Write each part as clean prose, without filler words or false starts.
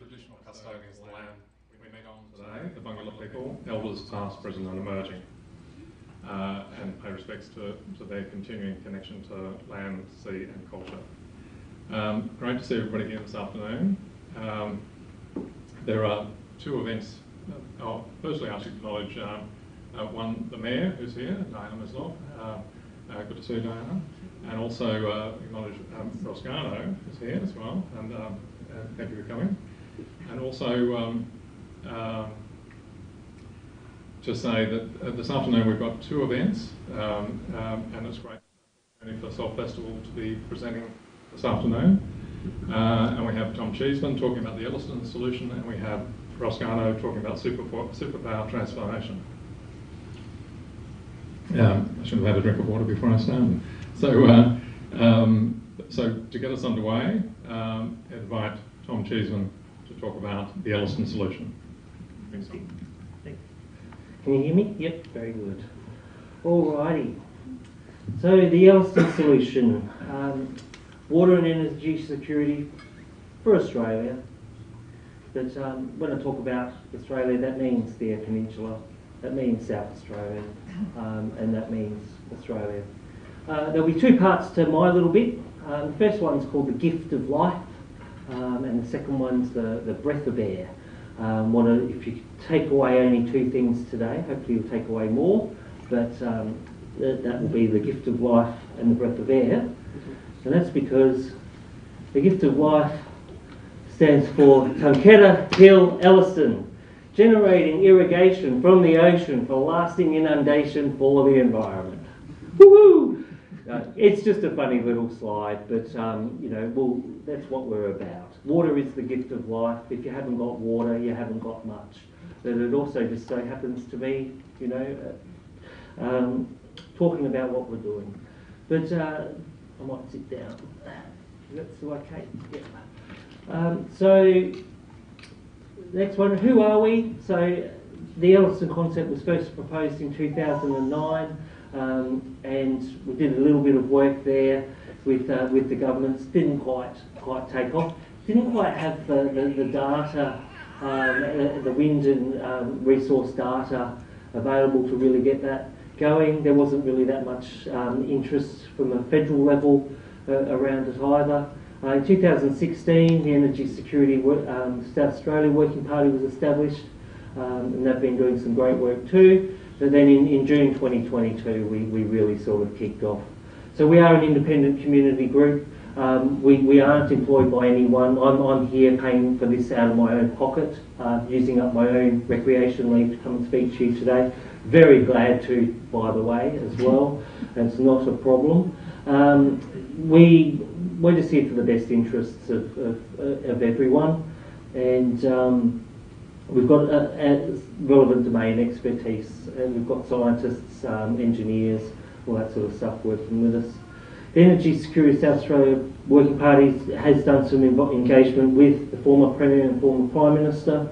traditional custodians of the land we meet on today, the Bungalow people, elders past, present and emerging, and pay respects to their continuing connection to land, sea and culture. Great to see everybody here this afternoon. There are two events. Firstly, I should acknowledge one, the Mayor who's here, Diana Mislov. Good to see you, Diana. And also acknowledge Ross Garnaut who's here as well, and thank you for coming. And also to say that this afternoon we've got two events, and it's great for Soul Festival to be presenting this afternoon. And we have Tom Cheeseman talking about the Elliston Solution, and we have Ross Garnaut talking about Superpower Transformation. I should have had a drink of water before I started. So, so to get us underway, I invite Tom Cheeseman to talk about the Elliston Solution. Thanks. Can you hear me? Yep, very good. Alrighty. So the Elliston Solution, water and energy security for Australia. But when I talk about Australia, that means the Eyre Peninsula, that means South Australia, and that means Australia. There'll be two parts to my little bit. The first one's called the Gift of Life, and the second one's the Breath of Air. If you take away only two things today, hopefully you'll take away more, but that will be the Gift of Life and the Breath of Air. And that's because the Gift of Life stands for Tunketa Hill Elliston, generating irrigation from the ocean for lasting inundation for the environment. Woohoo! It's just a funny little slide, but you know, that's what we're about. Water is the gift of life. If you haven't got water, you haven't got much. But it also just so happens to be, you know, talking about what we're doing. But I might sit down. That's still okay. Yeah. So next one, who are we? So the Elliston concept was first proposed in 2009. And we did a little bit of work there with the governments. Didn't quite take off. Didn't quite have the data, the wind and resource data available to really get that going. There wasn't really that much interest from a federal level around it either. In 2016, the Energy Security South Australia Working Party was established, and they've been doing some great work too. But then in June 2022, we really sort of kicked off. So we are an independent community group. We aren't employed by anyone. I'm here paying for this out of my own pocket, using up my own recreation leave to come and speak to you today. Very glad to, by the way, as well. It's not a problem. We're just here for the best interests of everyone. And we've got relevant domain expertise, and we've got scientists, engineers, all that sort of stuff working with us. The Energy Security South Australia Working Party has done some engagement with the former Premier and former Prime Minister,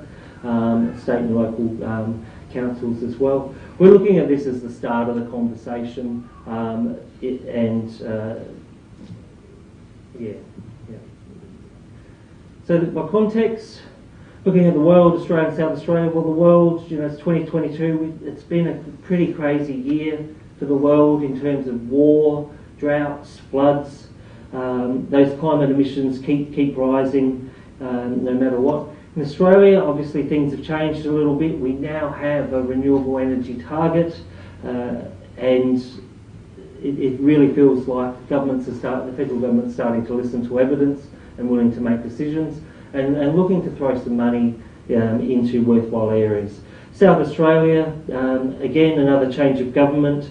state and local councils as well. We're looking at this as the start of the conversation, So by context, looking at the world, Australia and South Australia, well, the world, you know, it's 2022. It's been a pretty crazy year for the world in terms of war, droughts, floods. Those climate emissions keep rising no matter what. In Australia, obviously things have changed a little bit. We now have a renewable energy target, and it really feels like the federal government's starting to listen to evidence and willing to make decisions. And looking to throw some money into worthwhile areas. South Australia, again, another change of government.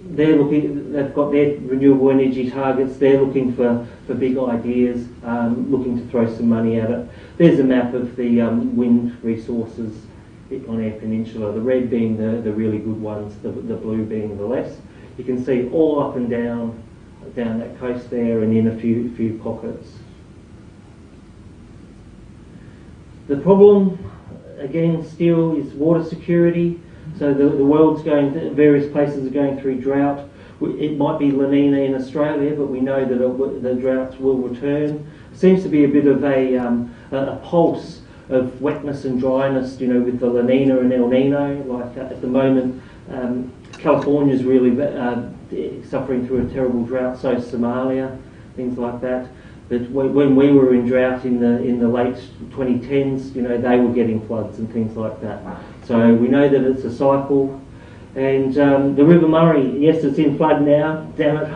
They've got their renewable energy targets. They're looking for big ideas, looking to throw some money at it. There's a map of the wind resources on Eyre Peninsula, the red being the really good ones, the blue being the less. You can see all up and down that coast there, and in a few pockets. The problem, again, still is water security. So the world's various places are going through drought. It might be La Nina in Australia, but we know that the droughts will return. seems to be a bit of a pulse of wetness and dryness, you know, with the La Nina and El Nino. Like at the moment, California's really suffering through a terrible drought, so is Somalia, things like that. But when we were in drought in the late 2010s, you know, they were getting floods and things like that. So we know that it's a cycle. And the River Murray, yes, it's in flood now. Damn it!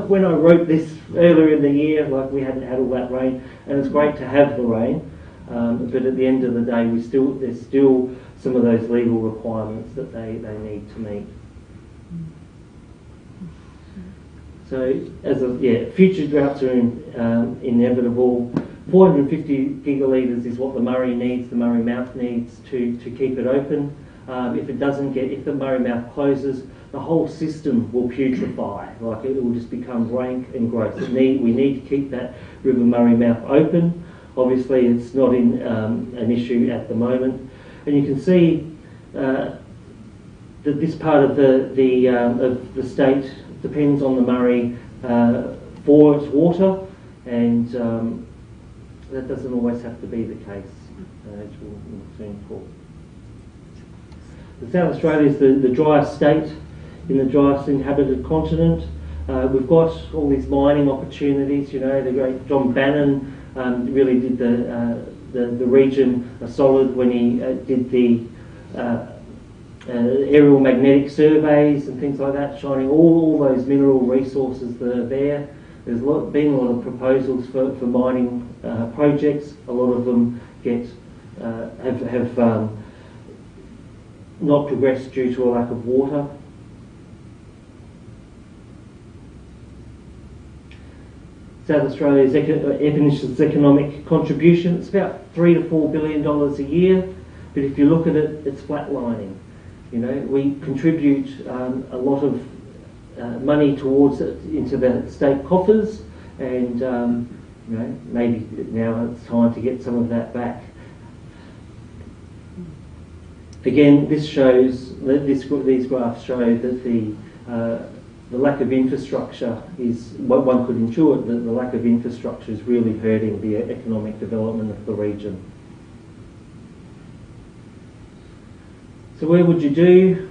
When I wrote this earlier in the year, like we hadn't had all that rain, and it's great to have the rain. But at the end of the day, there's still some of those legal requirements that they need to meet. So, future droughts are inevitable. 450 gigalitres is what the Murray needs, the Murray Mouth needs to keep it open. If the Murray Mouth closes, the whole system will putrefy. Like it will just become rank and gross. We need to keep that River Murray Mouth open. Obviously, it's not an issue at the moment, and you can see that this part of the state depends on the Murray for its water, and that doesn't always have to be the case, as we'll soon talk. South Australia is the driest state in the driest inhabited continent. We've got all these mining opportunities. You know, the great John Bannon really did the region a solid when he did the aerial magnetic surveys and things like that, shining all those mineral resources that are there. There's been a lot of proposals for mining projects. A lot of them have not progressed due to a lack of water. South Australia's economic contribution, it's about $3 to $4 billion a year, but if you look at it, it's flatlining. You know, we contribute a lot of money towards it into the state coffers, and you know, maybe now it's time to get some of that back. Again, these graphs show that the lack of infrastructure is what one could intuit, that the lack of infrastructure is really hurting the economic development of the region. So where would you do?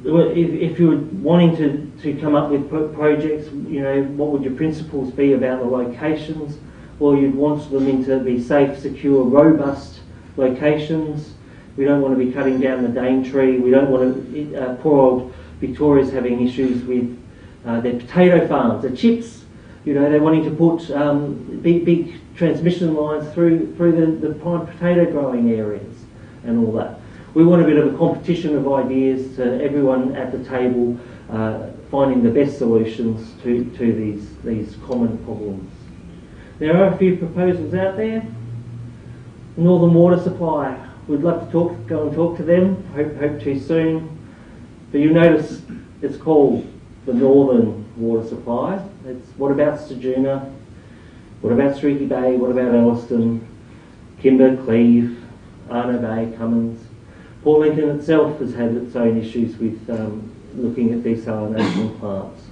If you were wanting to come up with projects, you know, what would your principles be about the locations? Well, you'd want them to be safe, secure, robust locations. We don't want to be cutting down the Daintree. We don't want to, poor old Victoria's having issues with their potato farms, their chips. You know, they're wanting to put big transmission lines through the prime potato growing areas and all that. We want a bit of a competition of ideas to everyone at the table finding the best solutions to these common problems. There are a few proposals out there. Northern Water Supply. We'd love to go and talk to them. Hope to soon. But you'll notice it's called the Northern Water Supply. What about Sturgeon? What about Streaky Bay? What about Elliston? Kimber, Cleve, Arno Bay, Cummins. Port Lincoln itself has had its own issues with looking at desalination plants,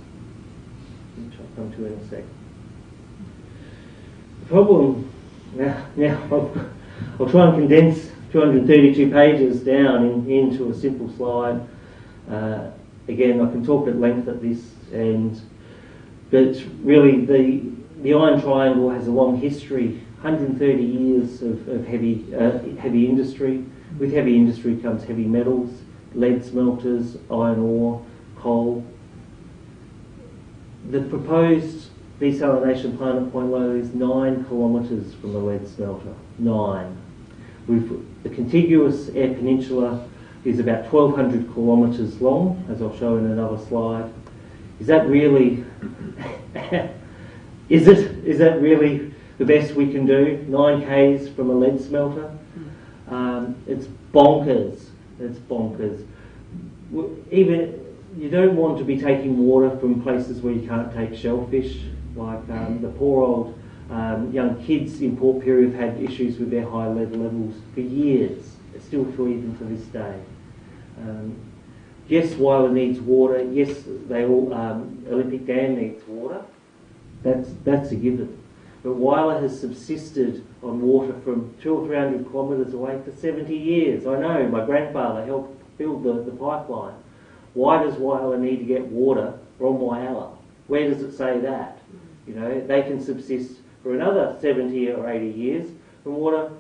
which I'll come to in a sec. The problem, now I'll try and condense 232 pages down into a simple slide. Again, I can talk at length at this, but really the Iron Triangle has a long history, 130 years of heavy industry. With heavy industry comes heavy metals, lead smelters, iron ore, coal. The proposed desalination plant at Point Lowell is 9 kilometres from the lead smelter. 9. The contiguous Eyre Peninsula is about 1,200 kilometres long, as I'll show in another slide. Is that really is that really the best we can do? 9 k's from a lead smelter? It's bonkers. It's bonkers. Even you don't want to be taking water from places where you can't take shellfish. Like the poor old young kids in Port Pirie have had issues with their high lead levels for years. It's still true even to this day. Yes, Wyler needs water. Yes, Olympic Dam needs water. That's a given. But Wyler has subsisted on water from 200 or 300 kilometres away for 70 years. I know, my grandfather helped build the pipeline. Why does Wyler need to get water from Wyler? Where does it say that? You know, they can subsist for another 70 or 80 years from water,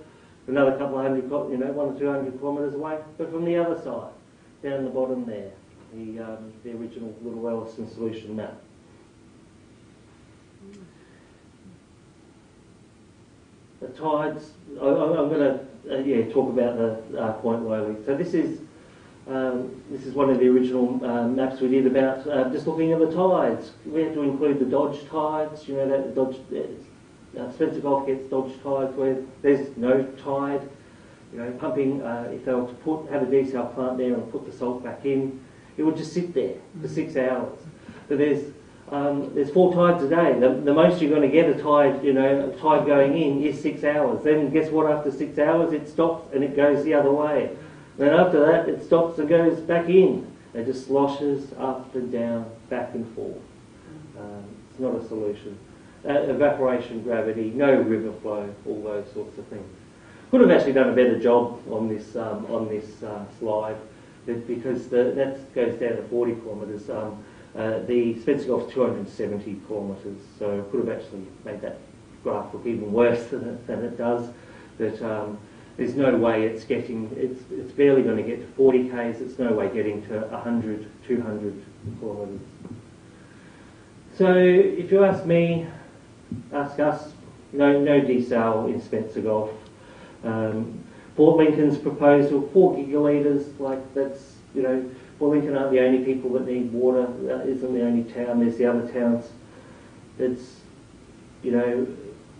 another couple of hundred, 100 or 200 kilometres away, but from the other side, down the bottom there, the original little Elliston Solution map. The tides, I'm going to talk about the Point Lowly. So this is one of the original maps we did about just looking at the tides. We had to include the Dodge tides, you know, that the Dodge, Spencer Gulf gets Dodge tides where there's no tide. You know, pumping, if they were to have a desal plant there and put the salt back in, it would just sit there for 6 hours. But there's 4 tides a day. The most you're going to get a tide going in is 6 hours. Then guess what? After 6 hours, it stops and it goes the other way. Then after that, it stops and goes back in. It just sloshes up and down, back and forth. It's not a solution. Evaporation, gravity, no river flow, all those sorts of things. Could have actually done a better job on this slide, because that goes down to 40 kilometres. The Spencer Gulf's 270 kilometres, so I could have actually made that graph look even worse than it does. But there's no way it's barely going to get to 40 k's. It's no way getting to 100, 200 kilometres. So if you ask me, ask us, no desal in Spencer Gulf. Port Lincoln's proposal, 4 gigalitres, like that's, you know, Port Lincoln aren't the only people that need water. That isn't the only town. There's the other towns. It's, you know,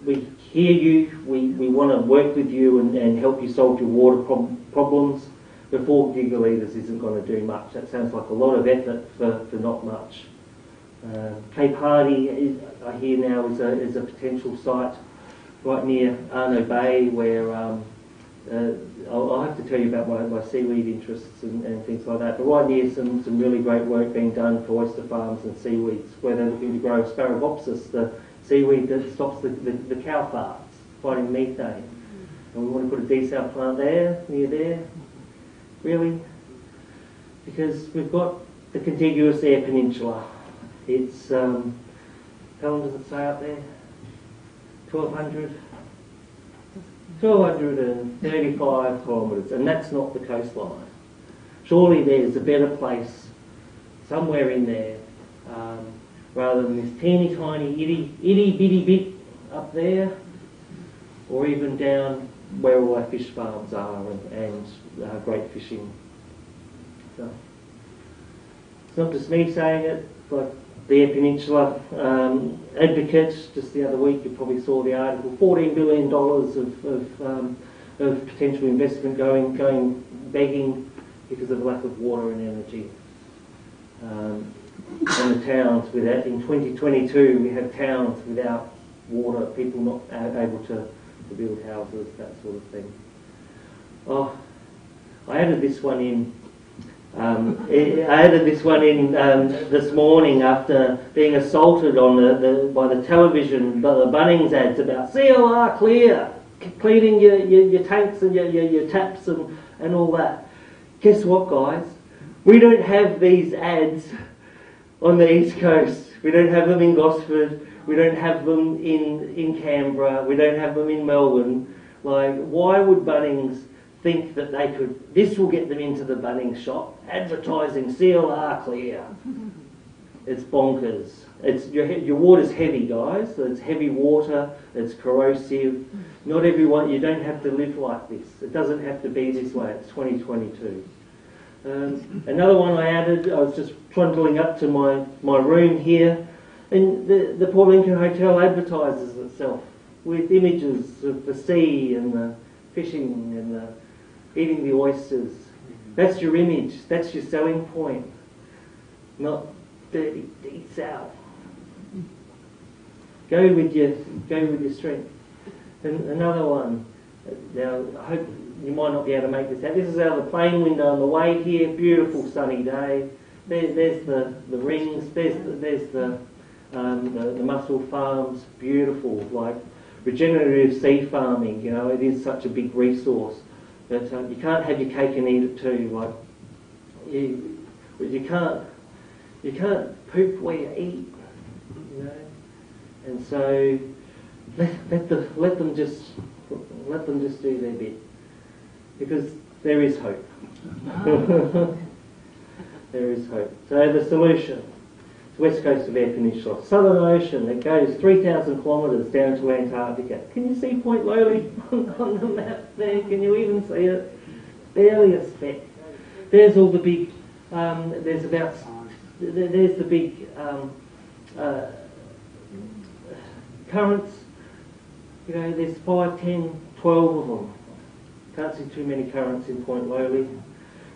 we hear you. We want to work with you and help you solve your water problems. But 4 gigalitres isn't going to do much. That sounds like a lot of effort for not much. Cape Hardy, I hear now, is a potential site right near Arno Bay where I'll have to tell you about my seaweed interests and things like that, but right near some really great work being done for oyster farms and seaweeds where they're looking to grow Asparagopsis, the seaweed that stops the cow farts, fighting methane. And we want to put a desal plant there, near there. Really? Because we've got the contiguous Eyre Peninsula. It's, how long does it say up there? 1,235 kilometres, and that's not the coastline. Surely there's a better place somewhere in there, rather than this teeny tiny itty bitty bit up there, or even down where all our fish farms are and great fishing. So, it's not just me saying it, but the Eyre Peninsula Advocate, just the other week, you probably saw the article, $14 billion of potential investment going begging because of lack of water and energy. And the towns without, in 2022, we have towns without water, people not able to build houses, that sort of thing. Oh, I added this one in. This morning after being assaulted by the television, by the Bunnings ads about CLR clear, cleaning your tanks and your taps and all that. Guess what, guys? We don't have these ads on the East Coast. We don't have them in Gosford. We don't have them in Canberra. We don't have them in Melbourne. Like, why would Bunnings think that they could, this will get them into the Bunnings shop, advertising CLR clear? It's bonkers. Your water's heavy, guys. So it's heavy water, it's corrosive. Not everyone, you don't have to live like this. It doesn't have to be this way. It's 2022. Another one I added, I was just trundling up to my room here, and the Port Lincoln Hotel advertises itself with images of the sea and the fishing and the eating the oysters. That's your image. That's your selling point. Not dirty desal. Go with your strength. And another one. Now, I hope you might not be able to make this out. This is out of the plane window on the way here. Beautiful sunny day. There's the rings. There's the the mussel farms, beautiful, like regenerative seed farming, you know, it is such a big resource. But you can't have your cake and eat it too. Like you can't poop where you eat, you know. And so let them just do their bit, because there is hope. There is hope. So the solution: west coast of Eyre Peninsula, Southern Ocean. It goes 3,000 kilometres down to Antarctica. Can you see Point Lowly on the map there? Can you even see it? Barely a speck. There's all the big. There's the big currents. You know, there's 5, 10, 12 of them. Can't see too many currents in Point Lowly.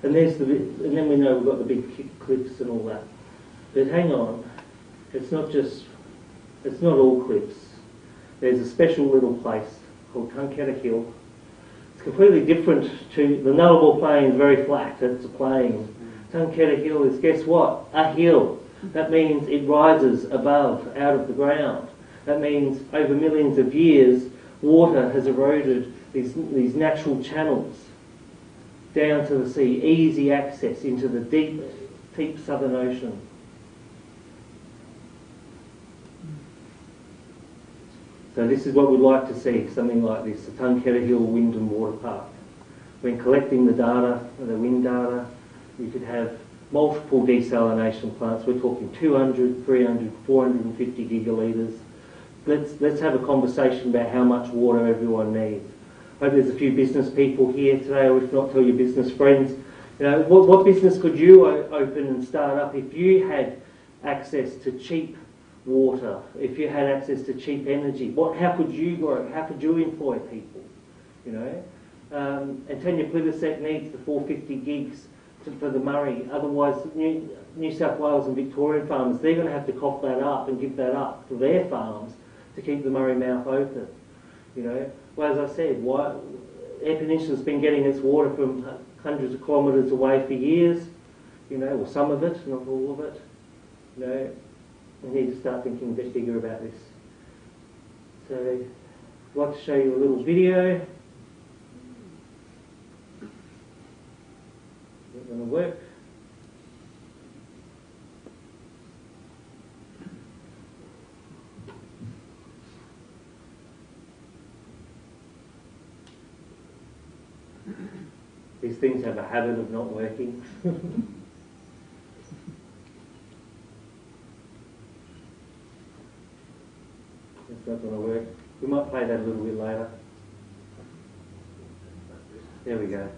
And and then we know we've got the big cliffs and all that. But hang on, it's not all cliffs. There's a special little place called Tunketta Hill. It's completely different to the Nullarbor Plain, is very flat, it's a plain. Tunketta Hill is, guess what? A hill. That means it rises above, out of the ground. That means over millions of years, water has eroded these natural channels down to the sea, easy access into the deep Southern Ocean. So this is what we'd like to see, something like this, the Tunketta Hill Wind and Water Park. When collecting the data, the wind data, you could have multiple desalination plants. We're talking 200, 300, 450 gigalitres. Let's have a conversation about how much water everyone needs. I hope there's a few business people here today, or if not, tell your business friends. You know, what business could you open and start up if you had access to cheap water, if you had access to cheap energy? How could you grow? How could you employ people? You know, and Tanya Plibersek needs the 450 gigs for the Murray. Otherwise, New South Wales and Victorian farmers, they're going to have to cough that up and give that up for their farms to keep the Murray mouth open. You know, well, as I said, Eyre Peninsula's been getting its water from hundreds of kilometres away for years. You know, or some of it, not all of it. You know, we need to start thinking a bit bigger about this. So, I'd like to show you a little video. Not going to work. These things have a habit of not working. It's not going to work. We might play that a little bit later. There we go.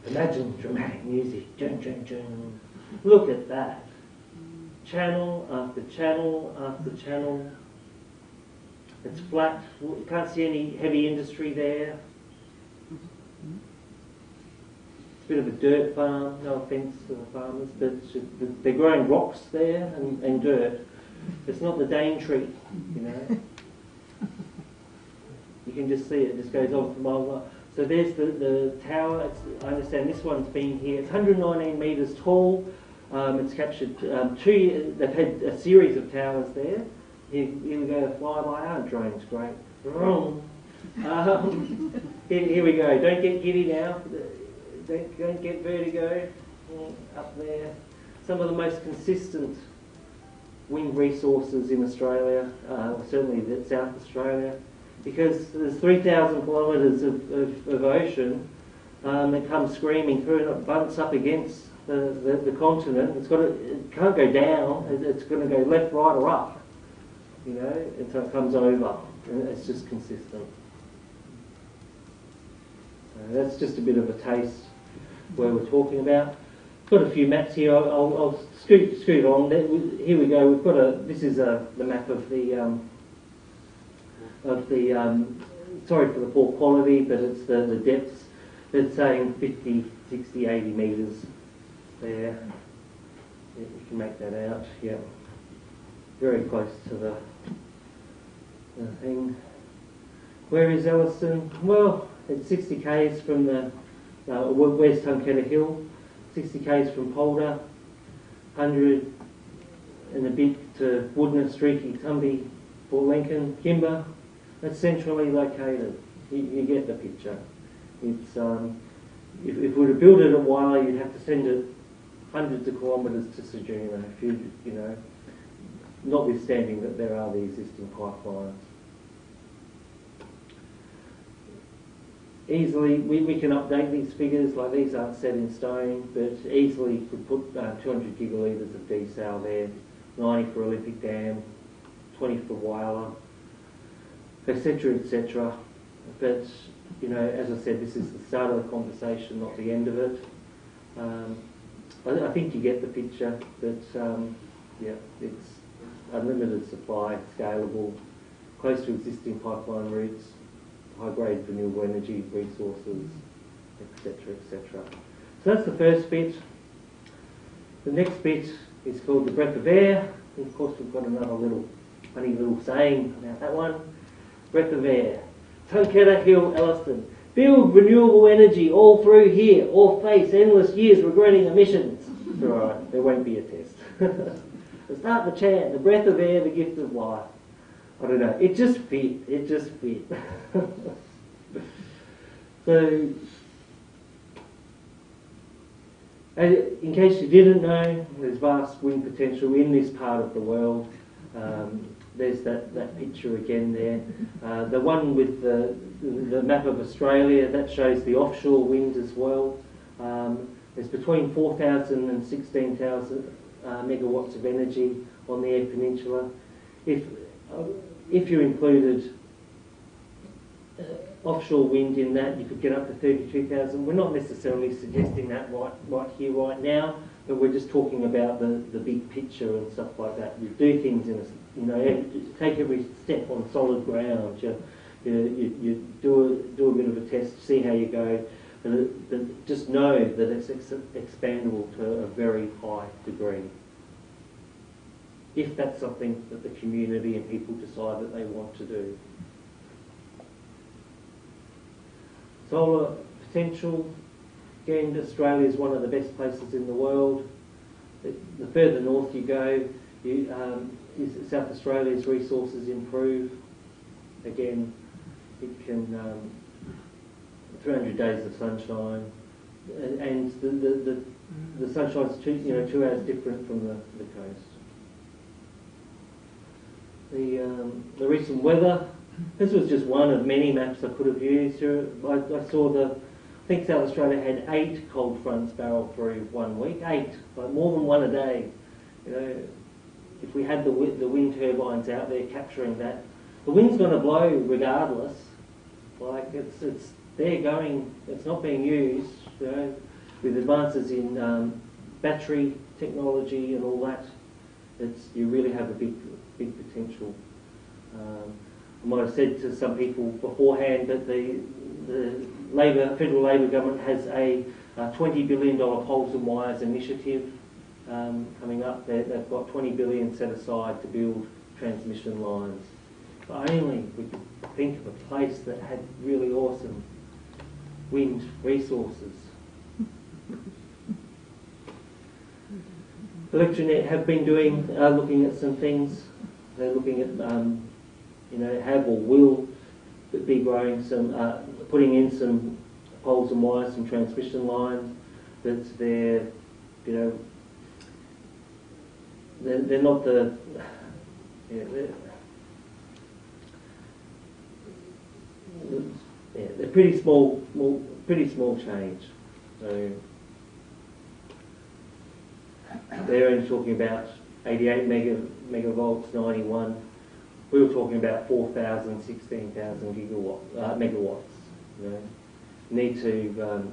Imagine dramatic music. Dun, dun, dun. Look at that. Channel after channel after channel. It's flat. You can't see any heavy industry there. It's a bit of a dirt farm. No offence to the farmers, but they're growing rocks there and dirt. It's not the Daintree, you know. You can just see it. It just goes on for miles. So there's the tower. I understand this one's been here. It's 119 metres tall. It's captured they've had a series of towers there. Here we go, flyby. Our drone's great. Here we go. Don't get giddy now. Don't get vertigo. Up there. Some of the most consistent wind resources in Australia, certainly South Australia, because there's 3,000 kilometres of ocean that comes screaming through and it bumps up against the continent. It can't go down. It's going to go left, right, or up. You know, and so it comes over, and it's just consistent. So that's just a bit of a taste where we're talking about. Got a few maps here. I'll scoot on. Here we go. We've got this is the map of the sorry for the poor quality, but it's the depths. It's saying 50, 60, 80 metres there. You can make that out. Yeah. Very close to the thing. Where is Elliston? Well, it's 60 k's from the where's Tunketta Hill? 60 k's from Polder, 100 and a bit to Woodness, Streaky, Tumby, Port Lincoln, Kimber. It's centrally located. You get the picture. It's if we were to build it at Wyler, you'd have to send it hundreds of kilometres to Ceduna, if you know, notwithstanding that there are the existing pipelines. Easily, we can update these figures, like these aren't set in stone, but easily could put 200 gigalitres of desal there, 90 for Olympic Dam, 20 for Wyler, etc., etc. But, you know, as I said, this is the start of the conversation, not the end of it. I think you get the picture that, yeah, it's unlimited supply, scalable, close to existing pipeline routes, high-grade renewable energy resources, etc., etc. So that's the first bit. The next bit is called the breath of air. And of course, we've got another funny little saying about that one. Breath of air. Tunketta Hill, Elliston. Build renewable energy all through here, or face endless years regretting emissions. Alright, there won't be a test. So start the chant, the breath of air, the gift of life. I don't know, it just fit. So, in case you didn't know, there's vast wind potential in this part of the world. There's that picture again there. The one with the map of Australia, that shows the offshore wind as well. There's between 4,000 and 16,000 megawatts of energy on the Eyre Peninsula. If you included offshore wind in that, you could get up to 32,000. We're not necessarily suggesting that right here, right now, but we're just talking about the big picture and stuff like that. You do things in take every step on solid ground. You do a bit of a test, see how you go, and just know that it's expandable to a very high degree. If that's something that the community and people decide that they want to do. Solar potential, again, Australia is one of the best places in the world. The further north you go, South Australia's resources improve. Again, it can 300 days of sunshine, and the sunshine's 2 hours different from the coast. The recent weather. This was just one of many maps I could have used. I saw I think South Australia had 8 cold fronts barrel through 1 week. 8, like more than one a day. You know, if we had the wind turbines out there capturing that, the wind's going to blow regardless. Like it's there going. It's not being used. You know, with advances in battery technology and all that, you really have a big potential. I might have said to some people beforehand that the federal Labor government has a $20 billion poles and wires initiative coming up. They've got $20 billion set aside to build transmission lines. If only we could think of a place that had really awesome wind resources. Electronet have been looking at some things. They're looking at, have or will be growing some, putting in some poles and wires, some transmission lines. That's they're not the, they're pretty small change. So they're only talking about 88 megavolts, 91. We were talking about 4,000, 16,000 megawatts. You know,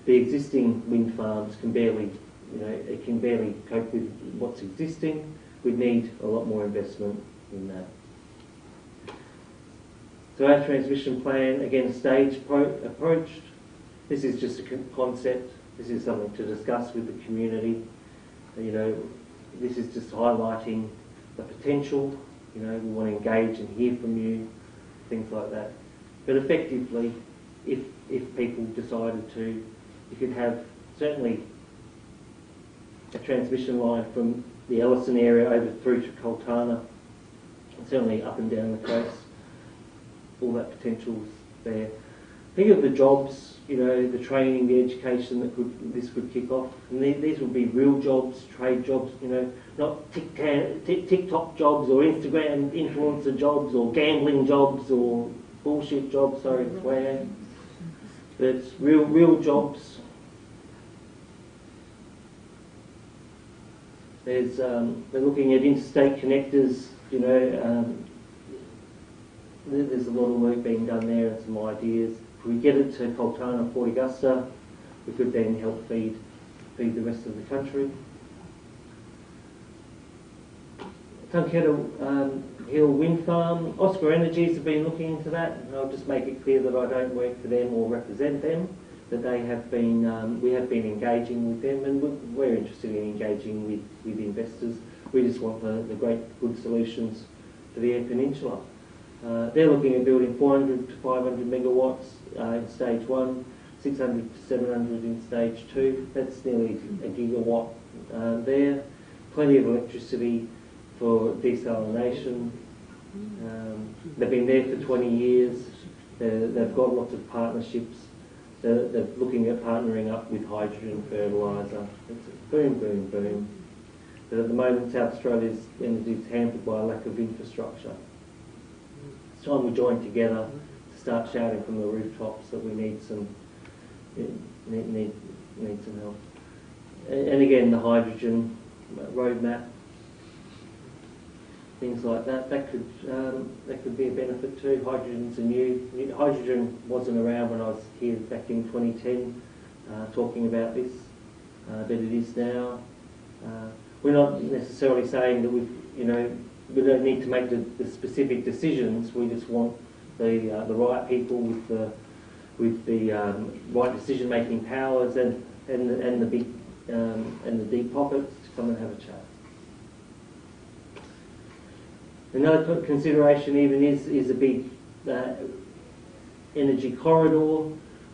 the existing wind farms can barely, it can barely cope with what's existing. We'd need a lot more investment in that. So our transmission plan, again, staged approached. This is just a concept. This is something to discuss with the community. This is just highlighting the potential. We want to engage and hear from you, things like that. But effectively, if people decided to, you could have certainly a transmission line from the Elliston area over through to Coltana, and certainly up and down the coast. All that potential's there. Think of the jobs, you know, the training, the education that this could kick off. And these would be real jobs, trade jobs, you know, not TikTok jobs or Instagram influencer jobs or gambling jobs or bullshit jobs, sorry, swearing. But it's real jobs. There's, they're looking at interstate connectors, you know, there's a lot of work being done there and some ideas. If we get it to Coltana, Port Augusta, we could then help feed the rest of the country. Tunketa Hill Wind Farm, Oscar Energies have been looking into that, and I'll just make it clear that I don't work for them or represent them, that they have been, we have been engaging with them, and we're interested in engaging with investors. We just want the great good solutions for the Eyre Peninsula. They're looking at building 400 to 500 megawatts in stage 1, 600 to 700 in stage 2. That's nearly a gigawatt there. Plenty of electricity for desalination. They've been there for 20 years. They've got lots of partnerships. They're looking at partnering up with hydrogen fertiliser. It's boom, boom, boom. But at the moment, South Australia's energy is hampered by a lack of infrastructure. It's time we join together to start shouting from the rooftops that we need some help. And again, the hydrogen roadmap, things like that. That could be a benefit too. Hydrogen's a new. Hydrogen wasn't around when I was here back in 2010 talking about this, but it is now. We're not necessarily saying that we don't need to make the specific decisions. We just want the right people with the right decision-making powers and the big and the deep pockets to come and have a chat. Another consideration even is a big energy corridor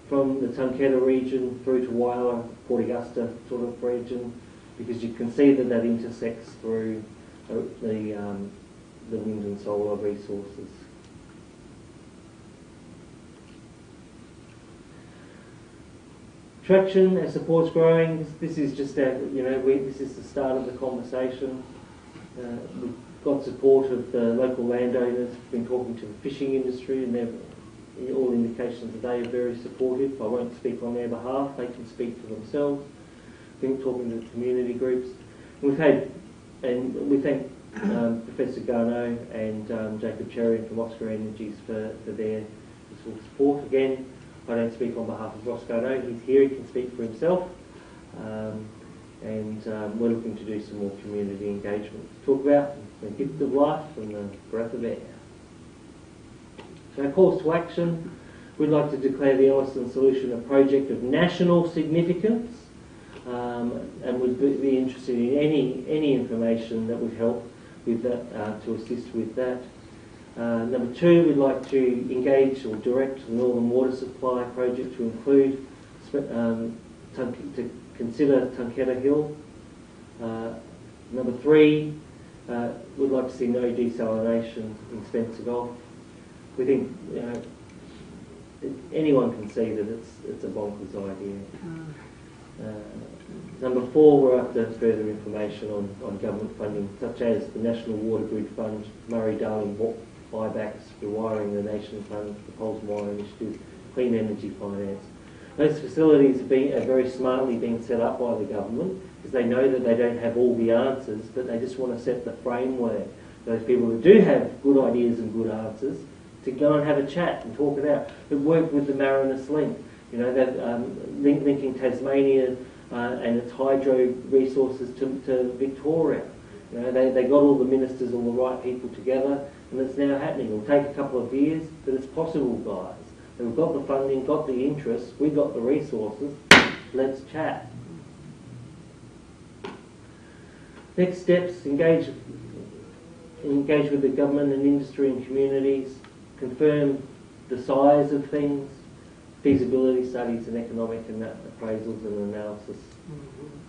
from the Tunketa region through to Whyalla, Port Augusta sort of region, because you can see that intersects through the wind and solar resources. Traction as support's growing. This is just this is the start of the conversation. We've got support of the local landowners. We've been talking to the fishing industry, and all indications that they are very supportive. I won't speak on their behalf; they can speak for themselves. We've been talking to the community groups. We thank Professor Garnaut and Jacob Cherry from Oscar Energies for their support. Again, I don't speak on behalf of Ross Garnaut. He's here; he can speak for himself. We're looking to do some more community engagement. Talk about the gift of life and the breath of air. So, calls to action. We'd like to declare the Elliston Solution a project of national significance, and would be interested in any information that would help with that, to assist with that. Number 2, we'd like to engage or direct the Northern Water Supply project to include to consider Tunketa Hill. Number 3, we'd like to see no desalination in Spencer Gulf. We think anyone can see that it's a bonkers idea. Number 4, we're after further information on government funding, such as the National Water Grid Fund, Murray-Darling buybacks, rewiring the Nation Fund, the Poles and Wire Initiative, Clean Energy Finance. Those facilities are very smartly being set up by the government because they know that they don't have all the answers, but they just want to set the framework. Those people who do have good ideas and good answers to go and have a chat and talk it out. But work with the Marinus Link, linking Tasmania and its hydro resources to Victoria. They got all the ministers, all the right people together, and it's now happening. It'll take a couple of years, but it's possible, guys. We've got the funding, got the interest, we've got the resources. Let's chat. Next steps: engage with the government and industry and communities, confirm the size of things, feasibility studies and economic and appraisals and analysis,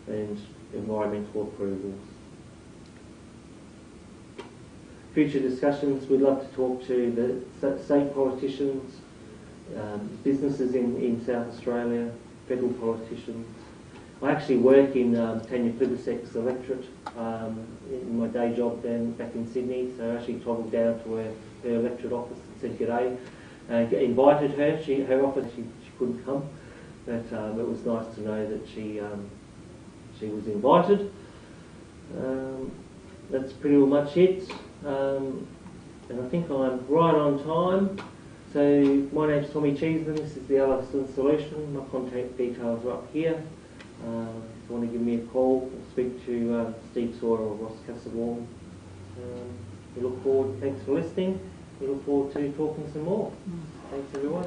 and environmental approvals. Future discussions, we'd love to talk to the state politicians, businesses in South Australia, federal politicians. I actually work in Tanya Plibersek's electorate in my day job back in Sydney, so I actually travelled down to her electorate office and said g'day. Invited her. Her office she couldn't come, but it was nice to know that she was invited. That's pretty much it, and I think I'm right on time. So my name's Tommy Cheeseman. This is the Elliston Solution. My contact details are up here. If you want to give me a call, or speak to Steve Sawyer or Ross Garnaut. We look forward. Thanks for listening. We look forward to talking some more. Thanks, everyone.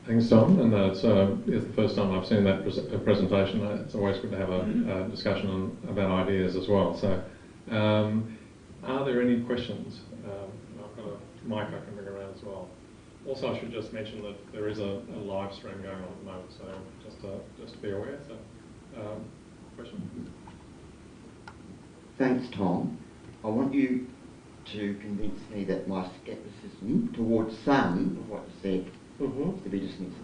Thanks, Tom. And it's the first time I've seen that presentation. It's always good to have a discussion about ideas as well. So, are there any questions? I've got a mic I can bring around as well. Also, I should just mention that there is a live stream going on at the moment, so just to be aware. So, question? Thanks, Tom. I want you to convince me that my scepticism towards some of what you said is to be dismissed.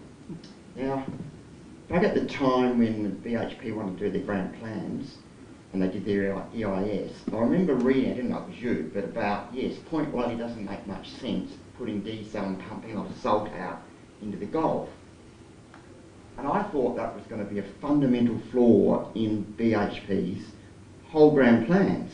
Now, back at the time when BHP wanted to do their grand plans and they did their EIS, I remember reading, I didn't know it was you, but about, yes, Point Lottie doesn't make much sense putting diesel and pumping a lot of salt out into the Gulf. And I thought that was going to be a fundamental flaw in BHP's whole grand plans.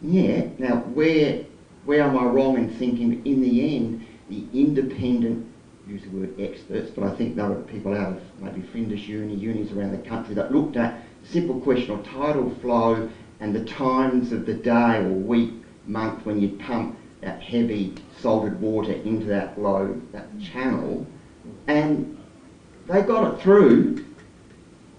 Yeah, now where am I wrong in thinking that in the end, the independent, use the word experts, but I think they were people out of maybe Flinders unis around the country that looked at the simple question of tidal flow and the times of the day or week, month when you pump that heavy salted water into that channel, and they got it through.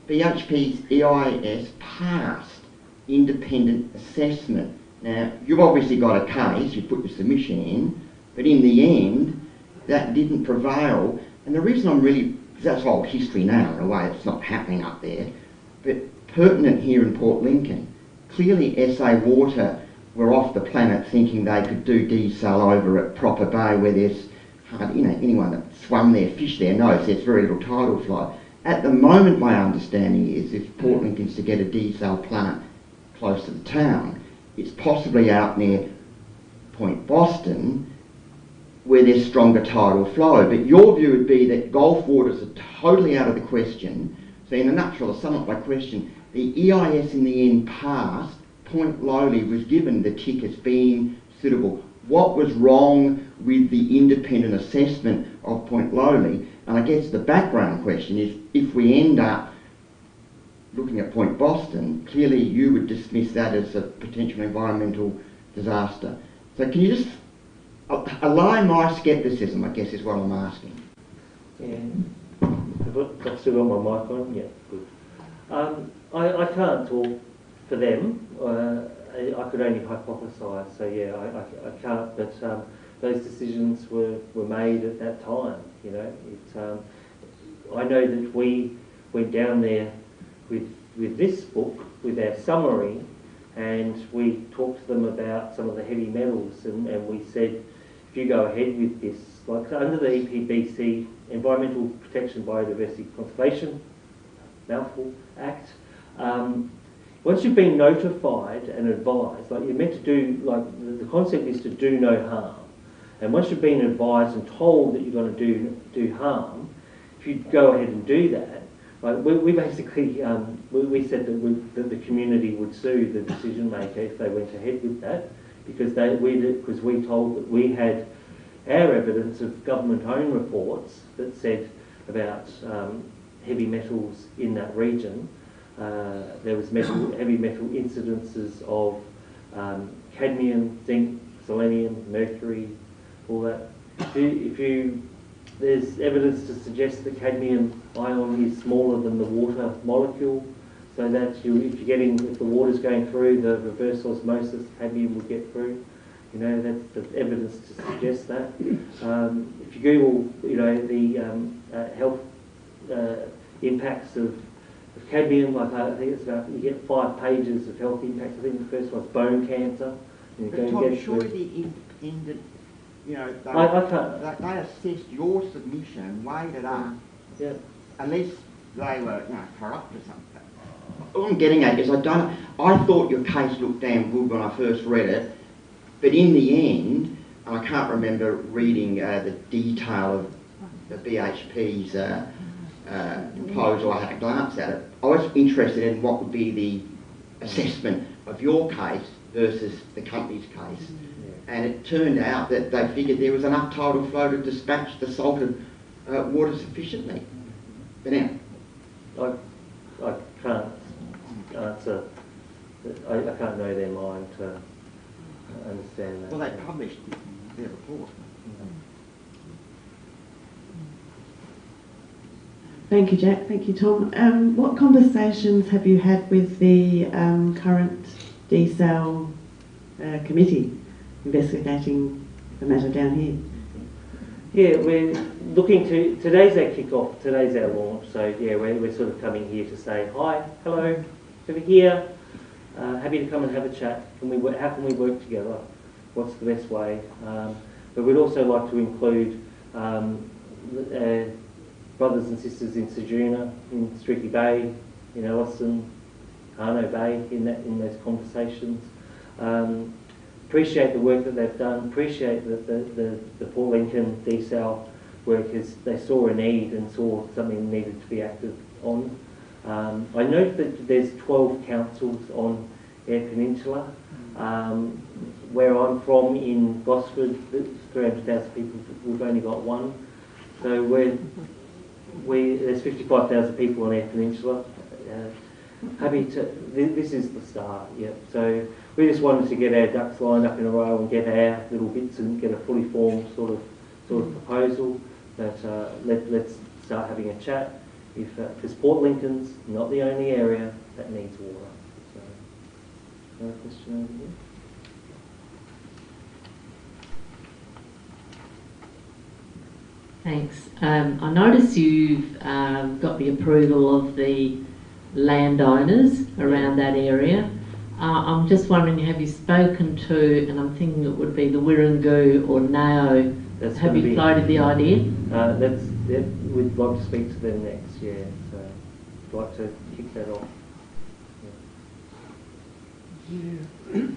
BHP's EIS passed independent assessment. Now, you've obviously got a case, you put your submission in, but in the end, that didn't prevail. And the reason I'm really, because that's old history now in a way, it's not happening up there, but pertinent here in Port Lincoln, clearly SA Water were off the planet thinking they could do desal over at Proper Bay where there's hardly, anyone that swum there, fished there knows there's very little tidal flow. At the moment, my understanding is if Port Lincoln's to get a desal plant close to the town, it's possibly out near Point Boston where there's stronger tidal flow. But your view would be that Gulf waters are totally out of the question. So in a nutshell, to sum up my question, the EIS in the end passed, Point Lowly was given the tick as being suitable. What was wrong with the independent assessment of Point Lowly? And I guess the background question is, if we end up looking at Point Boston, clearly you would dismiss that as a potential environmental disaster. So can you just allay my scepticism, I guess is what I'm asking. Yeah. I've still got my mic on? Yeah, good. I can't talk for them. I could only hypothesise, so yeah, I can't, but those decisions were made at that time, I know that we went down there with this book, with our summary, and we talked to them about some of the heavy metals, and we said, if you go ahead with this, like under the EPBC, Environmental Protection Biodiversity Conservation, mouthful, Act, once you've been notified and advised, like you're meant to do, like the concept is to do no harm, and once you've been advised and told that you're going to do harm, if you go ahead and do that, like we basically we said that the community would sue the decision maker if they went ahead with that, because we told that we had our evidence of government-owned reports that said about heavy metals in that region. There was heavy metal incidences of cadmium, zinc, selenium, mercury, all that. There's evidence to suggest the cadmium ion is smaller than the water molecule, so that if the water's going through, the reverse osmosis, cadmium will get through. You know, that's the evidence to suggest that. If you Google, you know, the health impacts of cadmium, like I think it's about, you get 5 pages of health impacts. I think the first one's bone cancer. And But Tom, surely the independent, you know, they assessed your submission and weighed it up. Yeah. Unless they were, you know, corrupt or something. All I'm getting at is I thought your case looked damn good when I first read it, but in the end, and I can't remember reading the detail of the BHP's proposal. I had a glance at it. I was interested in what would be the assessment of your case versus the company's case. And it turned out that they figured there was enough tidal flow to dispatch the salted water sufficiently. But now, I can't answer, I can't know their mind to understand that. well, they published their report. Thank you, Jack. Thank you, Tom. What conversations have you had with the current desal committee investigating the matter down here? Yeah, we're looking to, today's our kick-off, today's our launch, so yeah, we're sort of coming here to say, hi, hello, over here, happy to come and have a chat. How can we work together? What's the best way? But we'd also like to include brothers and sisters in Ceduna, in Streaky Bay, in Elliston, Garnaut Bay, in those conversations. Appreciate the work that they've done, appreciate the Port Lincoln desal workers. They saw a need and saw something needed to be acted on. I note that there's 12 councils on Eyre Peninsula. Where I'm from in Gosford, 300,000 people, we've only got one. So there's 55,000 people on Eyre Peninsula. Happy to, this is the start, yeah. So we just wanted to get our ducks lined up in a row and get our little bits and get a fully formed sort of proposal that let's start having a chat. Because Port Lincoln's not the only area that needs water. So, another question over here. Thanks. I notice you've got the approval of the landowners around that area. I'm just wondering, have you spoken to, and I'm thinking it would be the Wirrangoo or Nao, have you floated the idea? We'd like to speak to them next, yeah, so we'd like to kick that off. Yeah.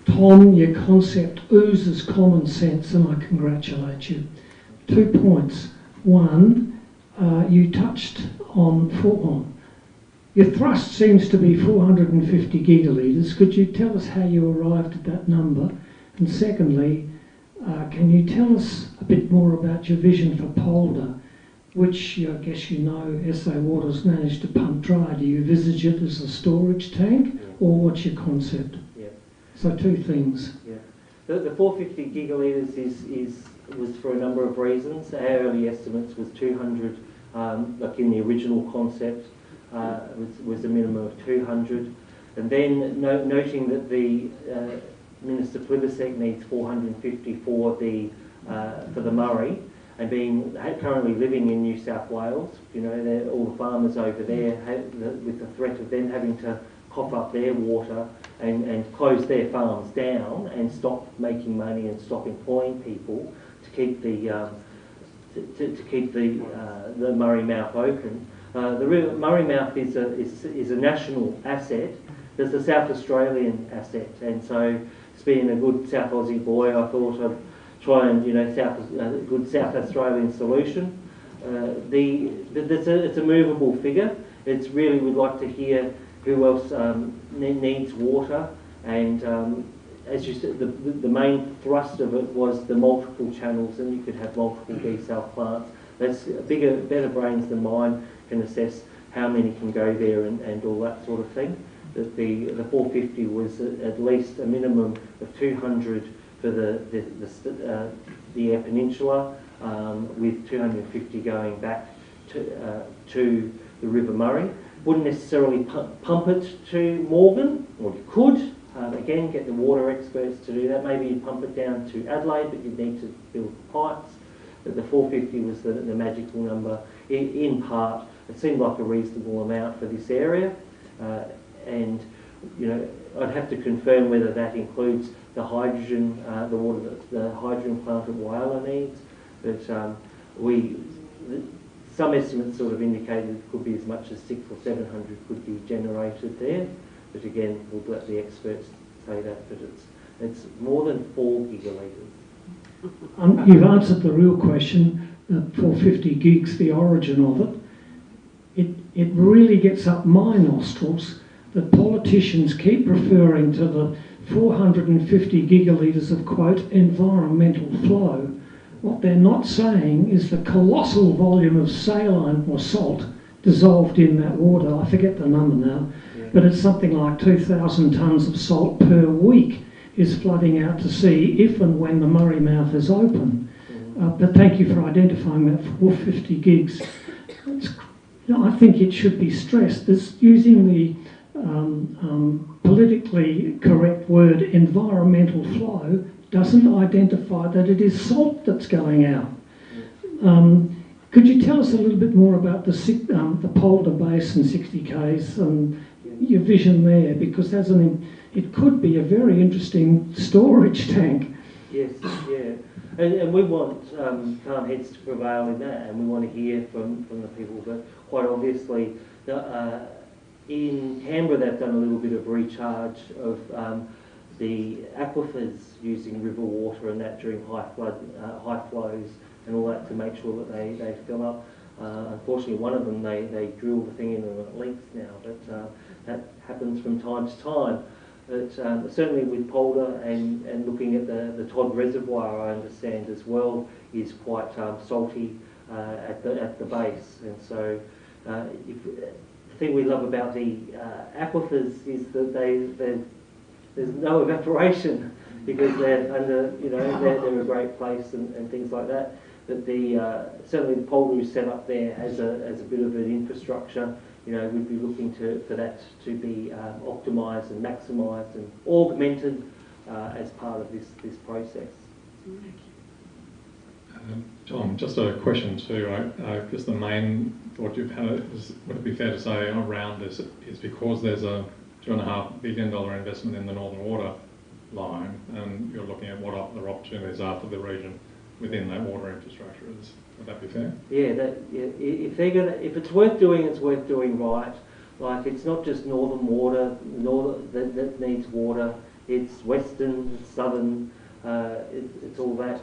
Tom, your concept oozes common sense and I congratulate you. 2 points. One, you touched on your thrust seems to be 450 gigalitres. Could you tell us how you arrived at that number? And secondly, can you tell us a bit more about your vision for Polder, which I guess you know SA Water's managed to pump dry. Do you envisage it as a storage tank, or what's your concept? Yeah. So 2 things. Yeah. The 450 gigalitres was for a number of reasons. Our early estimates was 200, like in the original concept, was a minimum of 200. And then noting that the Minister Plibersek needs 450 for the Murray, and being currently living in New South Wales, you know, all the farmers over there, with the threat of them having to cough up their water and close their farms down and stop making money and stop employing people to keep the Murray Mouth open. The Murray Mouth is a national asset. There's a South Australian asset, and so, being a good South Aussie boy, I thought I'd try and, you know, good South Australian solution. It's a movable figure. It's really, we'd like to hear who else needs water, and as you said, the main thrust of it was the multiple channels, and you could have multiple desal plants. That's better brains than mine can assess how many can go there and all that sort of thing. That the 450 was at least a minimum of 200 for the Eyre Peninsula, with 250 going back to the River Murray. Wouldn't necessarily pump it to Morgan, or you could, Again, get the water experts to do that. Maybe you pump it down to Adelaide, but you need to build pipes. But the 450 was the magical number. In part, it seemed like a reasonable amount for this area, and you know, I'd have to confirm whether that includes the hydrogen, the water that the hydrogen plant at Whyalla needs. But some estimates sort of indicated it could be as much as 600 or 700 could be generated there. But again, we'll let the experts say that. But it's more than 4 gigalitres. You've answered the real question, 450 gigs, the origin of it. It really gets up my nostrils that politicians keep referring to the 450 gigalitres of, quote, environmental flow. What they're not saying is the colossal volume of saline or salt dissolved in that water. I forget the number now, but it's something like 2,000 tonnes of salt per week is flooding out to sea if and when the Murray Mouth is open. But thank you for identifying that 450 gigs. I think it should be stressed that using the politically correct word environmental flow doesn't identify that it is salt that's going out. Could you tell us a little bit more about the Polder Basin 60 Ks and your vision there? Because it could be a very interesting storage tank. Yes, yeah. And we want calm heads to prevail in that, and we want to hear from the people. But quite obviously, in Canberra they've done a little bit of recharge of the aquifers using river water and that during high flows and all that to make sure that they fill up. Unfortunately, one of them, they drill the thing in and it leaks now, but that happens from time to time. But certainly with Polder and looking at the Todd Reservoir, I understand as well, is quite salty at the base. And so the thing we love about the aquifers is that there's no evaporation because they're under, they're a great place and things like that. But certainly the Polder is set up there as a bit of an infrastructure. We'd be looking for that to be optimised and maximised and augmented as part of this process. Tom, just a question too. I guess the main thought you've had would it be fair to say around this is because there's a $2.5 billion investment in the Northern Water line, and you're looking at what other opportunities are for the region within that water infrastructure. Would that be fair? Yeah, if it's worth doing, it's worth doing right. Like, it's not just Northern Water that needs water. It's Western, it's Southern. It's all that.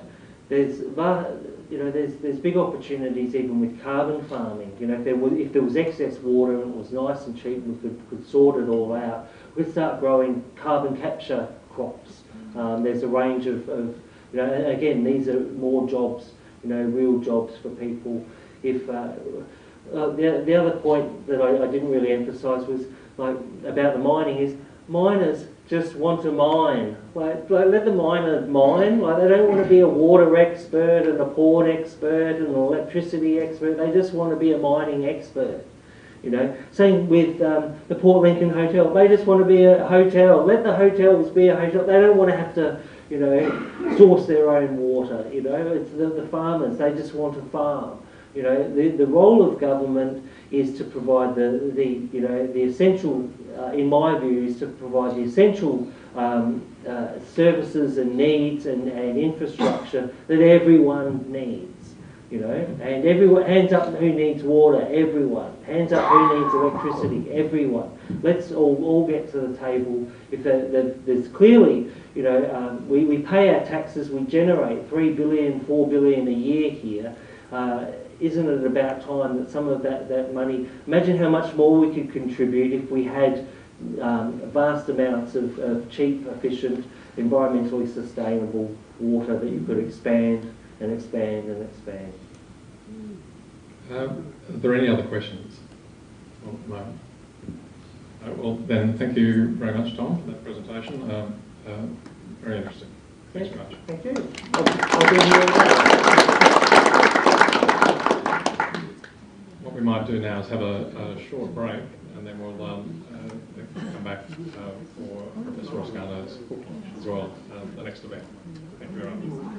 There's big opportunities even with carbon farming. If there was excess water and it was nice and cheap, we could sort it all out. We'd start growing carbon capture crops. There's a range of again, these are more jobs, real jobs for people. If the other point that I didn't really emphasise was about the mining is miners just want to mine. Let the miner mine. They don't want to be a water expert and a porn expert and an electricity expert. They just want to be a mining expert. Same with the Port Lincoln Hotel. They just want to be a hotel. Let the hotels be a hotel. They don't want to have to source their own water. It's the farmers. They just want to farm. The role of government is to provide the essential, in my view, is to provide the essential services and needs and infrastructure that everyone needs. And everyone, hands up who needs water, everyone. Hands up who needs electricity, everyone. Let's all get to the table. If there's clearly, we pay our taxes, we generate $3 billion, $4 billion a year here. Isn't it about time that some of that money, imagine how much more we could contribute if we had vast amounts of cheap, efficient, environmentally sustainable water that you could expand and expand and expand. Are there any other questions? No. Well, then, thank you very much, Tom, for that presentation. Very interesting. Thanks very much. Thank you. I'll be here. What we might do now is have a short break, and then we'll, if come back for Professor Ross Garnaut's book launch as well, the next event. Thank you very much.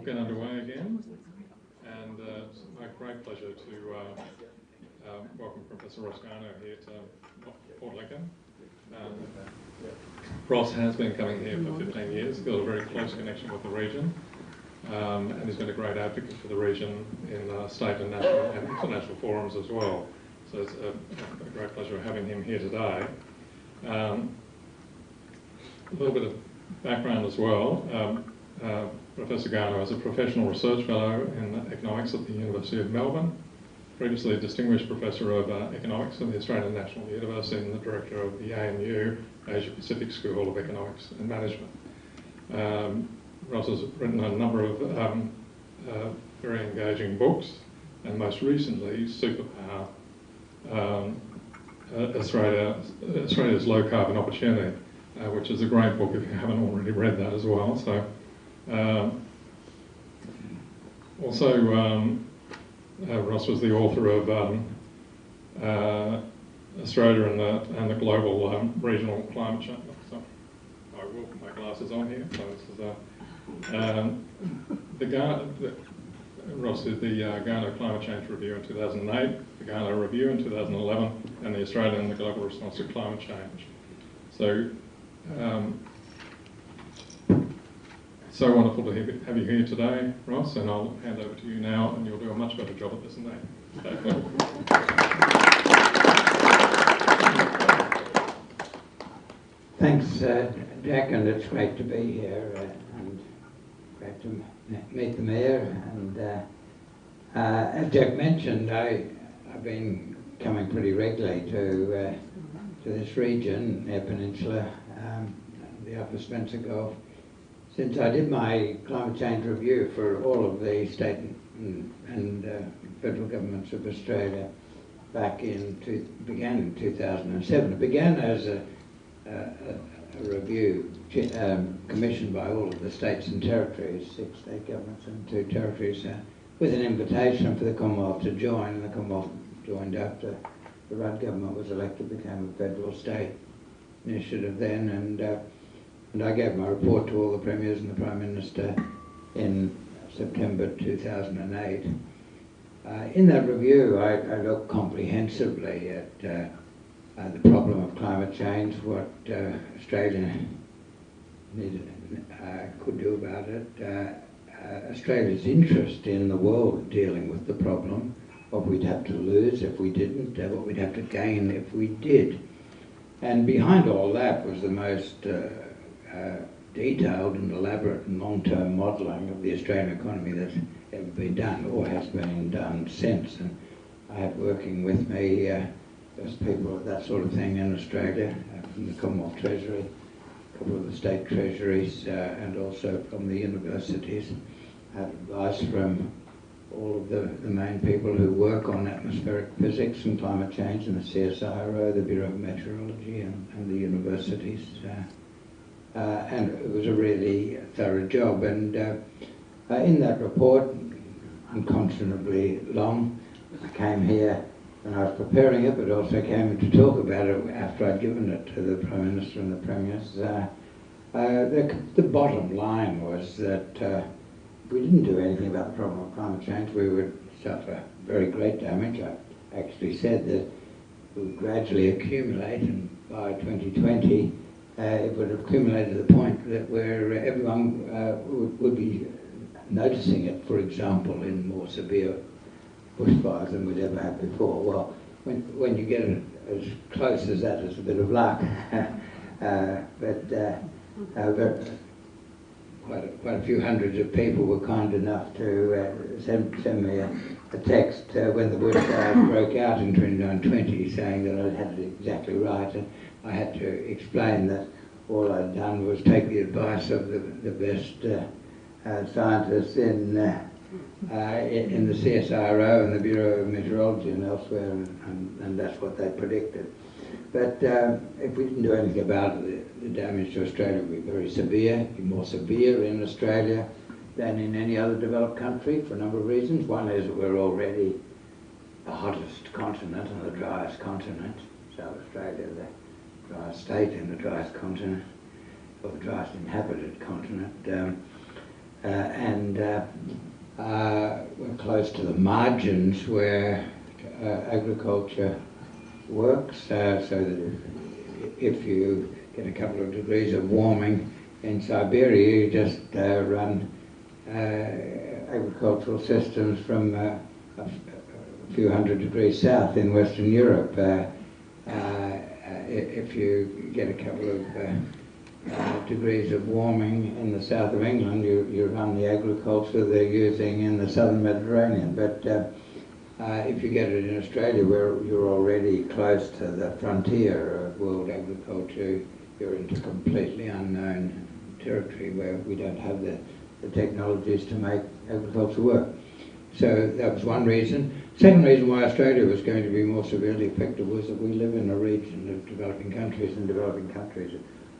get underway again, and it's my great pleasure to welcome Professor Ross Garnaut here to Port Lincoln. Ross has been coming here for 15 years. He's got a very close connection with the region, and he's been a great advocate for the region in state and national and international forums as well. So it's a great pleasure having him here today. A little bit of background as well. Professor Garnaut is a professional research fellow in economics at the University of Melbourne, previously a distinguished professor of economics at the Australian National University and the director of the ANU, Asia Pacific School of Economics and Management. Ross has written a number of very engaging books, and most recently, Superpower, Australia's Low Carbon Opportunity, which is a great book if you haven't already read that as well. So, Ross was the author of Australia and the Global Regional Climate Change. So I will put my glasses on here. So this is Ross did the Garnaut Climate Change Review in 2008, the Garnaut Review in 2011, and the Australian and the Global Response to Climate Change. So, so wonderful to have you here today, Ross, and I'll hand over to you now, and you'll do a much better job at this than me. Thanks, Jack, and it's great to be here and great to meet the Mayor. And as Jack mentioned, I've been coming pretty regularly to this region, Eyre Peninsula, the Upper Spencer Gulf, since I did my climate change review for all of the state and federal governments of Australia began in 2007. It began as a review commissioned by all of the states and territories, 6 state governments and 2 territories, with an invitation for the Commonwealth to join, and the Commonwealth joined after the Rudd government was elected, became a federal state initiative then, and I gave my report to all the premiers and the Prime Minister in September 2008. In that review, I looked comprehensively at the problem of climate change, what Australia could do about it, Australia's interest in the world dealing with the problem, what we'd have to lose if we didn't, what we'd have to gain if we did. And behind all that was the most detailed and elaborate and long-term modelling of the Australian economy that's ever been done or has been done since. And I had working with me there's people of that sort of thing in Australia, from the Commonwealth Treasury, a couple of the state treasuries, and also from the universities. I had advice from all of the main people who work on atmospheric physics and climate change, and the CSIRO, the Bureau of Meteorology, and the universities. And it was a really thorough job. And in that report, unconscionably long, I came here when I was preparing it, but also came to talk about it after I'd given it to the Prime Minister and the Premiers. The bottom line was that if we didn't do anything about the problem of climate change, we would suffer very great damage. I actually said that it would gradually accumulate, and by 2020, it would have accumulated to the point that where everyone would be noticing it, for example, in more severe bushfires than we'd ever had before. Well, when you get it as close as that, it's a bit of luck. But quite a few hundreds of people were kind enough to send me a text when the bushfire broke out in 2920, saying that I had it exactly right, and I had to explain that all I'd done was take the advice of the best scientists in the CSIRO and the Bureau of Meteorology and elsewhere, and that's what they predicted. But if we didn't do anything about it, the damage to Australia would be very severe, more severe in Australia than in any other developed country for a number of reasons. One is that we're already the hottest continent and the driest continent. South Australia, the driest state and the driest continent, or the driest inhabited continent. and we're close to the margins where agriculture works, so that if you get a couple of degrees of warming in Siberia, you just run agricultural systems from a few hundred degrees south in Western Europe. If you get a couple of degrees of warming in the south of England, you run the agriculture they're using in the southern Mediterranean. But if you get it in Australia, where you're already close to the frontier of world agriculture, you're into completely unknown territory where we don't have the technologies to make agriculture work. So that was one reason. Second reason why Australia was going to be more severely affected was that we live in a region of developing countries, and developing countries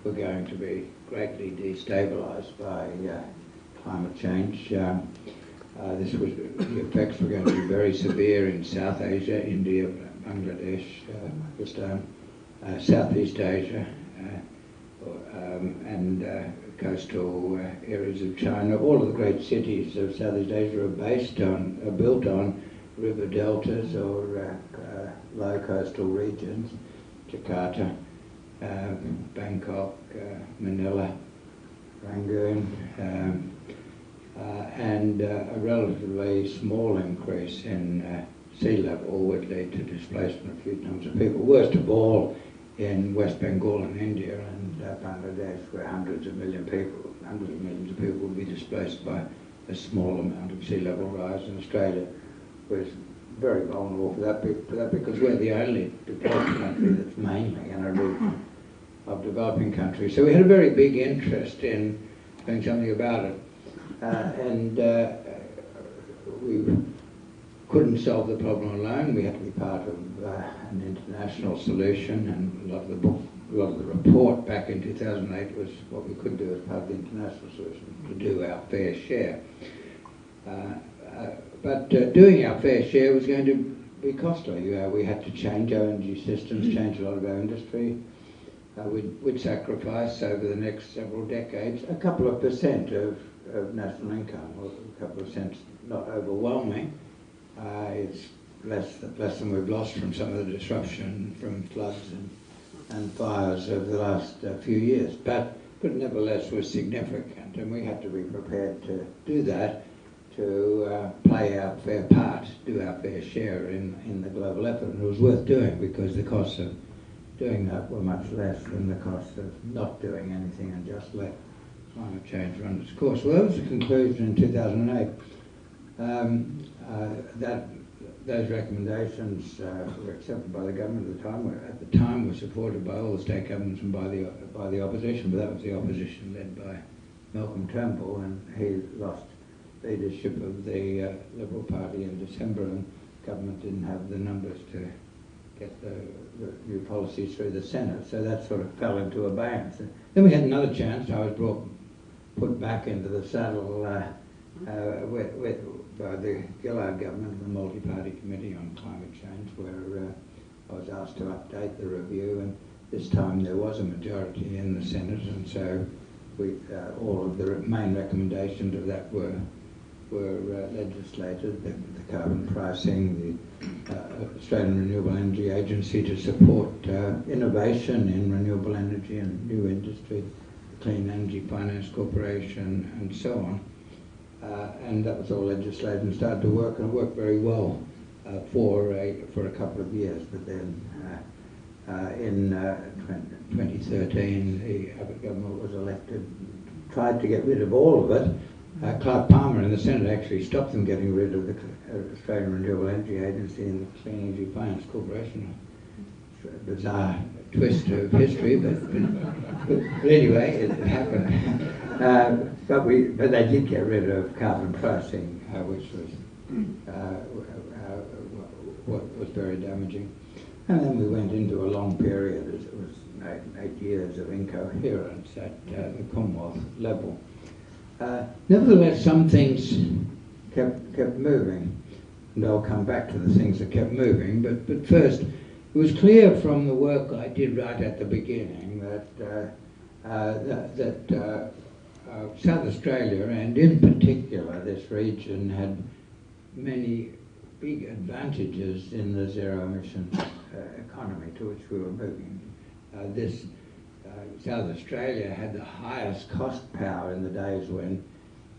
were going to be greatly destabilised by climate change. The effects were going to be very severe in South Asia, India, Bangladesh, Pakistan, Southeast Asia, and coastal areas of China. All of the great cities of Southeast Asia are built on river deltas or low coastal regions. Jakarta, Bangkok, Manila, Rangoon, and a relatively small increase in sea level would lead to displacement of huge numbers of people. Worst of all in West Bengal and India and Bangladesh, where hundreds of millions of people will be displaced by a small amount of sea level rise. In Australia was very vulnerable for that because we're the only developed country that's mainly in a region of developing countries. So we had a very big interest in doing something about it. And we couldn't solve the problem alone. We had to be part of an international solution, and a lot of the report back in 2008 was what we could do as part of the international solution, to do our fair share. But doing our fair share was going to be costly. We had to change our energy systems, change a lot of our industry. We'd sacrifice over the next several decades a couple of percent of national income, or a couple of cents, not overwhelming. It's less than we've lost from some of the disruption from floods and fires over the last few years, but nevertheless was significant, and we had to be prepared to do that, to play our fair part, do our fair share in the global effort, and it was worth doing because the costs of doing that were much less than the costs of not doing anything and just let climate change run its course. Well, that was the conclusion in 2008. Those recommendations were accepted by the government at the time were supported by all the state governments and by the opposition, but that was the opposition led by Malcolm Turnbull, and he lost leadership of the Liberal Party in December, and government didn't have the numbers to get the new policies through the Senate, so that sort of fell into abeyance. Then we had another chance. I was put back into the saddle by the Gillard government and the Multi-Party Committee on Climate Change, where I was asked to update the review, and this time there was a majority in the Senate, and so all of the main recommendations of that were legislated. The carbon pricing, the Australian Renewable Energy Agency to support innovation in renewable energy and new industry, the Clean Energy Finance Corporation, and so on. And that was all legislated and started to work, and it worked very well for a couple of years. But then in 2013, the Abbott government was elected, tried to get rid of all of it. Clark Palmer in the Senate actually stopped them getting rid of the Australian Renewable Energy Agency and the Clean Energy Finance Corporation. It's a bizarre twist of history, but anyway, it happened. But they did get rid of carbon pricing, which was very damaging. And then we went into a long period, as it was 8 years of incoherence at the Commonwealth level. Nevertheless, some things kept moving, and I'll come back to the things that kept moving. But first, it was clear from the work I did right at the beginning that South Australia, and in particular this region, had many big advantages in the zero emission economy to which we were moving. South Australia had the highest cost power in the days when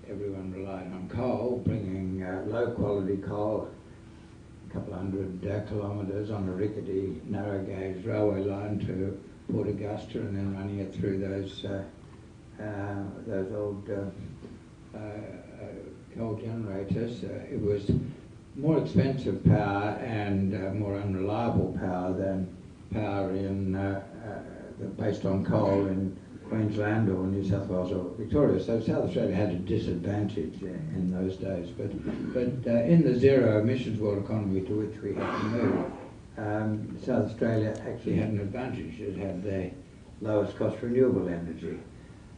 everyone relied on coal, bringing low quality coal a couple hundred kilometres on a rickety narrow gauge railway line to Port Augusta, and then running it through those old coal generators. It was more expensive power and more unreliable power than power based on coal in Queensland or New South Wales or Victoria. So South Australia had a disadvantage in those days. But in the zero emissions world economy to which we had to move, South Australia actually had an advantage. It had the lowest cost renewable energy.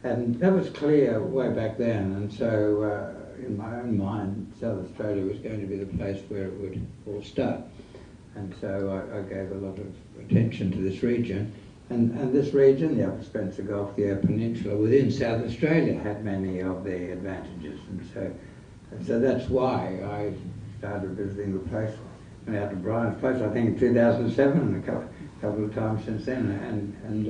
And that was clear way back then. And so in my own mind, South Australia was going to be the place where it would all start. And so I gave a lot of attention to this region. And this region, the Upper Spencer Gulf, the Eyre Peninsula, within South Australia had many of the advantages. And so that's why I started visiting the place. Went out to Brian's place, I think in 2007, and a couple of times since then, and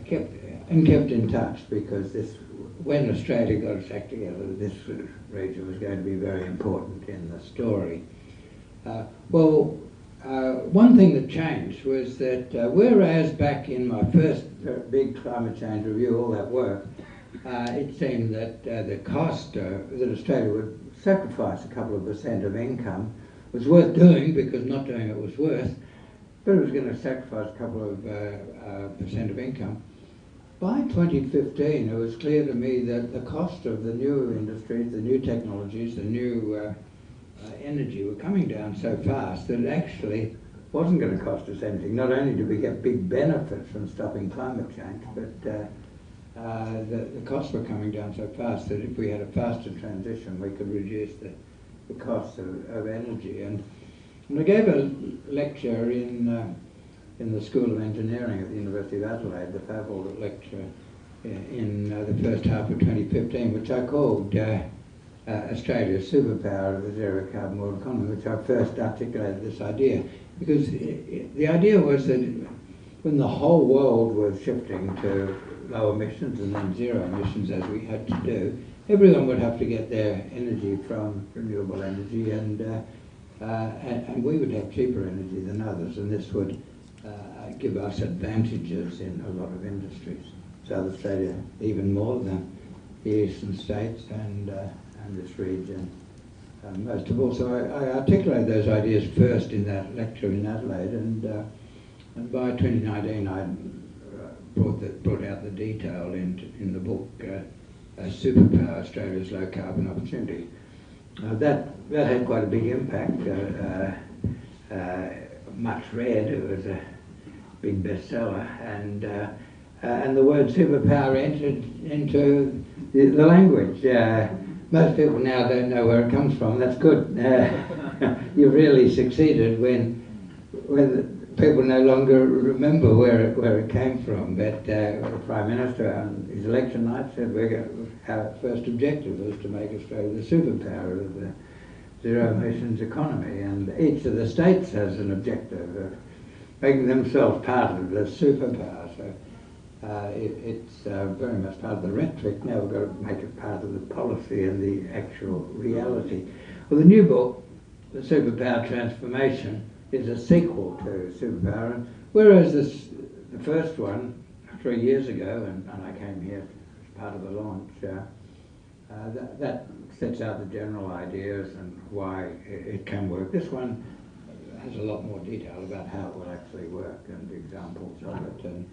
kept in touch, because when Australia got its act together, this region was going to be very important in the story. One thing that changed was that whereas back in my first big climate change review, all that work, it seemed that the cost that Australia would sacrifice a couple of % of income was worth doing, because not doing it was worse, but it was going to sacrifice a couple of % of income. By 2015, it was clear to me that the cost of the new industries, the new technologies, the new energy were coming down so fast that it actually wasn't going to cost us anything. Not only did we get big benefits from stopping climate change, but the costs were coming down so fast that if we had a faster transition, we could reduce the cost of energy. And I gave a lecture in the School of Engineering at the University of Adelaide, the Favell lecture, in the first half of 2015, which I called Australia's Superpower of the Zero Carbon World Economy, which I first articulated this idea. Because the idea was that when the whole world was shifting to low emissions and then zero emissions, as we had to do, everyone would have to get their energy from renewable energy, and we would have cheaper energy than others, and this would give us advantages in a lot of industries. South Australia even more than the eastern states and this region most of all. So I articulated those ideas first in that lecture in Adelaide, and by 2019 I brought out the detail in the book Superpower, Australia's Low Carbon Opportunity. That had quite a big impact, much read. It was a big bestseller, and the word superpower entered into the language. Most people now don't know where it comes from. That's good. You've really succeeded when people no longer remember where it came from. But the Prime Minister on his election night said our first objective was to make Australia the superpower of the zero emissions economy, and each of the states has an objective of making themselves part of the superpower. So it's very much part of the rhetoric. Now we've got to make it part of the policy and the actual reality. Well, the new book, the Superpower Transformation, is a sequel to Superpower, and whereas the first one 3 years ago, and I came here as part of the launch, that sets out the general ideas and why it can work. This one has a lot more detail about how it will actually work and examples of it. And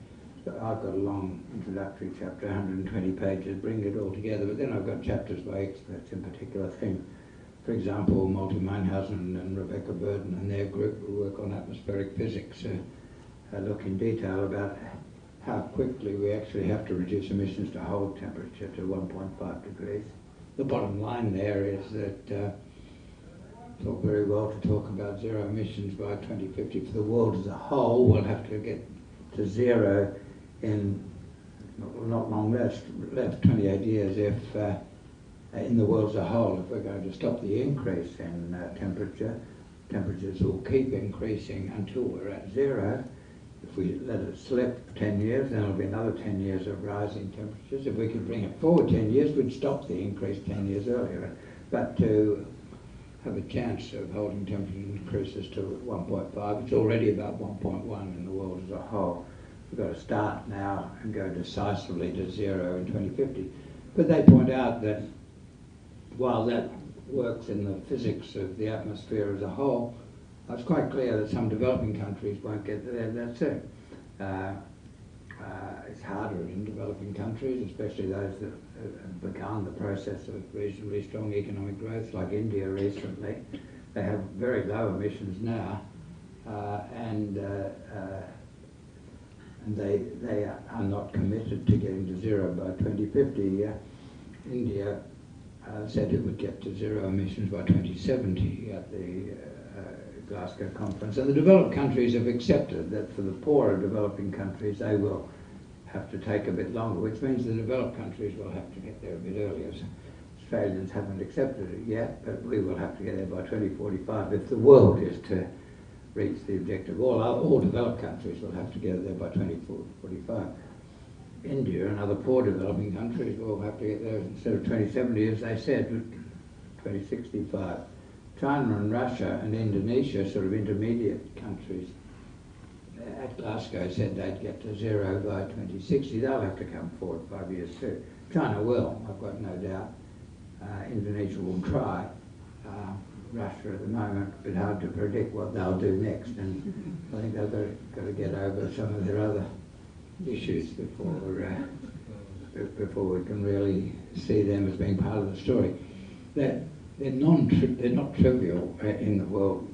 so I've got a long introductory chapter, 120 pages, bring it all together, but then I've got chapters by experts in particular things. For example, Malte Meinhausen and Rebecca Burden and their group who work on atmospheric physics look in detail about how quickly we actually have to reduce emissions to hold temperature to 1.5 degrees. The bottom line there is that it's all very well to talk about zero emissions by 2050 for the world as a whole. We'll have to get to zero in not long left, 28 years, if in the world as a whole, if we're going to stop the increase in temperatures will keep increasing until we're at zero. If we let it slip 10 years, then it'll be another 10 years of rising temperatures. If we could bring it forward 10 years, we'd stop the increase 10 years earlier. But to have a chance of holding temperature increases to 1.5, it's already about 1.1 in the world as a whole. We've got to start now and go decisively to zero in 2050. But they point out that while that works in the physics of the atmosphere as a whole, it's quite clear that some developing countries won't get there. That's it. It's harder in developing countries, especially those that have begun the process of reasonably strong economic growth, like India recently. They have very low emissions now, and they are not committed to getting to zero by 2050. India said it would get to zero emissions by 2070 at the Glasgow conference. And the developed countries have accepted that for the poorer developing countries, they will have to take a bit longer, which means the developed countries will have to get there a bit earlier. So Australians haven't accepted it yet, but we will have to get there by 2045 if the world is to reach the objective. All developed countries will have to get there by 2045. India and other poor developing countries will have to get there instead of 2070, as they said, 2065. China and Russia and Indonesia, sort of intermediate countries, at Glasgow said they'd get to zero by 2060. They'll have to come forward 5 years too. China will, I've got no doubt. Indonesia will try. Russia at the moment, a bit hard to predict what they'll do next, and I think they've got to get over some of their other issues before we can really see them as being part of the story. They're not trivial in the world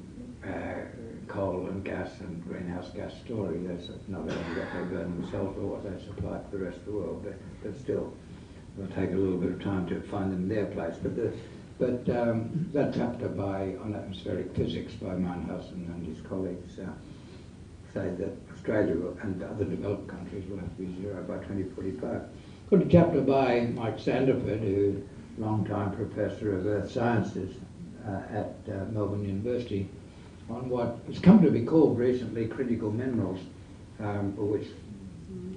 coal and gas and greenhouse gas story. That's not only what they burn themselves or what they supply to the rest of the world, but still it'll take a little bit of time to find them their place. But that chapter on atmospheric physics by Meinhausen and his colleagues say that Australia and other developed countries will have to be zero by 2045. Got a chapter by Mike Sanderford, who's a long-time professor of earth sciences at Melbourne University, on what has come to be called recently critical minerals, which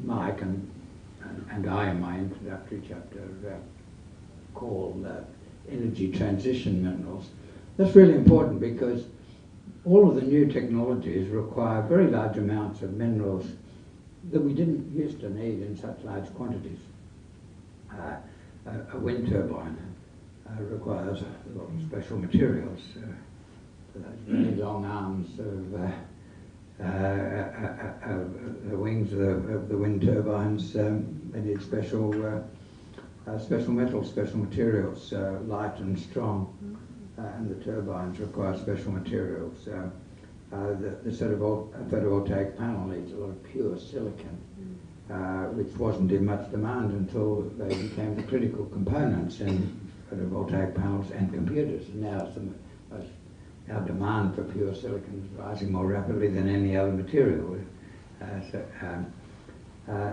Mike and I in my introductory chapter call energy transition minerals. That's really important because all of the new technologies require very large amounts of minerals that we didn't used to need in such large quantities. A wind turbine requires a lot of special materials. Those very long arms of the wings of the wind turbines, they need special metals, special materials, light and strong, and the turbines require special materials. The sort of photovoltaic panel needs a lot of pure silicon, which wasn't in much demand until they became the critical components in photovoltaic panels and computers. And now our demand for pure silicon is rising more rapidly than any other material.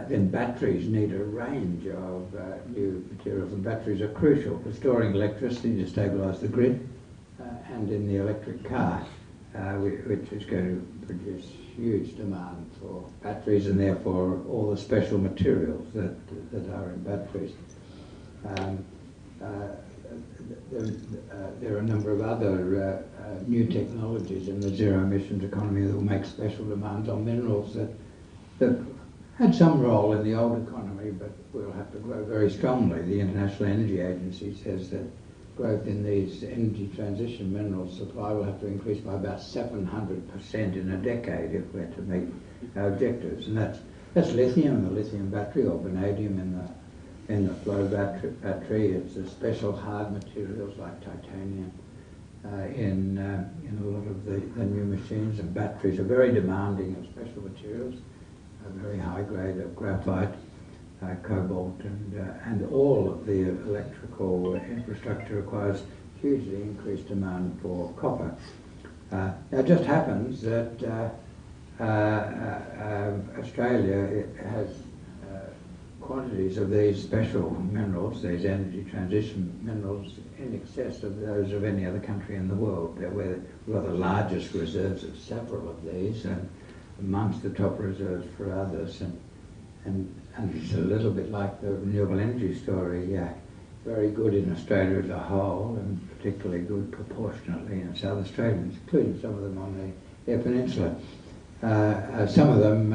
Then batteries need a range of new materials, and batteries are crucial for storing electricity to stabilise the grid, and in the electric car, which is going to produce huge demand for batteries and therefore all the special materials that are in batteries. There are a number of other new technologies in the zero emissions economy that will make special demands on minerals that had some role in the old economy, but will have to grow very strongly. The International Energy Agency says that growth in these energy transition mineral supply will have to increase by about 700% in a decade if we're to meet our objectives. And that's lithium, the lithium battery, or vanadium in the flow battery. It's the special hard materials like titanium in a lot of the new machines. And batteries are very demanding of special materials, a very high grade of graphite, cobalt, and all of the electrical infrastructure requires hugely increased demand for copper. Now it just happens that Australia has quantities of these special minerals, these energy transition minerals, in excess of those of any other country in the world. We've got the largest reserves of several of these, and amongst the top reserves for others. And it's a little bit like the renewable energy story. Very good in Australia as a whole, and particularly good proportionately in South Australia, including some of them on the Eyre Peninsula. Some of them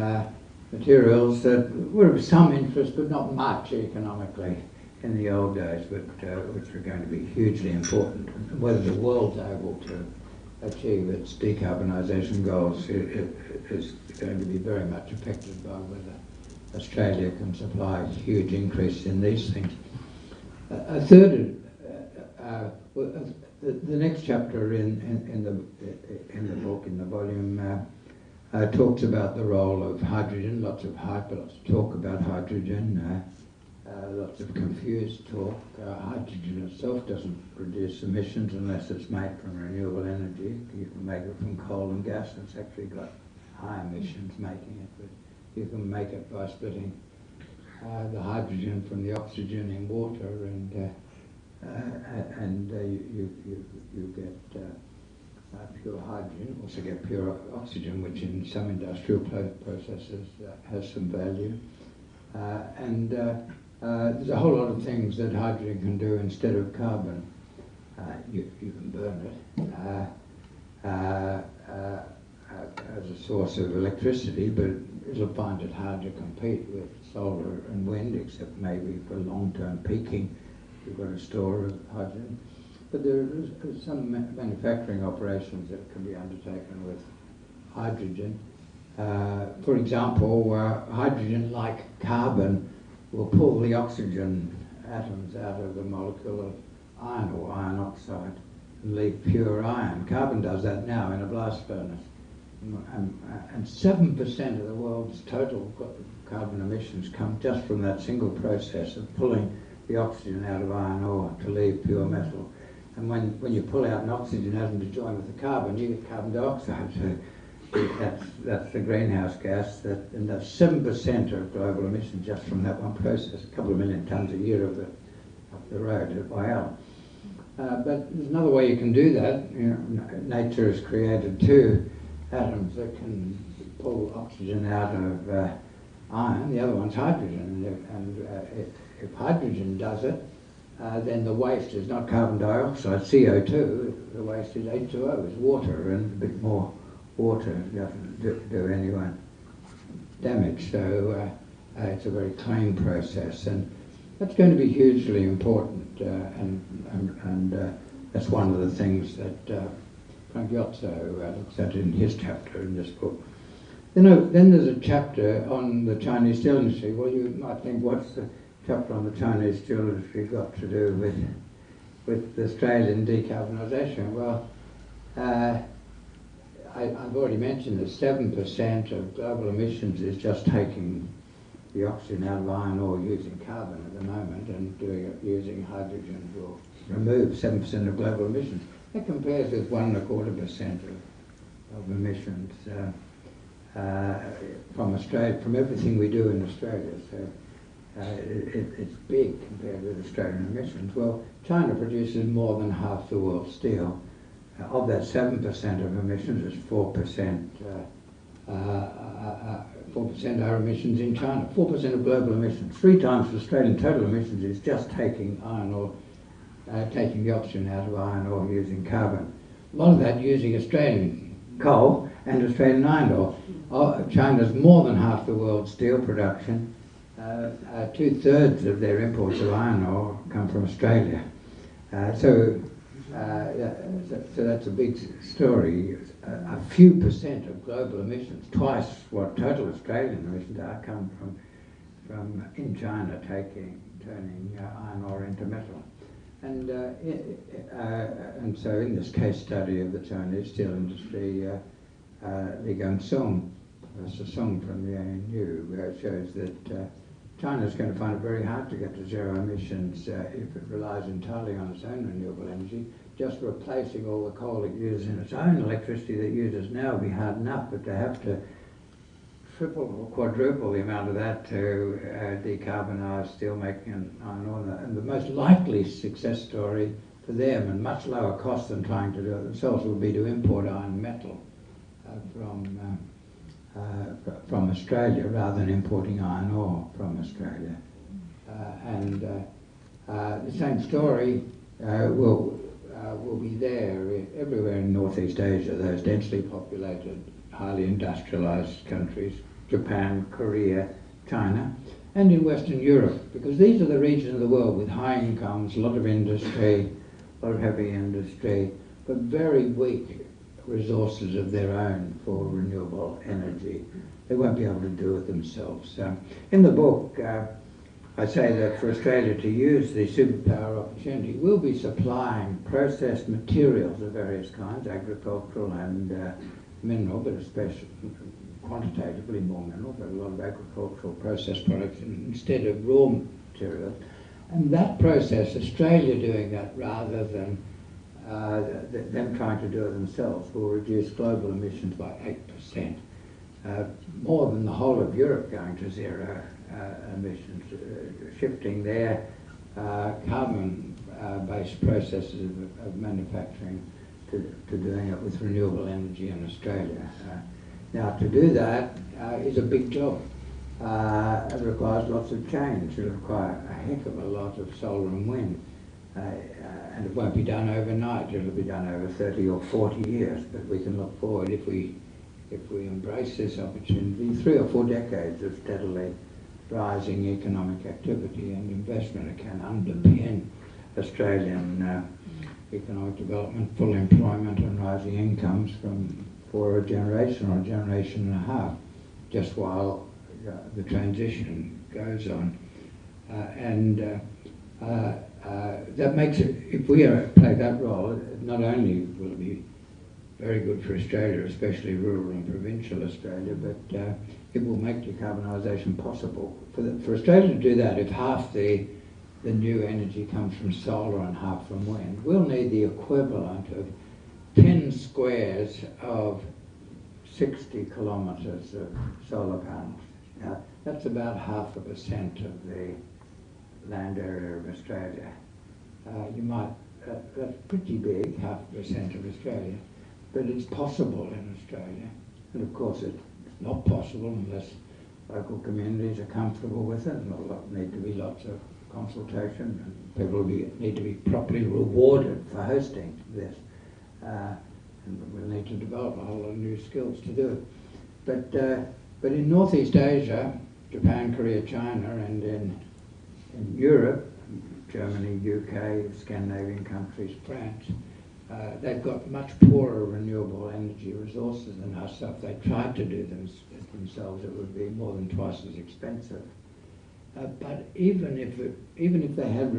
materials that were of some interest, but not much economically in the old days, but which are going to be hugely important. Whether the world's able to achieve its decarbonisation goals is going to be very much affected by whether Australia can supply huge increase in these things. A third, the next chapter in the book, in the volume, talks about the role of hydrogen. Lots of hype, lots of talk about hydrogen. Lots of confused talk. Hydrogen itself doesn't produce emissions unless it's made from renewable energy. You can make it from coal and gas. It's actually got high emissions making it, but you can make it by splitting the hydrogen from the oxygen in water, and you get pure hydrogen. Also get pure oxygen, which in some industrial processes has some value. There's a whole lot of things that hydrogen can do instead of carbon. You can burn it as a source of electricity, but it'll find it hard to compete with solar and wind, except maybe for long-term peaking. You've got a store of hydrogen. But there are some manufacturing operations that can be undertaken with hydrogen. For example, hydrogen, like carbon, will pull the oxygen atoms out of the molecule of iron or iron oxide and leave pure iron. Carbon does that now in a blast furnace. And 7% of the world's total carbon emissions come just from that single process of pulling the oxygen out of iron ore to leave pure metal. And when you pull out an oxygen atom to join with the carbon, you get carbon dioxide. So that's the greenhouse gas, and that's 7% of global emissions just from that one process. A couple of million tonnes a year up the road at Waial. But there's another way you can do that. Nature has created two atoms that can pull oxygen out of iron. The other one's hydrogen. And if hydrogen does it, then the waste is not carbon dioxide, CO2. The waste is H2O, is water, and a bit more water doesn't do anyone damage. So it's a very clean process, and that's going to be hugely important. And that's one of the things that Frank Yotso looks at in his chapter in this book. Then there's a chapter on the Chinese steel industry. Well, you might think, what's the chapter on the Chinese steel industry got to do with Australian decarbonisation? Well, I've already mentioned that 7% of global emissions is just taking the oxygen out of iron ore using carbon at the moment, and doing it using hydrogen will remove 7% of global emissions. That compares with 1.25% of emissions from Australia, from everything we do in Australia. So it's big compared with Australian emissions. Well, China produces more than half the world's steel. Of that 7% of emissions, is 4%. 4% are emissions in China. 4% of global emissions. 3 times Australian total emissions is just taking iron ore, taking the oxygen out of iron ore using carbon. A lot of that using Australian coal and Australian iron ore. China's more than half the world's steel production. 2/3 of their imports of iron ore come from Australia. So that's a big story. A few percent of global emissions, twice what total Australian emissions are, come from in China turning iron ore into metal. And so in this case study of the Chinese steel industry, Li Gangsong, Professor Song from the ANU, shows that China's going to find it very hard to get to zero emissions if it relies entirely on its own renewable energy. Just replacing all the coal it uses in its own electricity that it uses now will be hard enough, but to have to triple or quadruple the amount of that to decarbonise steelmaking and iron ore. And the most likely success story for them, and much lower cost than trying to do it themselves, would be to import iron metal from Australia rather than importing iron ore from Australia. The same story will be there everywhere in Northeast Asia, those densely populated, highly industrialised countries, Japan, Korea, China, and in Western Europe, because these are the regions of the world with high incomes, a lot of industry, a lot of heavy industry, but very weak resources of their own for renewable energy. They won't be able to do it themselves. In the book, I say that for Australia to use the superpower opportunity, we'll be supplying processed materials of various kinds, agricultural and mineral, but especially quantitatively more mineral, but a lot of agricultural processed products instead of raw materials. And that process, Australia doing that rather than them trying to do it themselves, will reduce global emissions by 8%, more than the whole of Europe going to zero emissions, shifting their carbon-based processes of manufacturing to doing it with renewable energy in Australia. Now, to do that is a big job. It requires lots of change. It requires a heck of a lot of solar and wind. And it won't be done overnight. It'll be done over 30 or 40 years. But we can look forward, if we embrace this opportunity, 3 or 4 decades of steadily rising economic activity and investment. It can underpin Australian economic development, full employment and rising incomes for a generation or a generation and a half, just while the transition goes on. That makes it, if we play that role, not only will it be very good for Australia, especially rural and provincial Australia, but it will make decarbonisation possible. For Australia to do that, if half the new energy comes from solar and half from wind, we'll need the equivalent of 10 squares of 60 kilometres of solar panels. Now, that's about 0.5% of the land area of Australia. That's pretty big, 0.5% of Australia, but it's possible in Australia. And of course it's not possible unless local communities are comfortable with it. There'll need to be lots of consultation, and people need to be properly rewarded for hosting this. And we'll need to develop a whole lot of new skills to do it. But in Northeast Asia, Japan, Korea, China, and in Europe, Germany, UK, Scandinavian countries, France, they've got much poorer renewable energy resources than us. So if they tried to do them themselves, it would be more than twice as expensive. But even if they had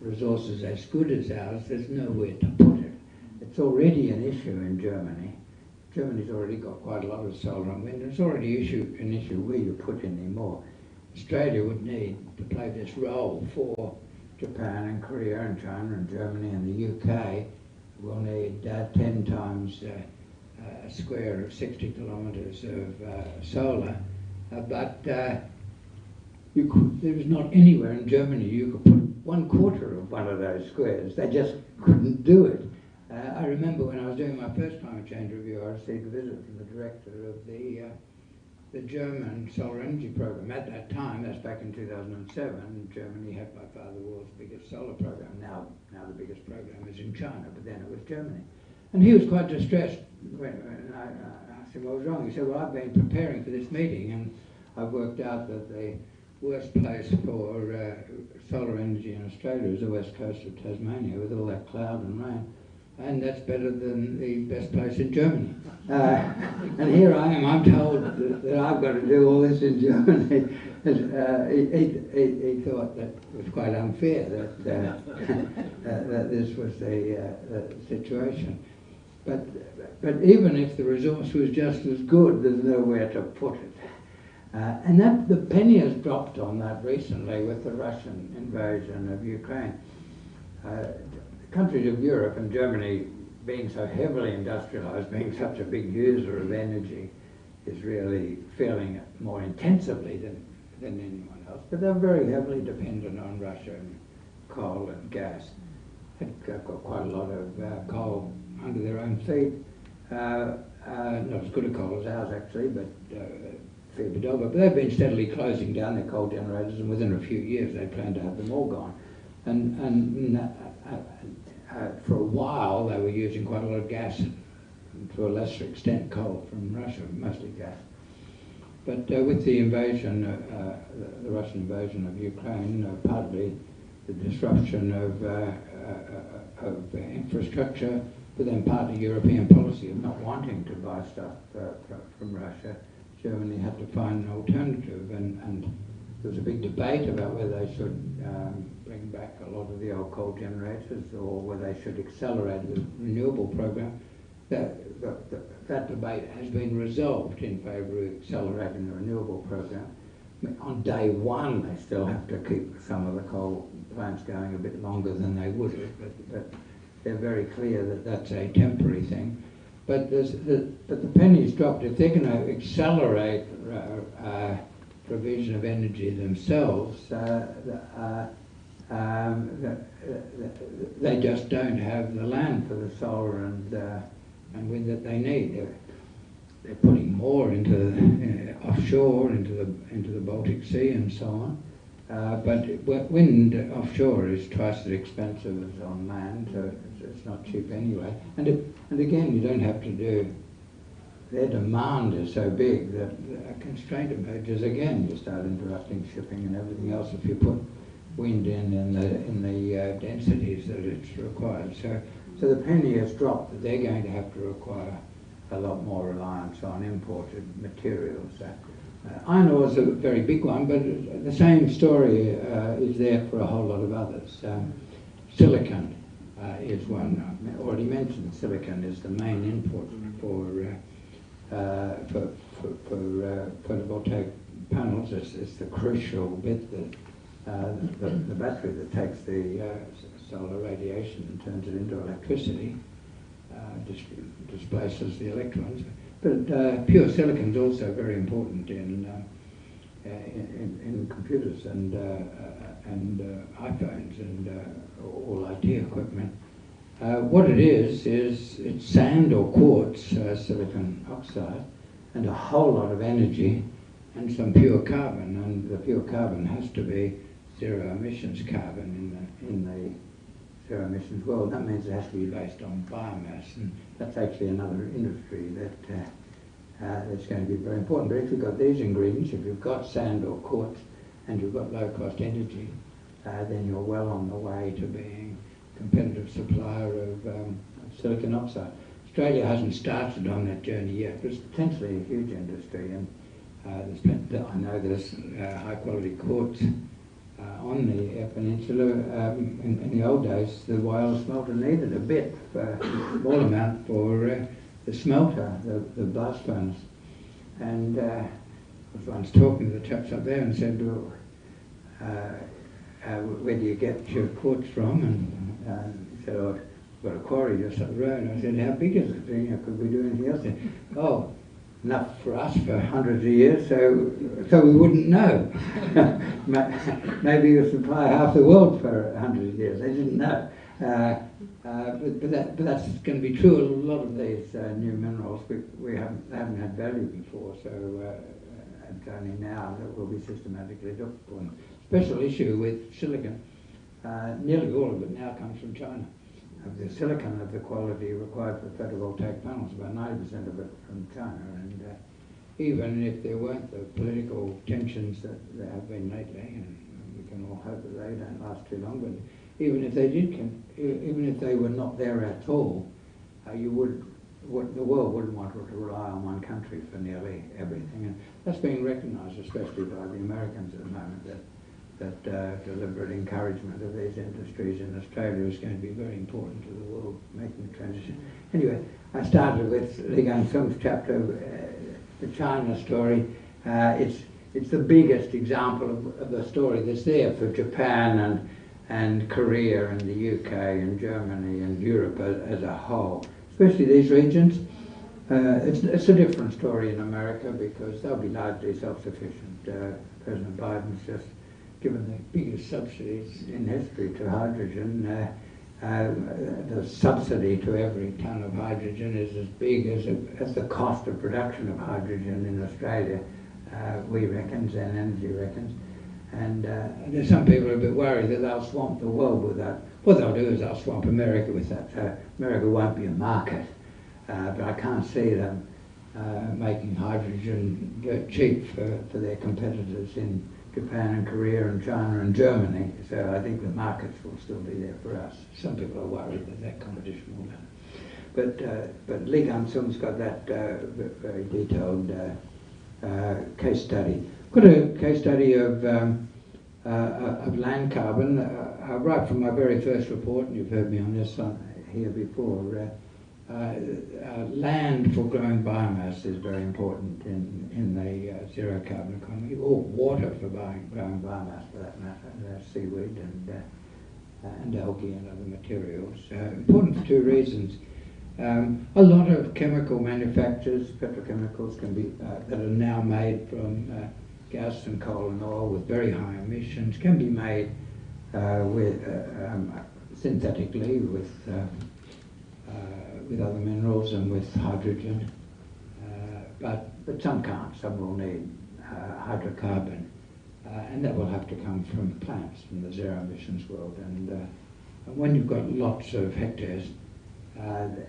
resources as good as ours, there's nowhere to put it. It's already an issue in Germany. Germany's already got quite a lot of solar and wind. It's already an issue where you put any more. Australia would need to play this role for Japan and Korea and China and Germany and the UK. We'll need 10 times a square of 60 kilometres of solar. But there is not anywhere in Germany you could put 1/4 of one of those squares. They just couldn't do it. I remember when I was doing my first climate change review, I received a visit from the director of the German solar energy program. At that time, that's back in 2007, Germany had by far the world's biggest solar program. Now the biggest program is in China, but then it was Germany. And he was quite distressed when I asked him what was wrong. He said, well, I've been preparing for this meeting and I've worked out that the worst place for solar energy in Australia is the west coast of Tasmania with all that cloud and rain. And that's better than the best place in Germany. And here I am, I'm told that I've got to do all this in Germany. He thought that was quite unfair, that this was the situation. But even if the resource was just as good, there's nowhere to put it. And the penny has dropped on that recently with the Russian invasion of Ukraine. Countries of Europe and Germany being so heavily industrialised, being such a big user of energy is really feeling it more intensively than anyone else. But they're very heavily dependent on Russia and coal and gas. They've got quite a lot of coal under their own feet. Not as good a coal as ours actually, but a fair bit of it. But they've been steadily closing down their coal generators, and within a few years they plan to have them all gone. And for a while they were using quite a lot of gas, to a lesser extent coal from Russia, mostly gas. But with the invasion, the Russian invasion of Ukraine, partly the disruption of infrastructure, but then partly European policy of not wanting to buy stuff from Russia, Germany had to find an alternative, and there was a big debate about whether they should bring back a lot of the old coal generators or whether they should accelerate the renewable program. That debate has been resolved in favour of accelerating the renewable program. On day one, they still have to keep some of the coal plants going a bit longer than they would have, but they're very clear that that's a temporary thing. But the penny's dropped. If they're going to accelerate provision of energy themselves, they just don't have the land for the solar and wind that they need. They're putting more into offshore, into the Baltic Sea and so on. But wind offshore is twice as expensive as on land, so it's not cheap anyway. And again, you don't have to do. Their demand is so big that a constraint emerges again. You start interrupting shipping and everything else if you put wind in the densities that it's required. So the penny has dropped that they're going to have to require a lot more reliance on imported materials. Iron ore is a very big one, but the same story is there for a whole lot of others. Silicon is one. I already mentioned silicon is the main input for photovoltaic panels. It's the crucial bit that the battery that takes the solar radiation and turns it into electricity, displaces the electrons. But pure silicon is also very important in computers and iPhones and all IT equipment. What it is it's sand or quartz, silicon oxide, and a whole lot of energy and some pure carbon. And the pure carbon has to be zero emissions carbon in the zero emissions world. That means it has to be based on biomass, and that's actually another industry that's going to be very important. But if you've got these ingredients, if you've got sand or quartz and you've got low cost energy, then you're well on the way to being a competitive supplier of silicon oxide. Australia hasn't started on that journey yet, but it's potentially a huge industry, and I know there's high quality quartz on the peninsula. In the old days, the Whyalla smelter needed a bit, a small amount for the smelter, the blast furnace. And I was once talking to the chaps up there and said, well, where do you get your quartz from? And he said, oh, I've got a quarry just up the road. And I said, how big is it? Could we do anything else there? Oh, enough for us for hundreds of years, so we wouldn't know. Maybe you'll supply half the world for 100 years. They didn't know. But that's going to be true of a lot of these new minerals. They haven't had value before, so it's only now that will be systematically looked for. Special issue with silicon. Nearly all of it now comes from China. Of the silicon of the quality required for photovoltaic panels, about 90% of it from China. And even if there weren't the political tensions that there have been lately, and we can all hope that they don't last too long, but even if they did, even if they were not there at all, the world wouldn't want to rely on one country for nearly everything. And that's being recognised, especially by the Americans at the moment, that deliberate encouragement of these industries in Australia is going to be very important to the world making the transition. Anyway, I started with Li Gangfeng's chapter, the China story. It's the biggest example of the story that's there for Japan and Korea and the UK and Germany and Europe as a whole, especially these regions. It's a different story in America because they'll be largely self-sufficient. President Biden's just given the biggest subsidies in history to hydrogen. The subsidy to every tonne of hydrogen is as big as the cost of production of hydrogen in Australia, we reckons, and energy reckons. And there's some people who are a bit worried that they'll swamp the world with that. What they'll do is they'll swamp America with that. So America won't be a market. But I can't see them making hydrogen dirt cheap for their competitors in Japan and Korea and China and Germany. So I think the markets will still be there for us. Some people are worried that that competition will happen. But Lee Gumsum's got that very detailed case study. Got a case study of land carbon. Right from my very first report, and you've heard me on this here before, land for growing biomass is very important in the zero carbon economy, or water for growing biomass for that matter, seaweed and algae and other materials. Important for two reasons. A lot of chemical manufacturers, petrochemicals can be that are now made from gas and coal and oil with very high emissions, can be made with synthetically with other minerals and with hydrogen, but some can't. Some will need hydrocarbon, and that will have to come from plants from the zero emissions world. And when you've got lots of hectares,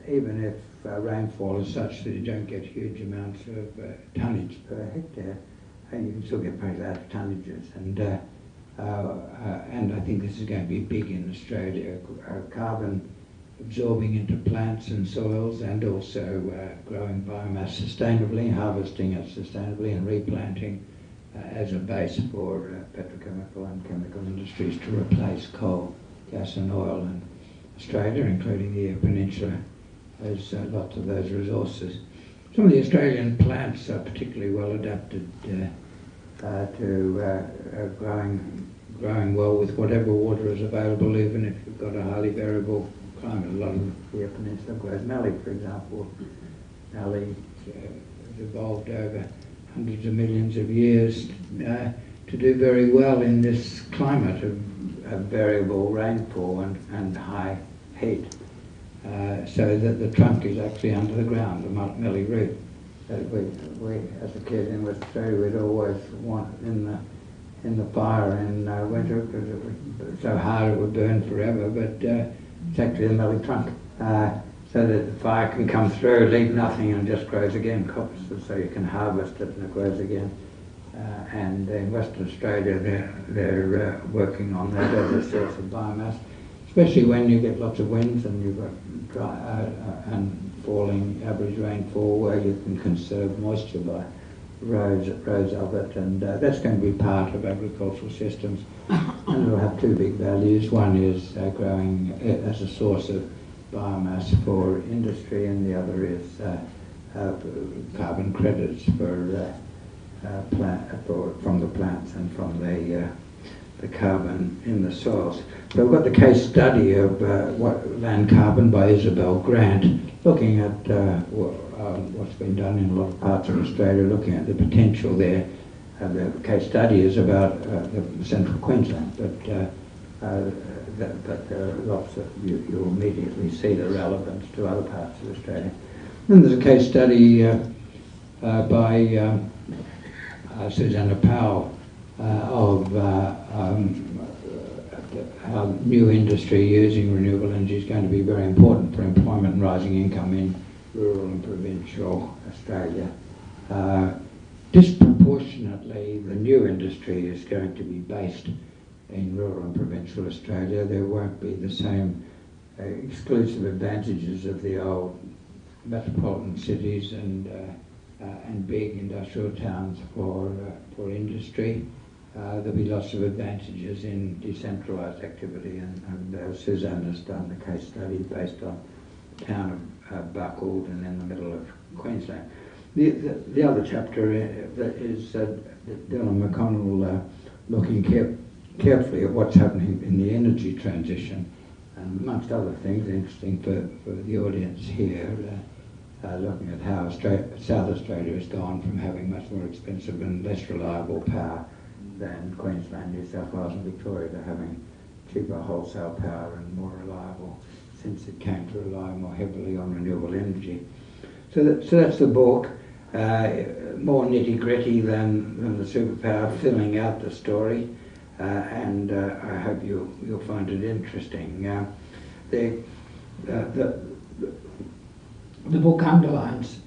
even if rainfall is such that you don't get huge amounts of tonnage per hectare, you can still get very large tonnages. And I think this is going to be big in Australia. Carbon absorbing into plants and soils, and also growing biomass sustainably, harvesting it sustainably, and replanting as a base for petrochemical and chemical industries to replace coal, gas and oil. And Australia, including the Eyre Peninsula, has lots of those resources. Some of the Australian plants are particularly well adapted to growing well with whatever water is available, even if you've got a highly variable climate. A lot of the Eyre Peninsula grows mallee, for example. Mallee has evolved over hundreds of millions of years to do very well in this climate of variable rainfall and high heat, so that the trunk is actually under the ground, the mallee root. We, as a kid in West Australia, we'd always want in the fire in winter because it was so hard it would burn forever, but it's actually the mallee trunk, so that the fire can come through, leave nothing, and just grows again, copse, so you can harvest it and it grows again. And in Western Australia, they're working on that as a source of biomass, especially when you get lots of winds and you've got dry and falling average rainfall, where you can conserve moisture by rows of it, and that's going to be part of agricultural systems. And it'll have two big values. One is growing as a source of biomass for industry, and the other is carbon credits from the plants and from the carbon in the soils. So we've got the case study of land carbon by Isabel Grant, looking at what's been done in a lot of parts of Australia, looking at the potential there. The case study is about the central Queensland, but there are lots of, you'll immediately see the relevance to other parts of Australia. Then there's a case study by Susanna Powell of how new industry using renewable energy is going to be very important for employment and rising income in rural and provincial Australia. Disproportionately, the new industry is going to be based in rural and provincial Australia. There won't be the same exclusive advantages of the old metropolitan cities and big industrial towns for industry. There'll be lots of advantages in decentralised activity, and Suzanne has done the case study based on the town of Buckle and in the middle of Queensland. The other chapter is Dylan McConnell looking carefully at what's happening in the energy transition, and amongst other things, interesting for the audience here, looking at how South Australia has gone from having much more expensive and less reliable power than Queensland, New South Wales and Victoria to having cheaper wholesale power and more reliable, since it came to rely more heavily on renewable energy. So that's the book, more nitty-gritty than the Superpower, filling out the story, and I hope you'll find it interesting. The book underlines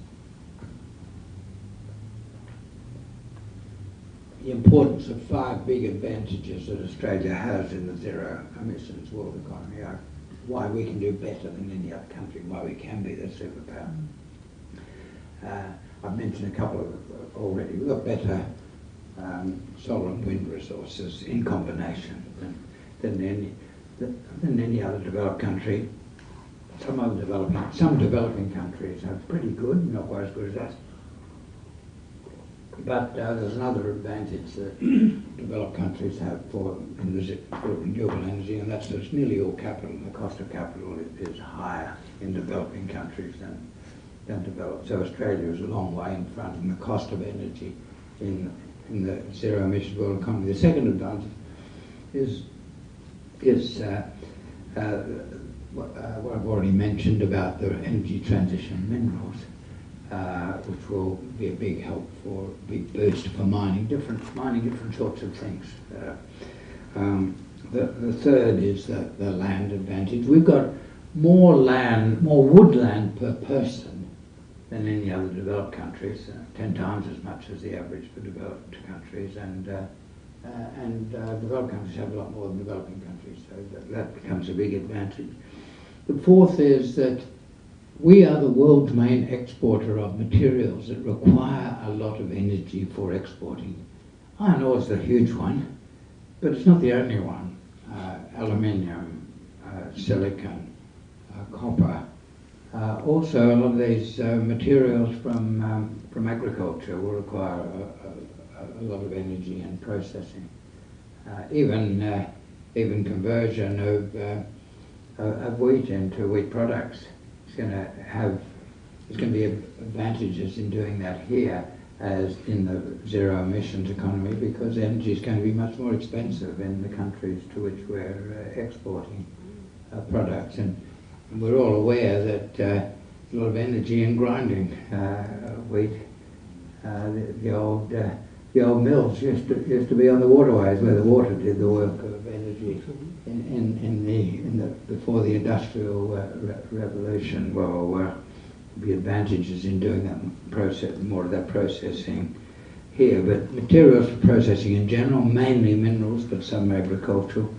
the importance of 5 big advantages that Australia has in the zero emissions world economy, why we can do better than any other country, why we can be the superpower. I've mentioned a couple of already. We've got better solar and wind resources in combination than any other developed country. Some developing countries are pretty good, not quite as good as us. But there's another advantage that developed countries have for renewable energy, and that's that it's nearly all capital. The cost of capital is higher in developing countries than developed. So Australia is a long way in front in the cost of energy in the zero emission world economy. The second advantage is what I've already mentioned about the energy transition minerals. Which will be a big help for a big boost for mining different sorts of things. The third is the land advantage. We've got more woodland per person than any other developed countries, 10 times as much as the average for developed countries, and developed countries have a lot more than developing countries, so that becomes a big advantage. The fourth is that we are the world's main exporter of materials that require a lot of energy for exporting. Iron ore is the huge one, but it's not the only one. Aluminium, silicon, copper. Also, a lot of these materials from agriculture will require a lot of energy and processing. Even conversion of wheat into wheat products. There's going to be advantages in doing that here as in the zero emissions economy, because energy is going to be much more expensive in the countries to which we're exporting products, and we're all aware that a lot of energy in grinding wheat. The old mills used to be on the waterways where the water did the work of energy. Before the industrial revolution, well, the advantages in doing that more of that processing here, but materials for processing in general, mainly minerals, but some agricultural,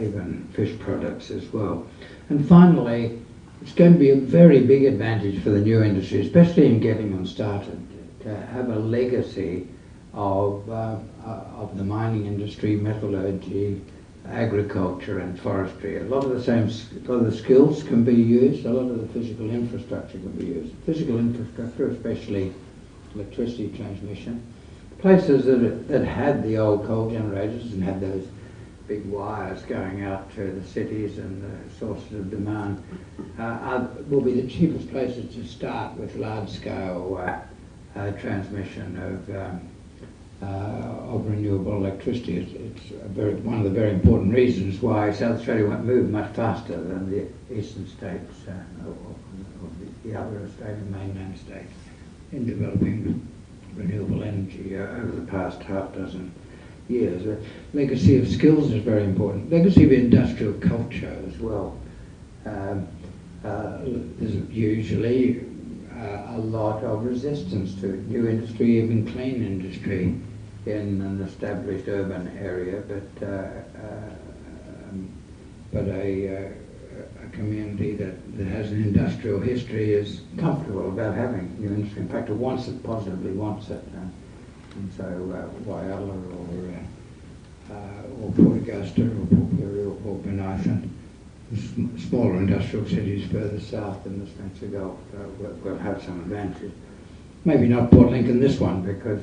even fish products as well. And finally, it's going to be a very big advantage for the new industry, especially in getting them started, to have a legacy of the mining industry, metallurgy, agriculture and forestry. A lot of the skills can be used, a lot of the physical infrastructure can be used. Physical infrastructure, especially electricity transmission. Places that had the old coal generators and had those big wires going out to the cities and the sources of demand will be the cheapest places to start with large-scale transmission of renewable electricity. It's one of the very important reasons why South Australia won't move much faster than the eastern states or the other Australian mainland states in developing renewable energy over the past half dozen years. Legacy of skills is very important. Legacy of industrial culture as well. There's usually a lot of resistance to new industry, even clean industry, in an established urban area, but a community that has an industrial history is comfortable about having new industry. In fact, it wants it, positively wants it. And so Whyalla or Port Augusta or Port Pirie or Port Bonython, smaller industrial cities further south in the Spencer Gulf will have some advantage. Maybe not Port Lincoln, this one, because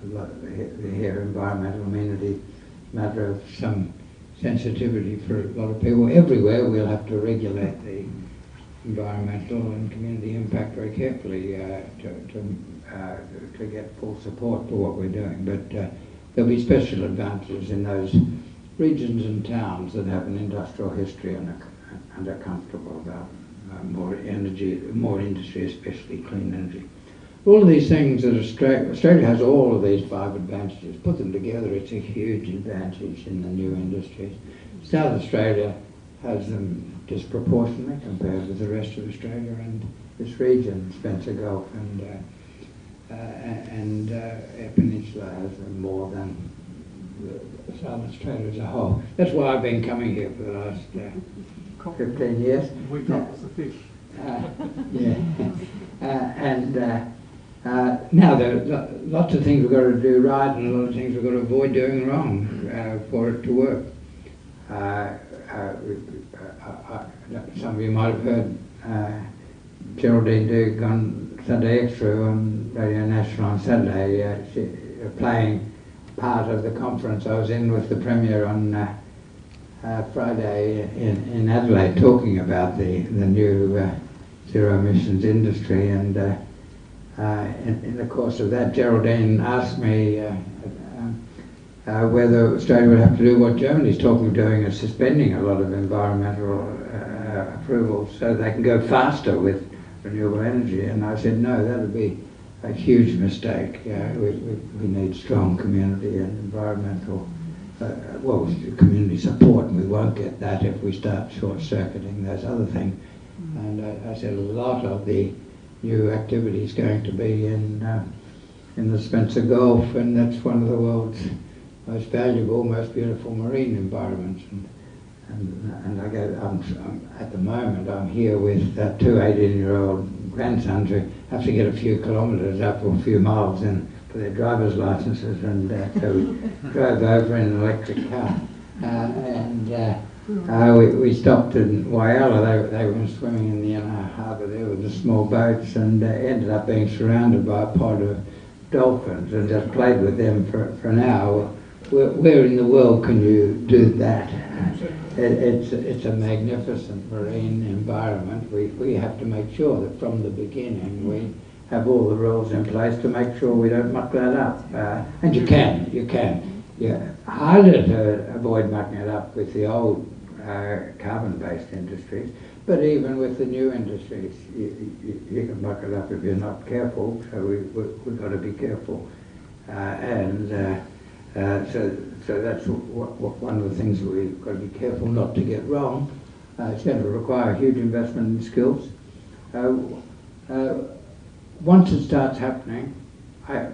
here environmental amenity matter of some sensitivity for a lot of people. Everywhere we'll have to regulate environmental and community impact very carefully to get full support for what we're doing. But there'll be special advantages in those regions and towns that have an industrial history and are comfortable about more industry, especially clean energy. All of these things that Australia has all of these 5 advantages. Put them together, it's a huge advantage in the new industries. South Australia has them disproportionately compared with the rest of Australia, and this region, Spencer Gulf and Peninsula, has them more than South Australia as a whole. That's why I've been coming here for the last 15 years. We got the fish. Now there are lots of things we've got to do right and a lot of things we've got to avoid doing wrong for it to work. Some of you might have heard Geraldine Duke on Sunday Extra on Radio National on Saturday playing part of the conference I was in with the Premier on Friday in Adelaide, talking about the new zero emissions industry, and in the course of that, Geraldine asked me whether Australia would have to do what Germany's talking of doing, is suspending a lot of environmental approvals so they can go faster with renewable energy. And I said, no, that would be a huge mistake. We need strong community and environmental, community support, and we won't get that if we start short-circuiting those other things. And I said a lot of the new activity is going to be in the Spencer Gulf, and that's one of the world's most valuable, most beautiful marine environments. And at the moment I'm here with 2 18-year-old grandsons who have to get a few kilometres up or a few miles in for their driver's licences, and so we drove over in an electric car. We stopped in Whyalla. They were swimming in the inner harbour there with the small boats, and ended up being surrounded by a pod of dolphins and just played with them for an hour. Where in the world can you do that? It's a magnificent marine environment. We have to make sure that from the beginning we have all the rules in place to make sure we don't muck that up. And you can. Yeah, harder to avoid mucking it up with the old carbon-based industries, but even with the new industries, you can muck it up if you're not careful. So we've got to be careful, so that's one of the things that we've got to be careful not to get wrong. It's going to require huge investment in skills. Once it starts happening,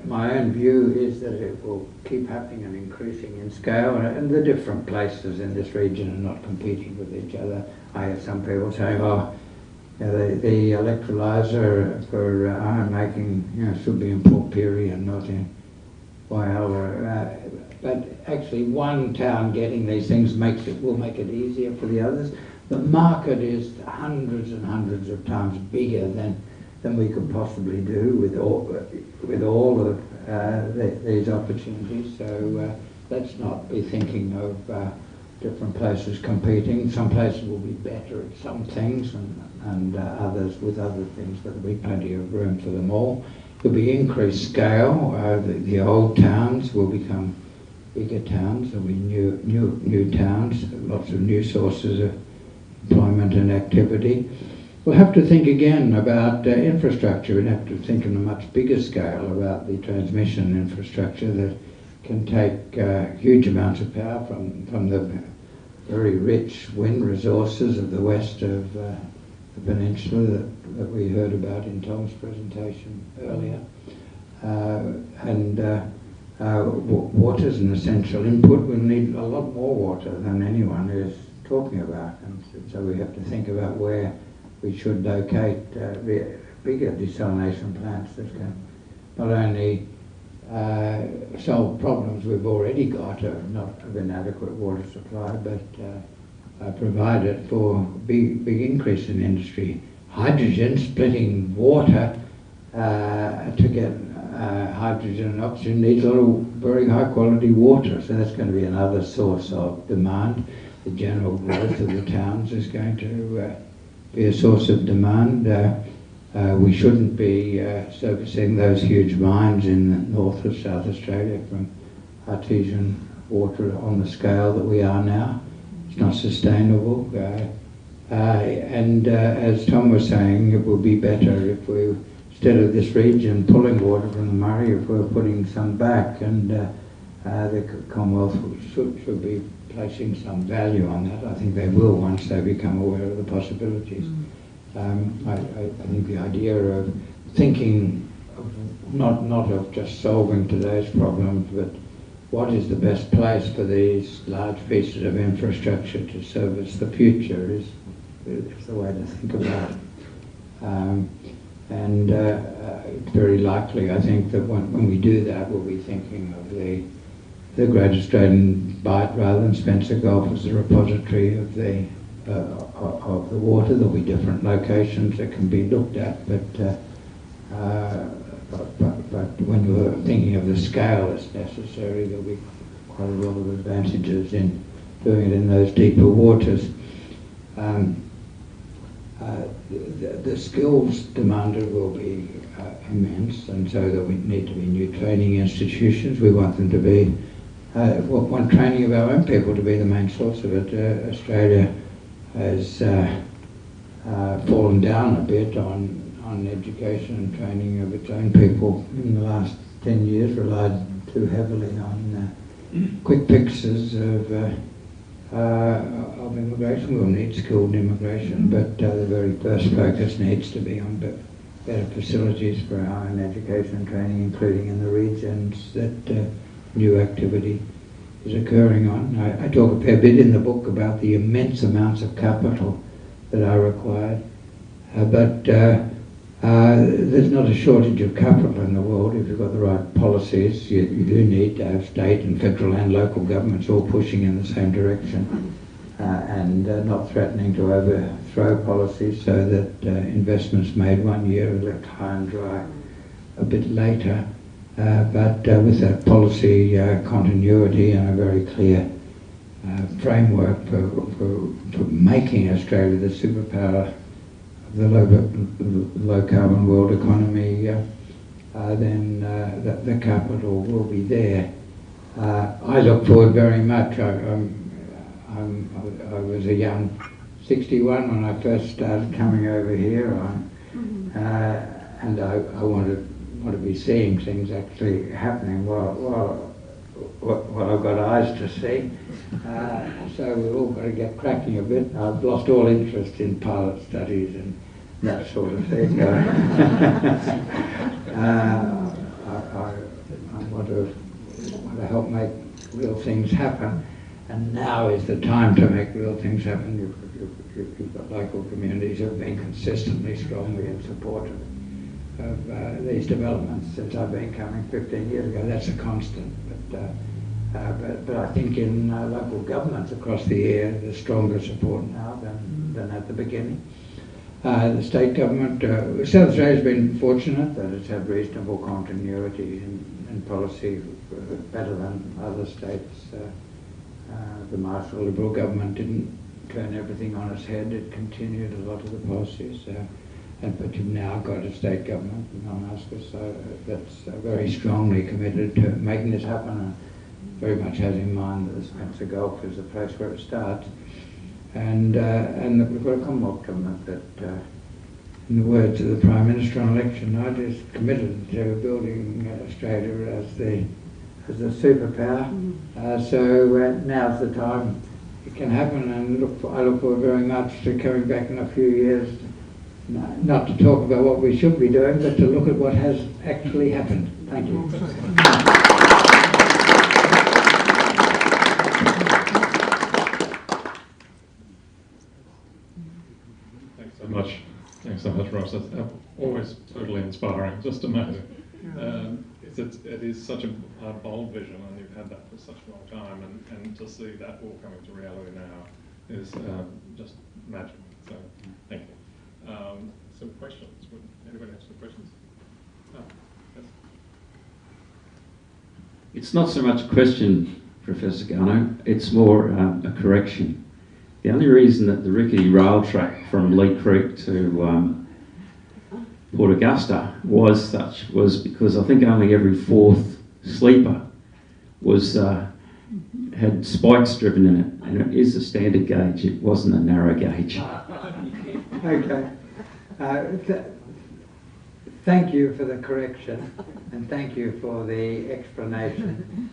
my own view is that it will keep happening and increasing in scale, and the different places in this region are not competing with each other. I hear some people saying, the electrolyser for iron making should be in Port Pirie and not in Whyalla. But actually one town getting these things will make it easier for the others. The market is hundreds and hundreds of times bigger than we could possibly do with all of these opportunities. So let's not be thinking of different places competing. Some places will be better at some things, and others with other things. There'll be plenty of room for them all. There'll be increased scale. The old towns will become bigger towns. There'll be new towns. Lots of new sources of employment and activity. We'll have to think again about infrastructure. We'll have to think on a much bigger scale about the transmission infrastructure that can take huge amounts of power from the very rich wind resources of the west of the peninsula that we heard about in Tom's presentation earlier. Water is an essential input. We'll need a lot more water than anyone is talking about, and so we have to think about where we should locate bigger desalination plants that can not only solve problems we've already got of inadequate water supply, but provide it for big increase in industry. Hydrogen, splitting water to get hydrogen and oxygen needs a lot of very high quality water, so that's going to be another source of demand. The general growth of the towns is going to be a source of demand. We shouldn't be servicing those huge mines in the north of South Australia from artesian water on the scale that we are now. It's not sustainable. And as Tom was saying, it would be better if we, instead of this region pulling water from the Murray, if we were putting some back, and the Commonwealth should be placing some value on that. I think they will once they become aware of the possibilities. I think the idea of thinking of not of just solving today's problems, but what is the best place for these large pieces of infrastructure to service the future is the way to think about it. It's very likely, I think, that when we do that, we'll be thinking of the Great Australian Bight rather than Spencer Gulf as a repository of the water. There'll be different locations that can be looked at, but when you're thinking of the scale that's necessary, there'll be quite a lot of advantages in doing it in those deeper waters. The skills demanded will be immense, and so there will need to be new training institutions. We want them to be, want training of our own people to be the main source of it. Australia has fallen down a bit on education and training of its own people in the last 10 years, relied too heavily on quick fixes of immigration. We'll need skilled immigration, but the very first focus needs to be on better facilities for our own education and training, including in the regions that new activity is occurring on. I talk a fair bit in the book about the immense amounts of capital that are required, but there's not a shortage of capital in the world if you've got the right policies. You do need to have state and federal and local governments all pushing in the same direction and not threatening to overthrow policies so that investments made one year are left high and dry a bit later. But with that policy continuity and a very clear framework for making Australia the superpower of the low carbon world economy, then the capital will be there. I look forward very much. I was a young 61 when I first started coming over here, and I want to be seeing things actually happening while I've got eyes to see. So we've all got to get cracking a bit. I've lost all interest in pilot studies and that sort of thing. I want to help make real things happen, and now is the time to make real things happen. You've got local communities who have been consistently strongly in support of these developments since I've been coming 15 years ago. That's a constant. But I think in local governments across the area, there's stronger support now than at the beginning. The state government, South Australia's been fortunate that it's had reasonable continuity in policy, better than other states. The Marshall Liberal government didn't turn everything on its head. It continued a lot of the policies. But you've now got a state government in Alaska that's very strongly committed to making this happen, and very much has in mind that the Spencer Gulf is the place where it starts. And that we've got a Commonwealth government that, in the words of the Prime Minister on election night, is committed to building Australia as the superpower. So now's the time it can happen, and I look forward very much to coming back in a few years, not to talk about what we should be doing, but to look at what has actually happened. Thank you. Thanks so much, Ross. It's always totally inspiring, just amazing. It is such a bold vision, and you've had that for such a long time, and to see that all coming to reality now is just magic. So, thank you. Some questions? Would anybody have some questions? Oh, yes. It's not so much a question, Professor Garnaut, it's more a correction. The only reason that the rickety rail track from Lee Creek to Port Augusta was because I think only every fourth sleeper had spikes driven in it, and it is a standard gauge. It wasn't a narrow gauge. Okay. Thank you for the correction, and thank you for the explanation.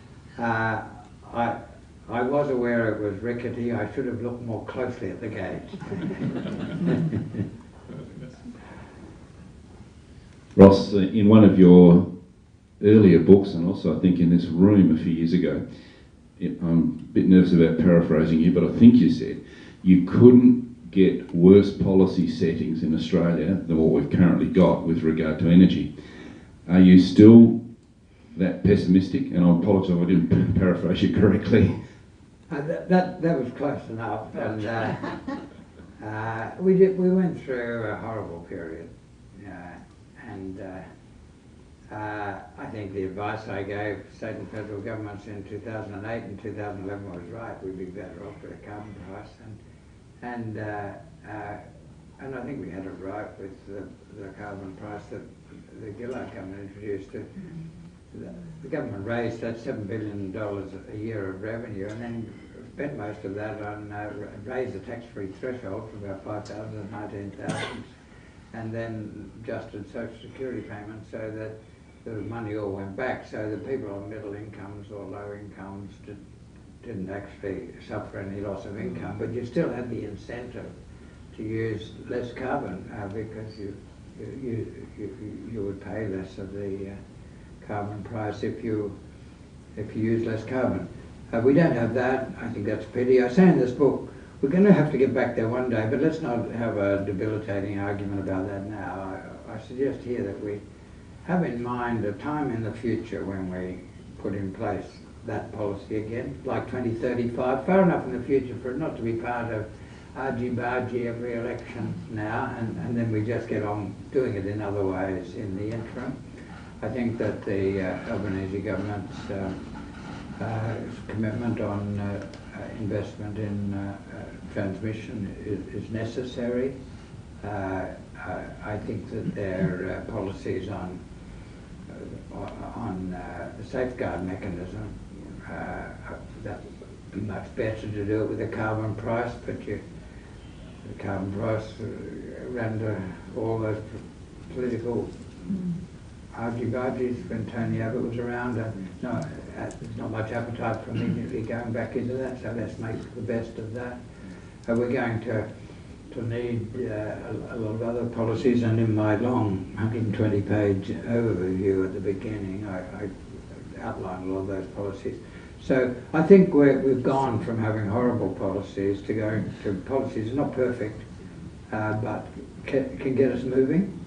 I was aware it was rickety. I should have looked more closely at the gauge. Ross, in one of your earlier books, and also I think in this room a few years ago, I'm a bit nervous about paraphrasing you, but I think you said you couldn't get worse policy settings in Australia than what we've currently got with regard to energy. Are you still that pessimistic? And I apologise if I didn't paraphrase you correctly. That was close enough, and we went through a horrible period, and I think the advice I gave state and federal governments in 2008 and 2011 was right. We'd be better off with a carbon price, and I think we had it right with the carbon price that the Gillard government introduced. The government raised that $7 billion a year of revenue, and then spent most of that on raised the tax-free threshold from about 5,000 to 19,000, and then adjusted Social Security payments so that the money all went back, so the people on middle incomes or low incomes didn't actually suffer any loss of income, but you still had the incentive to use less carbon because you would pay less of the carbon price if you use less carbon. We don't have that. I think that's a pity. I say in this book, we're going to have to get back there one day, but let's not have a debilitating argument about that now. I suggest here that we have in mind a time in the future when we put in place that policy again, like 2035, far enough in the future for it not to be part of argy-bargy every election now, and then we just get on doing it in other ways in the interim. I think that the Albanese government's commitment on investment in transmission is necessary. I think that their policies on the safeguard mechanism, that would be much better to do it with a carbon price, but the carbon price ran all those political argy-bargies when Tony Abbott was around. There's not much appetite for immediately going back into that, so let's make the best of that. We're going to need a lot of other policies, and in my long 120-page overview at the beginning, I outlined a lot of those policies. So I think we've gone from having horrible policies to going to policies not perfect, but can get us moving.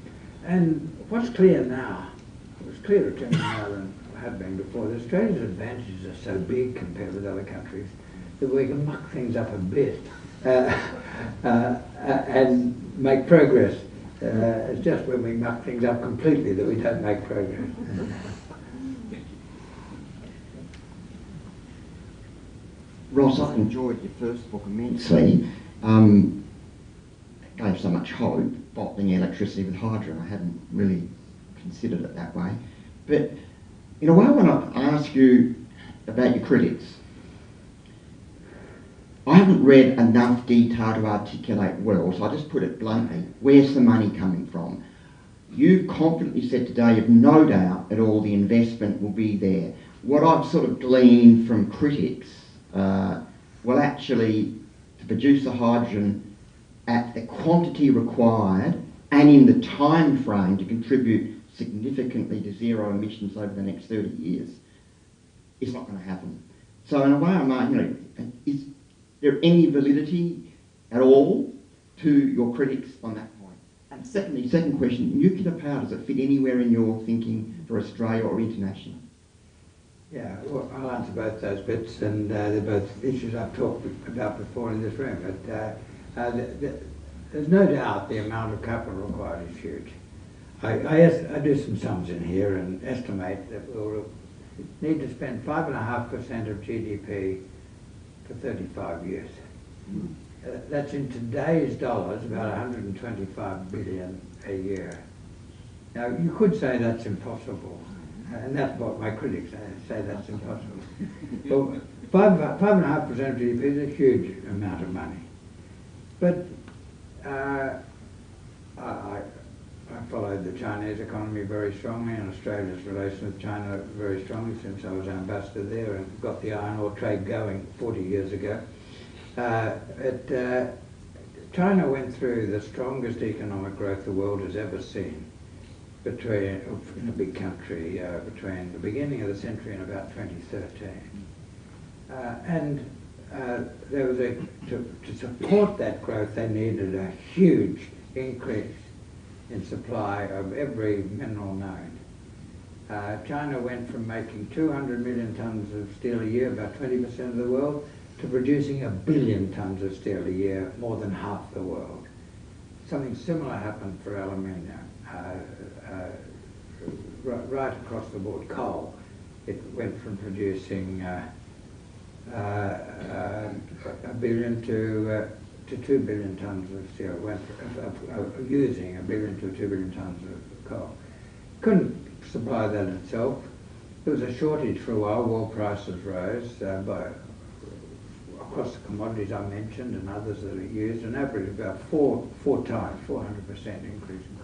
And what's clear now, it's clearer to me now than it had been before, that Australia's advantages are so big compared with other countries that we can muck things up a bit and make progress. It's just when we muck things up completely that we don't make progress. Ross, I enjoyed your first book immensely. It gave so much hope, bottling electricity with hydrogen. I hadn't really considered it that way. But in a way, I want to ask you about your critics. I haven't read enough detail to articulate well, so I just put it bluntly. Where's the money coming from? You've confidently said today you've no doubt that all the investment will be there. What I've sort of gleaned from critics, well, actually, to produce the hydrogen at the quantity required and in the time frame to contribute significantly to zero emissions over the next 30 years, it's not going to happen. So in a way, I'm is there any validity at all to your critics on that point? And secondly, second question, nuclear power, does it fit anywhere in your thinking for Australia or international? Yeah, well, I'll answer both those bits, and they're both issues I've talked about before in this room. But there's no doubt the amount of capital required is huge. I do some sums in here and estimate that we'll need to spend 5.5% of GDP for 35 years. that's in today's dollars about 125 billion a year. Now, you could say that's impossible, and that's what my critics say that's impossible. But 5.5% of GDP is a huge amount of money. But I followed the Chinese economy very strongly and Australia's relation with China very strongly since I was ambassador there and got the iron ore trade going 40 years ago. China went through the strongest economic growth the world has ever seen in a big country between the beginning of the century and about 2013. There was to support that growth, they needed a huge increase in supply of every mineral known. China went from making 200 million tonnes of steel a year, about 20% of the world, to producing 1 billion tonnes of steel a year, more than half the world. Something similar happened for aluminium. Right across the board, coal. It went from producing 1 billion to 2 billion tonnes of steel. It went using 1 billion to 2 billion tonnes of coal. Couldn't supply that itself. There was a shortage for a while. World prices rose across the commodities I mentioned and others that are used, an average of about four times, 400% increase in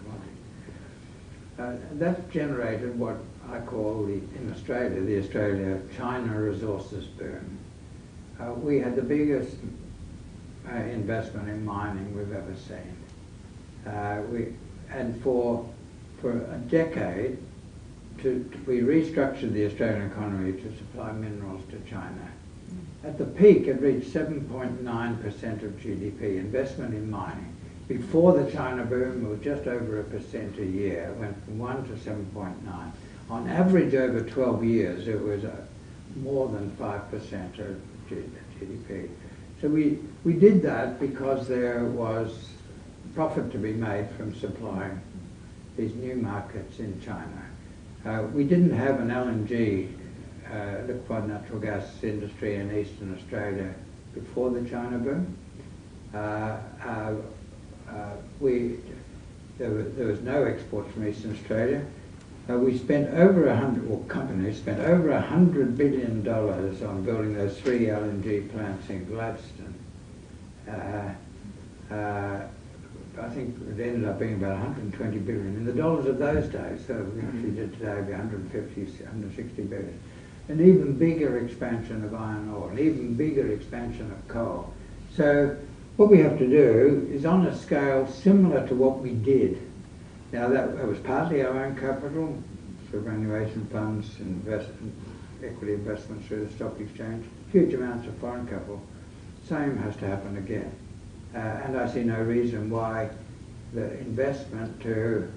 commodities. That generated what I call in Australia, the Australia-China resources boom. We had the biggest investment in mining we've ever seen. And for a decade, we restructured the Australian economy to supply minerals to China. At the peak, it reached 7.9% of GDP, investment in mining. Before the China boom, it was just over 1% a year. It went from 1 to 7.9. On average, over 12 years, it was more than 5% of GDP. So we did that because there was profit to be made from supplying these new markets in China. We didn't have an LNG, liquefied natural gas industry in Eastern Australia before the China boom. There was no exports from Eastern Australia. We spent over companies spent over $100 billion on building those 3 LNG plants in Gladstone. I think it ended up being about 120 billion in the dollars of those days. So if we did today, it'd be 160 billion. An even bigger expansion of iron ore, an even bigger expansion of coal. So what we have to do is on a scale similar to what we did. Now that was partly our own capital, superannuation funds, equity investments through the stock exchange, huge amounts of foreign capital. Same has to happen again. And I see no reason why the investment to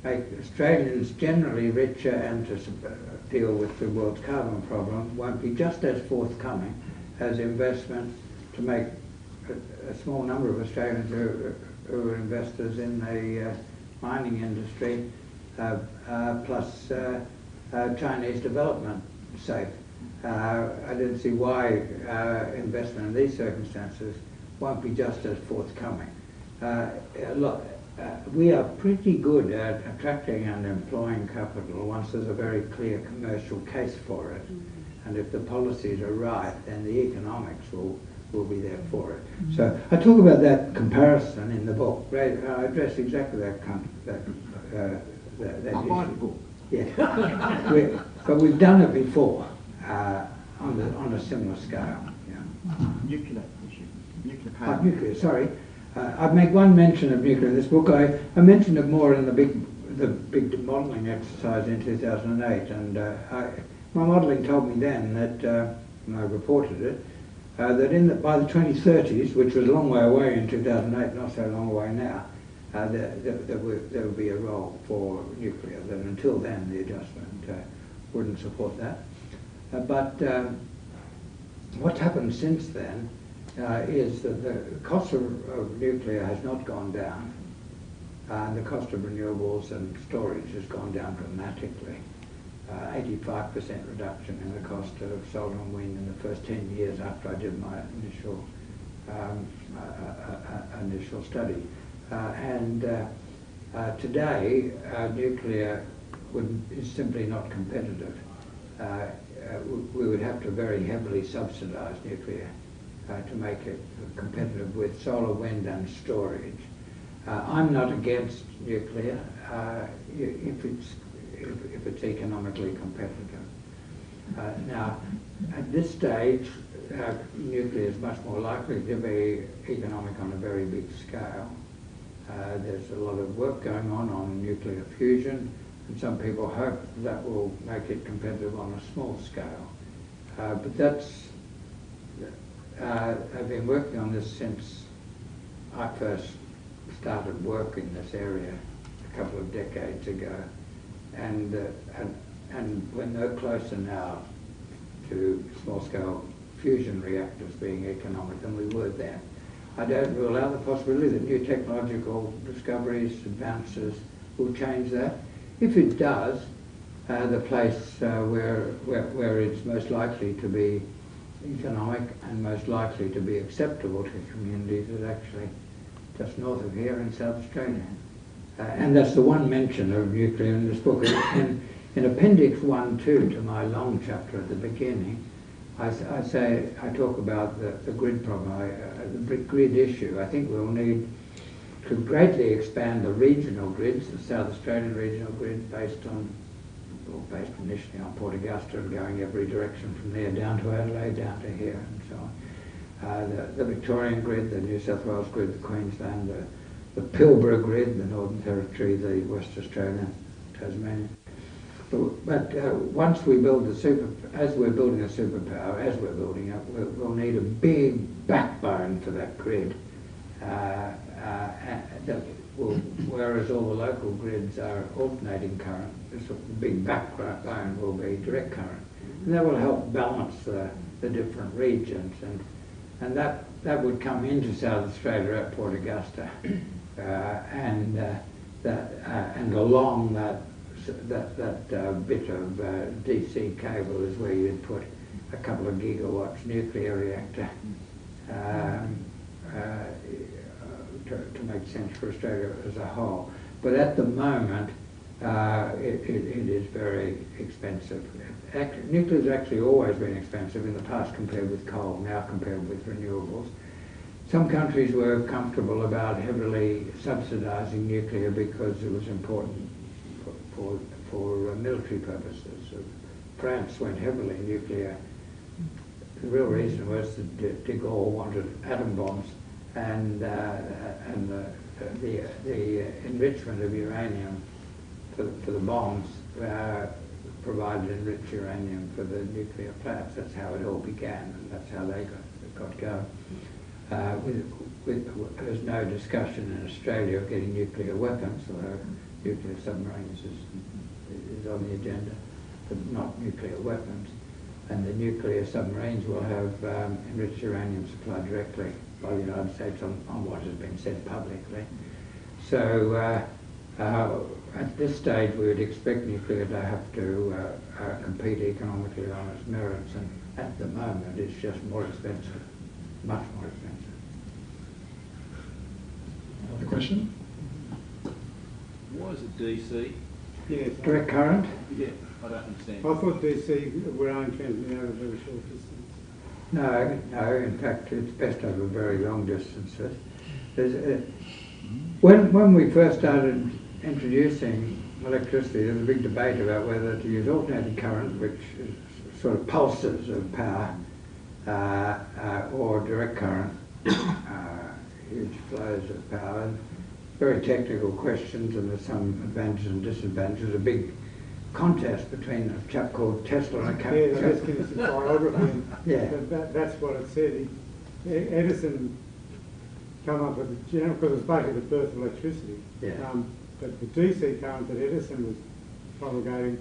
make Australians generally richer and to deal with the world's carbon problem won't be just as forthcoming as investment to make a small number of Australians who are investors in the mining industry plus Chinese development safe. I don't see why investment in these circumstances won't be just as forthcoming. We are pretty good at attracting and employing capital once there's a very clear commercial case for it. And if the policies are right, then the economics will be there for it. So I talk about that comparison in the book. Right? I address exactly that I'll buy the book. Yeah. But we've done it before on a similar scale. Yeah. Nuclear issue. Nuclear power. Nuclear, sorry. I make one mention of nuclear in this book. I mentioned it more in the big modelling exercise in 2008, and my modelling told me then that, and I reported it, that by the 2030s, which was a long way away in 2008, not so long away now, there would be a role for nuclear. That until then, the adjustment wouldn't support that. But what's happened since then is that the cost of nuclear has not gone down, and the cost of renewables and storage has gone down dramatically. 85% reduction in the cost of solar and wind in the first 10 years after I did my initial initial study. Today, nuclear is simply not competitive. We would have to very heavily subsidise nuclear to make it competitive with solar, wind and storage. I'm not against nuclear if it's economically competitive. Now, at this stage, nuclear is much more likely to be economic on a very big scale. There's a lot of work going on nuclear fusion, and some people hope that will make it competitive on a small scale. But that's, I've been working on this since I first started work in this area a couple of decades ago, and we're no closer now to small-scale fusion reactors being economic than we were then. I don't rule out the possibility that new technological discoveries, advances will change that. If it does, the place where it's most likely to be economic and most likely to be acceptable to communities is actually just north of here in South Australia. And that's the one mention of nuclear in this book. In Appendix 1.2 to my long chapter at the beginning, I talk about the grid problem, the grid issue. I think we'll need to greatly expand the regional grids, the South Australian regional grid, based initially on Port Augusta and going every direction from there down to Adelaide, down to here, and so on. The Victorian grid, the New South Wales grid, the Queensland, the Pilbara grid, the Northern Territory, the West Australia, Tasmania. But once we build as we're building a superpower, as we're building it, we'll need a big backbone for that grid. Whereas all the local grids are alternating current, this big backbone will be direct current. And that will help balance the different regions. And that would come into South Australia at Port Augusta. And along that bit of DC cable is where you'd put a couple of gigawatts nuclear reactor to make sense for Australia as a whole. But at the moment, it is very expensive. Nuclear has actually always been expensive in the past compared with coal, now compared with renewables. Some countries were comfortable about heavily subsidising nuclear because it was important for military purposes. France went heavily nuclear. The real reason was that de Gaulle wanted atom bombs, and the enrichment of uranium for the bombs provided enriched uranium for the nuclear plants. That's how it all began, and that's how they got going. There's no discussion in Australia of getting nuclear weapons, although nuclear submarines is on the agenda, but not nuclear weapons. And the nuclear submarines will have enriched uranium supplied directly by the United States on what has been said publicly. So at this stage we would expect nuclear to have to compete economically on its merits, and at the moment it's just more expensive, much more expensive. Another question? Why is it DC? Yes. Direct current? Yeah, I don't understand. I thought DC were only transmitting over a very short distance. No, in fact it's best over very long distances. When we first started introducing electricity, there was a big debate about whether to use alternating current, which is sort of pulses of power, or direct current, huge flows of power. Very technical questions, and there's some advantages and disadvantages. A big contest between a chap called Tesla and a chap. Yeah, I just gave some biography. Yeah. That's what it said. Edison came up with the general, because it was basically the birth of electricity. Yeah. But the DC current that Edison was promulgating,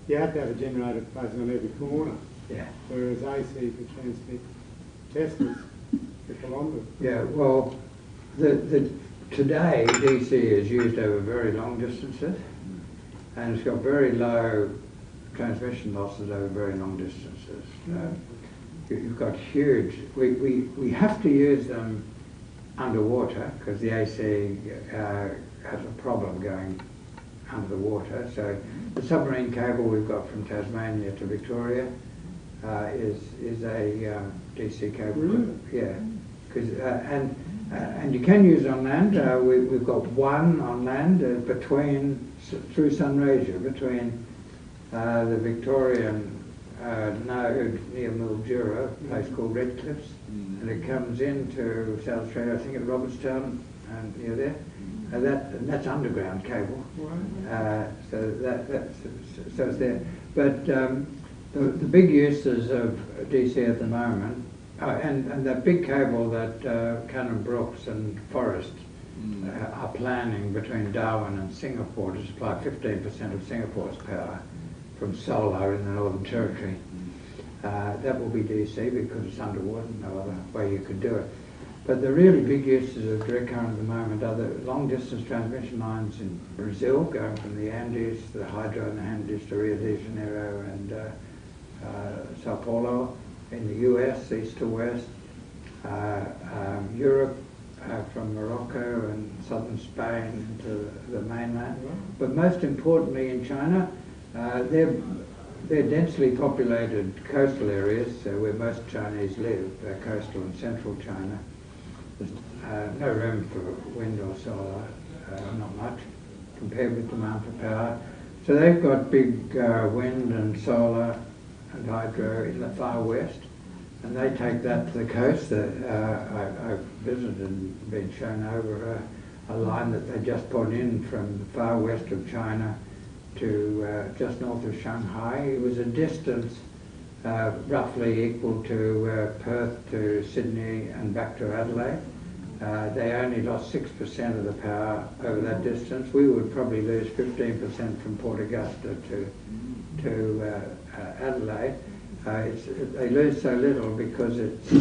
you had to have a generator basically on every corner. Yeah. Whereas AC could transmit Teslas to kilometres. Yeah. Well, today DC is used over very long distances, and it's got very low transmission losses over very long distances. You've got huge. We have to use them underwater because the AC has a problem going under the water. So the submarine cable we've got from Tasmania to Victoria is a DC cable. Really? Yeah, because and you can use on land. We've got one on land through Sunraysia between the Victorian node near Mildura, a place called Redcliffs, and it comes into South Australia, I think at Robertstown and near there. That's underground cable. So it's there. But the big uses of DC at the moment, and that big cable that Cannon Brooks and Forrest are planning between Darwin and Singapore to supply 15% of Singapore's power from solar in the Northern Territory. That will be DC because it's underwater, no other way you could do it. But the really big uses of direct current at the moment are the long-distance transmission lines in Brazil, going from the Andes, the hydro in the Andes to Rio de Janeiro and Sao Paulo, in the US, east to west, Europe, from Morocco and southern Spain to the mainland. But most importantly in China, they're densely populated coastal areas, where most Chinese live, coastal and central China. There's no room for wind or solar, not much, compared with demand for power. So they've got big wind and solar and hydro in the far west, and they take that to the coast. I've visited and been shown over a line that they just put in from the far west of China to just north of Shanghai. It was a distance roughly equal to Perth to Sydney and back to Adelaide. They only lost 6% of the power over that distance. We would probably lose 15% from Port Augusta to Adelaide. They lose so little because it's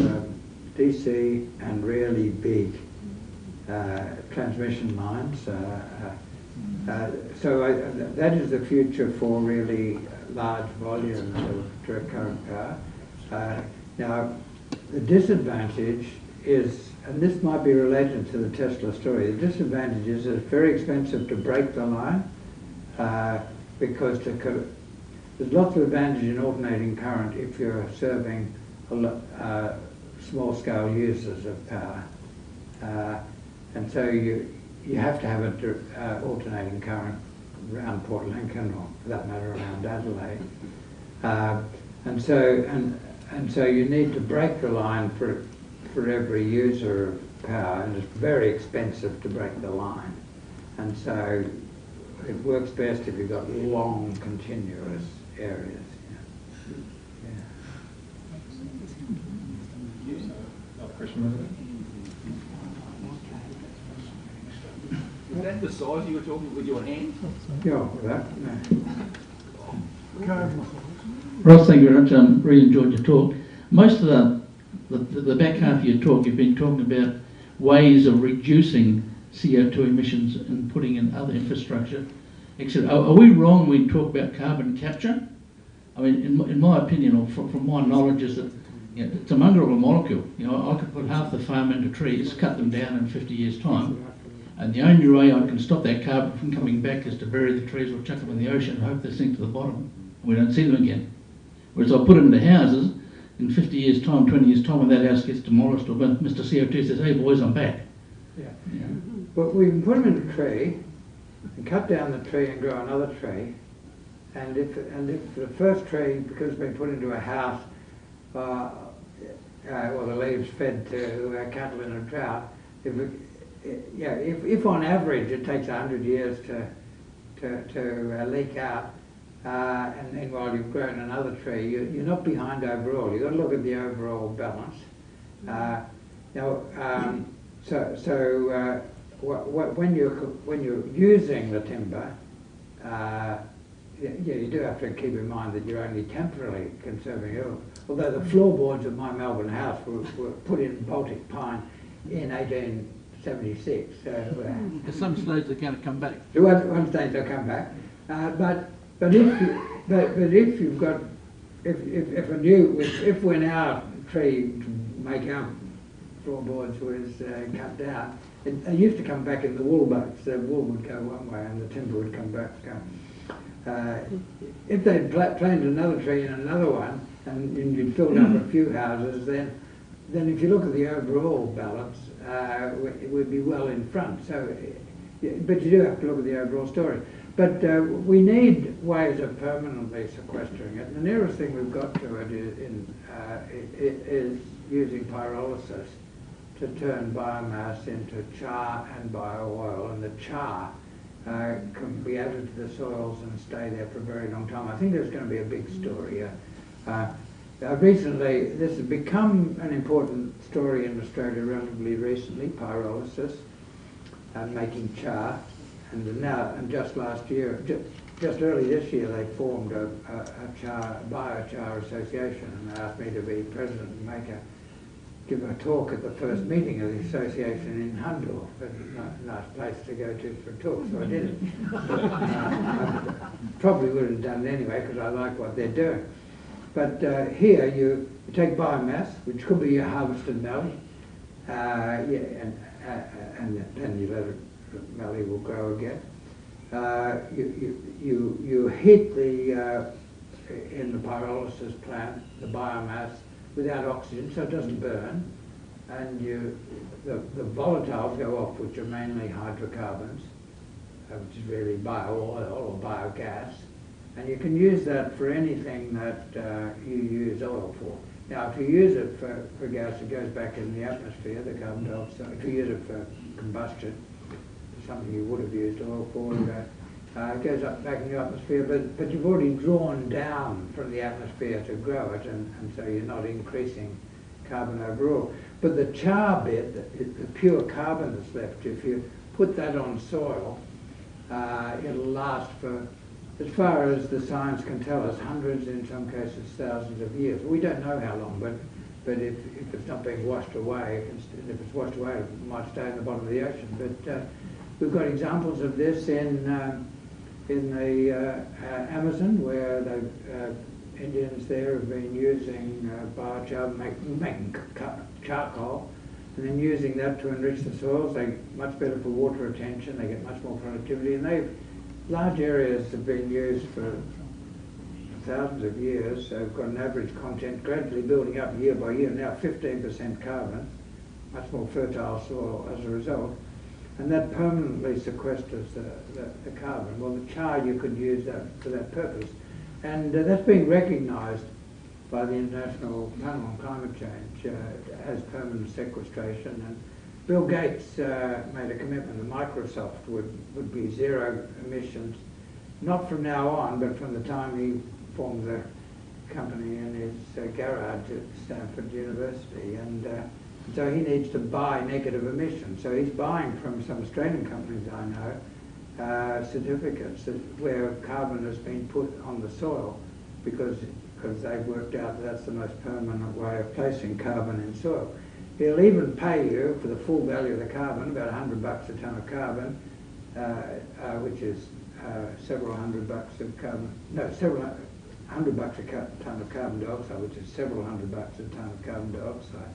DC and really big transmission lines. So that is the future for really large volumes of direct current power. Now, the disadvantage is, and this might be related to the Tesla story, the disadvantage is that it's very expensive to break the line because there's lots of advantage in alternating current if you're serving small-scale users of power. And so you have to have an alternating current around Port Lincoln, or for that matter around Adelaide. And so you need to break the line for every user of power, and it's very expensive to break the line. And so it works best if you've got long, continuous areas. Another question over there. Is that the size you were talking with your hand? Yeah, that, no. Ross, thank you very much. Really enjoyed your talk. Most of the back half of your talk, you've been talking about ways of reducing CO2 emissions and putting in other infrastructure, etc. Are we wrong when we talk about carbon capture? I mean, in my opinion, or from my knowledge, is that it's a mongrel molecule. I could put half the farm into trees, cut them down in 50 years' time, and the only way I can stop that carbon from coming back is to bury the trees or chuck them in the ocean and hope they sink to the bottom and we don't see them again. Whereas I put them into houses, in 50 years' time, 20 years' time, when that house gets demolished or Mr. CO2 says, hey boys, I'm back. Yeah. Well, we can put them in a tree and cut down the tree and grow another tree. And if the first tree, because it's been put into a house, or the leaves fed to cattle in a drought, if on average it takes 100 years to leak out, and then while you've grown another tree, you're not behind overall. You've got to look at the overall balance. When you're using the timber, you do have to keep in mind that you're only temporarily conserving it. Although the floorboards of my Melbourne house were put in Baltic pine in 1876. At some stage they're going to come back. At one stage they'll come back. But if we're now tree to make our floorboards was cut down, it used to come back in the wool boats. The wool would go one way and the timber would come back. If they'd planted another tree in another one and you'd filled up a few houses, then if you look at the overall balance, it would be well in front. So, but you do have to look at the overall story. But we need ways of permanently sequestering it. And the nearest thing we've got to it is using pyrolysis to turn biomass into char and bio-oil. And the char can be added to the soils and stay there for a very long time. I think there's going to be a big story. Recently, this has become an important story in Australia relatively recently, pyrolysis, making char. And just last year, just early this year, they formed a biochar association and asked me to be president and give a talk at the first meeting of the association in Hundle. A nice place to go to for a talk, so I did it. I probably would have done it anyway because I like what they're doing. But here you take biomass, which could be your harvested mallee, and then you let it. Mallee will grow again. You heat in the pyrolysis plant the biomass without oxygen, so it doesn't burn, and the volatiles go off, which are mainly hydrocarbons, which is really bio-oil or biogas, and you can use that for anything that you use oil for. Now, if you use it for gas, it goes back in the atmosphere, the carbon dioxide. If you use it for combustion, something you would have used oil for, it goes up back in the atmosphere, but you've already drawn down from the atmosphere to grow it, and so you're not increasing carbon overall. But the char bit, the pure carbon that's left, if you put that on soil, it'll last for, as far as the science can tell us, hundreds, in some cases thousands of years. We don't know how long, but if it's not being washed away, if it's washed away, it might stay in the bottom of the ocean. But we've got examples of this in the Amazon, where the Indians there have been using biochar, making charcoal, and then using that to enrich the soils. They get much better for water retention, they get much more productivity, and large areas have been used for thousands of years. So they've got an average content gradually building up year by year, now 15% carbon, much more fertile soil as a result. And that permanently sequesters the carbon. Well, the char, you could use that for that purpose. And that's being recognised by the International Panel on Climate Change as permanent sequestration. And Bill Gates made a commitment that Microsoft would be zero emissions, not from now on, but from the time he formed the company in his garage at Stanford University. And so he needs to buy negative emissions. So he's buying from some Australian companies I know certificates where carbon has been put on the soil because they've worked out that's the most permanent way of placing carbon in soil. He'll even pay you for the full value of the carbon, about $100 a tonne of carbon, which is several $100 of carbon. No, several $100 a tonne of carbon dioxide, which is several $100 a tonne of carbon dioxide.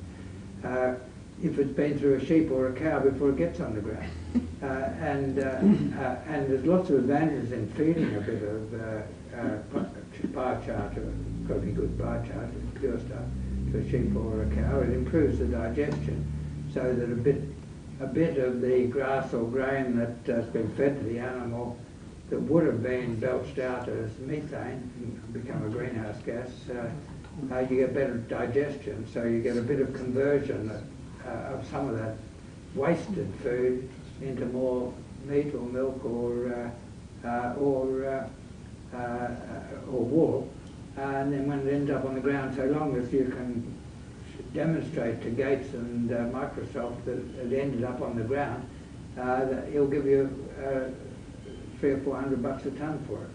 If it's been through a sheep or a cow before it gets on the ground. And there's lots of advantages in feeding a bit of biochar, it's got to be good biochar, pure stuff, to a sheep or a cow. It improves the digestion so that a bit of the grass or grain that's been fed to the animal that would have been belched out as methane and become a greenhouse gas, you get better digestion, so you get a bit of conversion of some of that wasted food into more meat or milk or wool, and then when it ends up on the ground, so long as you can demonstrate to Gates and Microsoft that it ended up on the ground, that he'll give you $300 or $400 a tonne for it.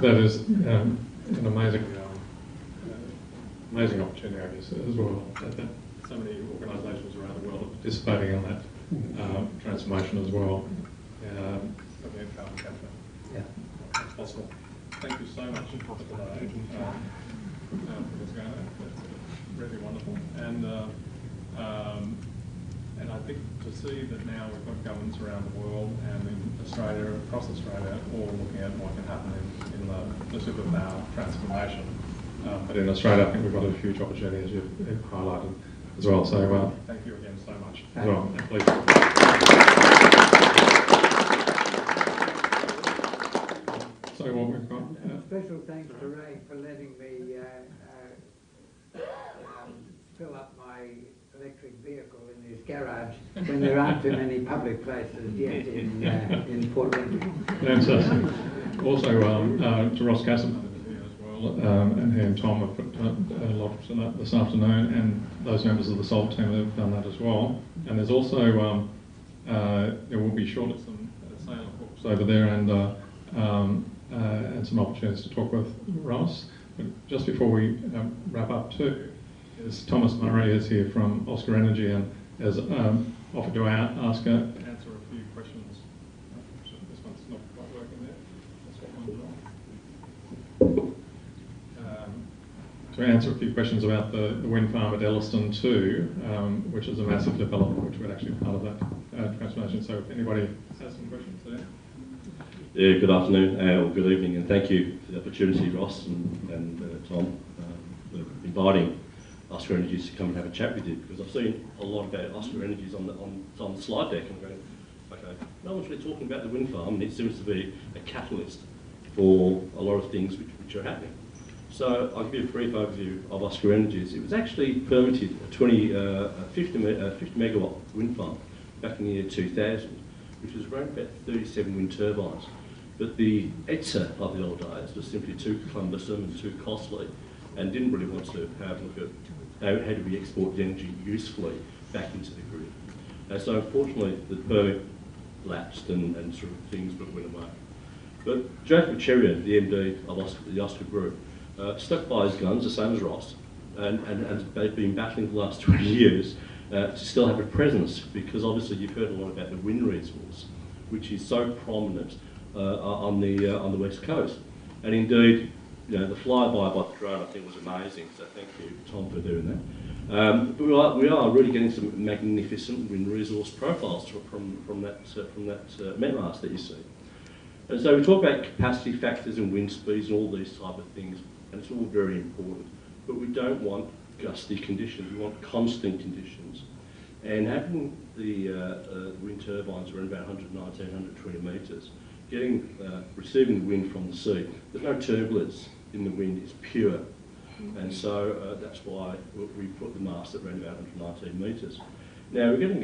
That is an amazing opportunity, I guess, as well. That so many organisations around the world are participating in that transformation as well. Looking at carbon capture. Yeah, that's possible. Thank you so much for today. really wonderful. And I think to see that now we've got governments around the world and in Australia, across Australia, all looking at what can happen in the superpower transformation. But in Australia, I think we've got a huge opportunity, as you've highlighted as well. So thank you again so much as well. And please. So what we've got. Special thanks to Ray for letting me fill up my electric vehicle in his garage when there aren't too many public places yet in Port Lincoln. Fantastic. Also to Ross Garnaut as well, and he and Tom have put a lot of that this afternoon, and those members of the SALT team have done that as well. And there's also there will be shortly some sale of books over there, and some opportunities to talk with Ross. But just before we wrap up too, is Thomas Murray is here from Oscar Energy and has offered to answer a few questions. This one's not quite working there. To answer a few questions about the wind farm at Elliston 2, which is a massive development, which we're actually part of that transformation. So if anybody has some questions there. Yeah, good afternoon or good evening, and thank you for the opportunity, Ross and Tom, for inviting Oscar Energies to come and have a chat with you, because I've seen a lot about Oscar Energies on the slide deck, and I'm going, okay, no one's really talking about the wind farm, and it seems to be a catalyst for a lot of things which are happening. So I'll give you a brief overview of Oscar Energies. It was actually permitted a 50 megawatt wind farm back in the year 2000, which was around about 37 wind turbines. But the ETSA of the old days was simply too cumbersome and too costly, and didn't really want to have a look at how do we export the energy usefully back into the grid. So unfortunately the permit lapsed and sort of things went away. But Jacob Cherian, the MD of the Oscar Group, stuck by his guns, the same as Ross, and they've been battling for the last 20 years to still have a presence, because obviously you've heard a lot about the wind resource, which is so prominent on the west coast. And indeed, you know, the flyby by the drone I think was amazing, so thank you, Tom, for doing that. But we are really getting some magnificent wind resource profiles from that met mast that you see. And so we talk about capacity factors and wind speeds and all these type of things, and it's all very important. But we don't want gusty conditions, we want constant conditions. And having the wind turbines around about 119, 120 metres, receiving the wind from the sea, there's no turbulence in the wind, it's pure. And so that's why we put the mast at around about 119 metres. Now we're getting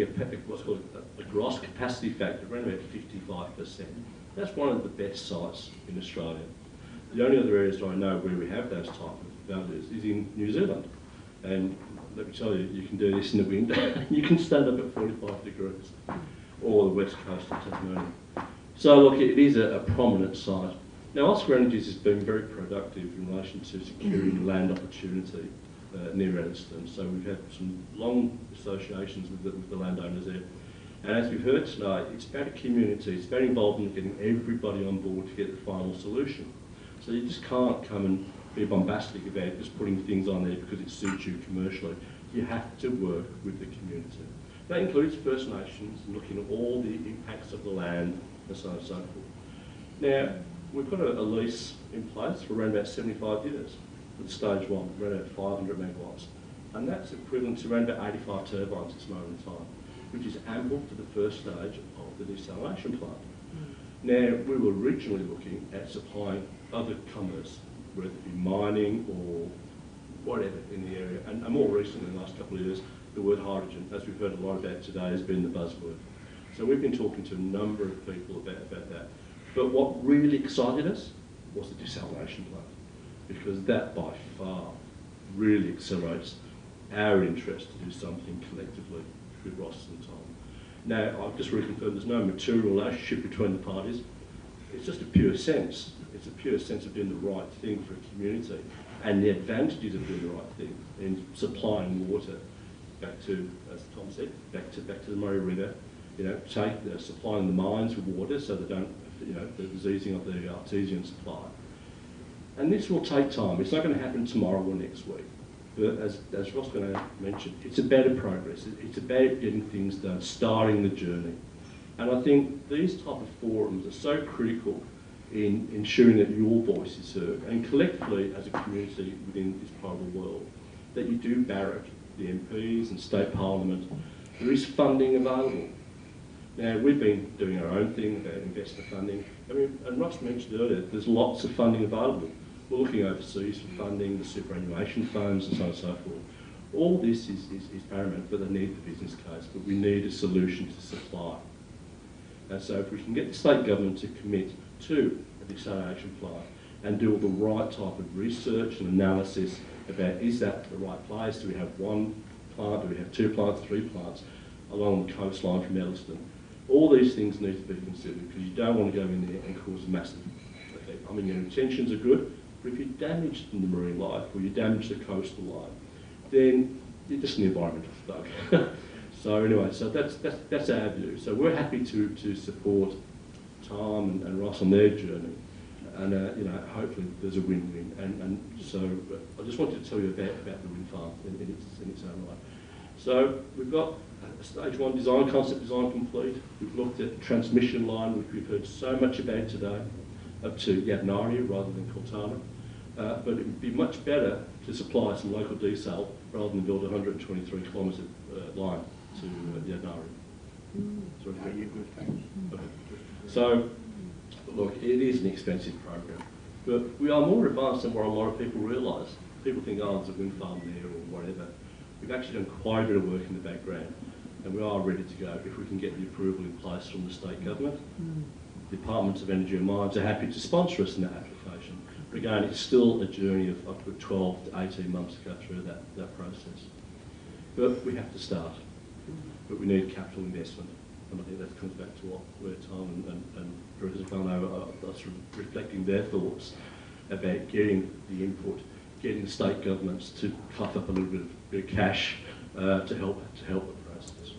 what's called a gross capacity factor around about 55%. That's one of the best sites in Australia. The only other areas that I know where we have those type of values is in New Zealand. And let me tell you, you can do this in the wind. You can stand up at 45 degrees, or the west coast of Tasmania. So look, it is a prominent site. Now Oscar Energies has been very productive in relation to securing land opportunity near Elliston. So we've had some long associations with the landowners there. And as we've heard tonight, it's about a community, it's about involvement, getting everybody on board to get the final solution. So you just can't come and be bombastic about just putting things on there because it suits you commercially. You have to work with the community. That includes First Nations, and looking at all the impacts of the land, and so on and so forth. Now, we've got a lease in place for around about 75 years with stage one, around about 500 megawatts. And that's equivalent to around about 85 turbines at this moment in time, which is ample for the first stage of the desalination plant. Now, we were originally looking at supplying other commerce, whether it be mining or whatever in the area. And more recently, in the last couple of years, the word hydrogen, as we've heard a lot about today, has been the buzzword. So we've been talking to a number of people about that. But what really excited us was the desalination plant, because that by far really accelerates our interest to do something collectively with Ross and Tom. Now, I've just reconfirmed there's no material relationship between the parties. It's just a pure sense. It's a pure sense of doing the right thing for a community and the advantages of doing the right thing in supplying water back to, as Tom said, back to the Murray River. You know, supplying the mines with water so they don't, you know, there's easing of the artesian supply. And this will take time. It's not going to happen tomorrow or next week. But as Ross Garnaut mentioned, it's about progress. It's about getting things done, starting the journey. And I think these type of forums are so critical in ensuring that your voice is heard, and collectively as a community within this part of the world, that you do barrack the MPs and state parliament. There is funding available. Now, we've been doing our own thing about investor funding. I mean, and Ross mentioned earlier, there's lots of funding available. We're looking overseas for funding, the superannuation funds and so on and so forth. All this is paramount, but they need the business case, but we need a solution to supply. And so if we can get the state government to commit to a desalination plant and do all the right type of research and analysis about is that the right place, do we have one plant, do we have 2 plants, 3 plants along the coastline from Elliston. All these things need to be considered because you don't want to go in there and cause a massive effect. I mean, your intentions are good, but if you damage the marine life or you damage the coastal life, then you're just an environmental thug. So anyway, so that's our view. So we're happy to support Tom and Ross on their journey, and you know, hopefully there's a win-win. And so I just wanted to tell you about the wind farm in its own right. So we've got a stage 1 design, concept design complete. We've looked at the transmission line, which we've heard so much about today, up to Yadnari rather than Coltana. But it would be much better to supply some local diesel rather than build a 123 kilometre line to Yadnari. No, you're good, thanks. Okay. So, look, it is an expensive program, but we are more advanced than what a lot of people realise. People think, oh, there's a wind farm there or whatever. We've actually done quite a bit of work in the background, and we are ready to go if we can get the approval in place from the state government. Departments of Energy and Mines are happy to sponsor us in that application. But again, it's still a journey of up to 12 to 18 months to go through that process. But we have to start. But we need capital investment. And I think that comes back to where Tom and Professor Garnaut are sort of reflecting their thoughts about getting the input, getting the state governments to cough up a little bit of cash to help the process.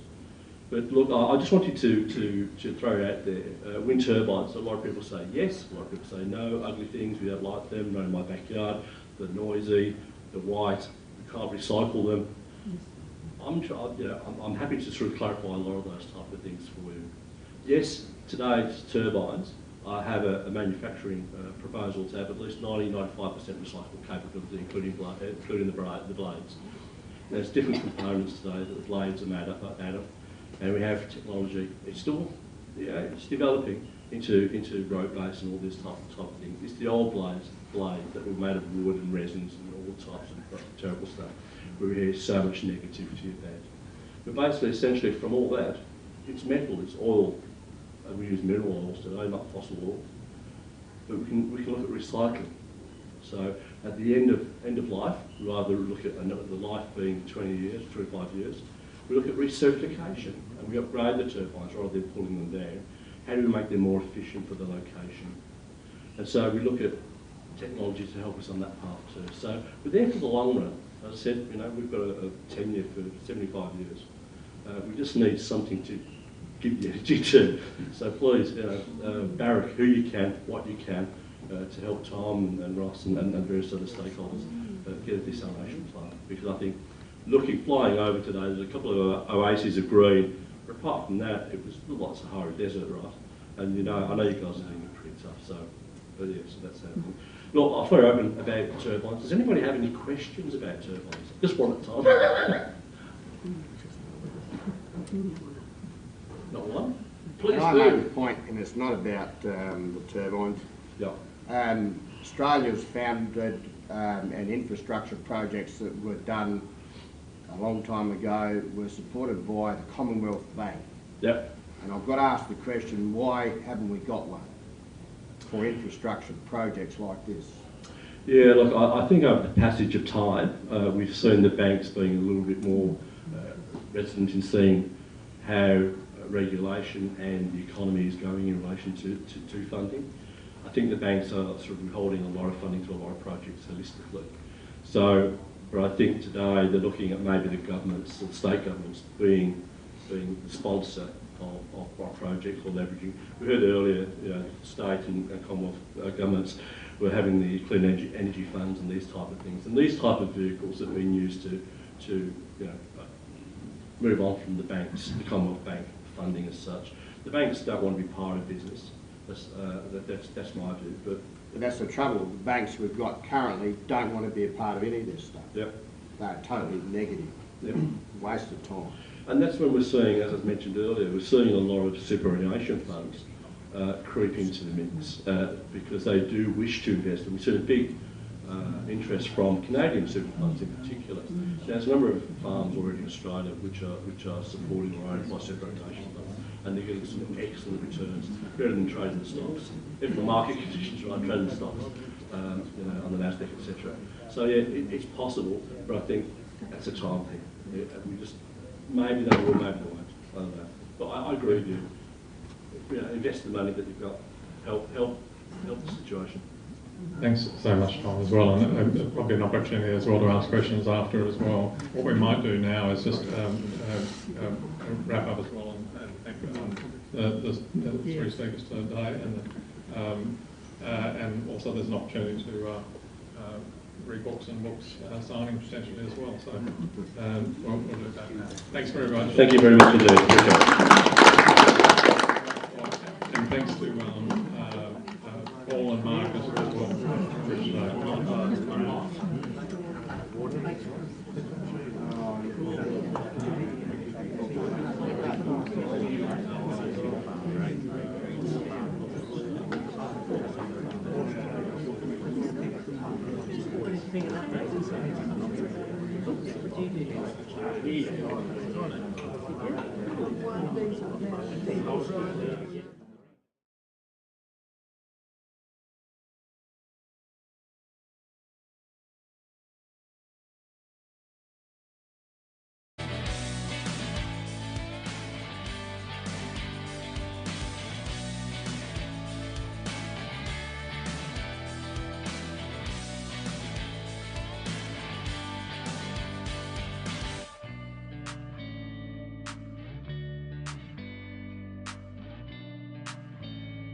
But look, I just wanted to throw out there, wind turbines. A lot of people say yes, a lot of people say no, ugly things, we don't like them, not in my backyard, they're noisy, they're white, we can't recycle them. I'm happy to sort of clarify a lot of those type of things for you. Yes, today's turbines have a manufacturing proposal to have at least 90-95% recyclable capability, including the blades. There's different components today that the blades are made up of, and we have technology. It's still, it's developing into rope base and all this type of thing. It's the old blades that were made of wood and resins and all types of terrible stuff. We hear so much negativity about. But basically, essentially, from all that, it's metal, it's oil, and we use mineral oils today, not fossil oil. But we can look at recycling. So at the end of life, we either look at the life being 20 years, 25 years. We look at recertification, and we upgrade the turbines rather than pulling them down. How do we make them more efficient for the location? And so we look at technology to help us on that path too. So we're there for the long run. As I said, we've got a tenure for 75 years. We just need something to give the energy to. So please, barrack who you can, what you can, to help Tom and Ross and various other stakeholders get a desalination plant. Because I think, flying over today, there's a couple of oases of green. But apart from that, it was lots of Sahara desert, right? And I know you guys are doing it pretty tough. So, but yeah, so that's happening. Look, I'll throw open about turbines. Does anybody have any questions about turbines? Just one at a time. Not one? Please do. I make a point, and it's not about the turbines. Yeah. Australia's founded and infrastructure projects that were done a long time ago were supported by the Commonwealth Bank. Yep. And I've got to ask the question, why haven't we got one for infrastructure projects like this? Yeah, look, I think over the passage of time, we've seen the banks being a little bit more reticent in seeing how regulation and the economy is going in relation to funding. I think the banks are sort of withholding a lot of funding to a lot of projects holistically. So, but I think today they're looking at maybe the governments, or state governments, being the sponsor of projects or leveraging. We heard earlier, state and Commonwealth governments we're having the clean energy funds and these type of things. And these type of vehicles have been used to move on from the banks, the Commonwealth Bank funding as such. The banks don't want to be part of business. That's my view. But that's the trouble. The banks we've got currently don't want to be a part of any of this stuff. Yep. They're totally negative. Yep. Waste of time. And that's when we're seeing, as I mentioned earlier, we're seeing a lot of superannuation funds creep into the mix because they do wish to invest. And we've seen a big interest from Canadian super funds in particular. Now, there's a number of farms already in Australia which are supported or owned by superannuation funds, and they're getting some excellent returns, better than trading the stocks. If the market conditions are right, trading the stocks, on the NASDAQ, etc. So yeah, it's possible, but I think that's a time thing. We just maybe they will, maybe they won't. I don't know. But I agree with you. Invest the money that you've got. Help the situation. Thanks so much, Tom, as well, and probably an opportunity as well to ask questions after as well. What we might do now is just wrap up as well and thank the three speakers today, and also there's an opportunity to read books and books signing potentially as well. So we'll do that now. Thanks very much. Thank you very much indeed. Appreciate it. And thanks to Paul and Mark as well. Yeah.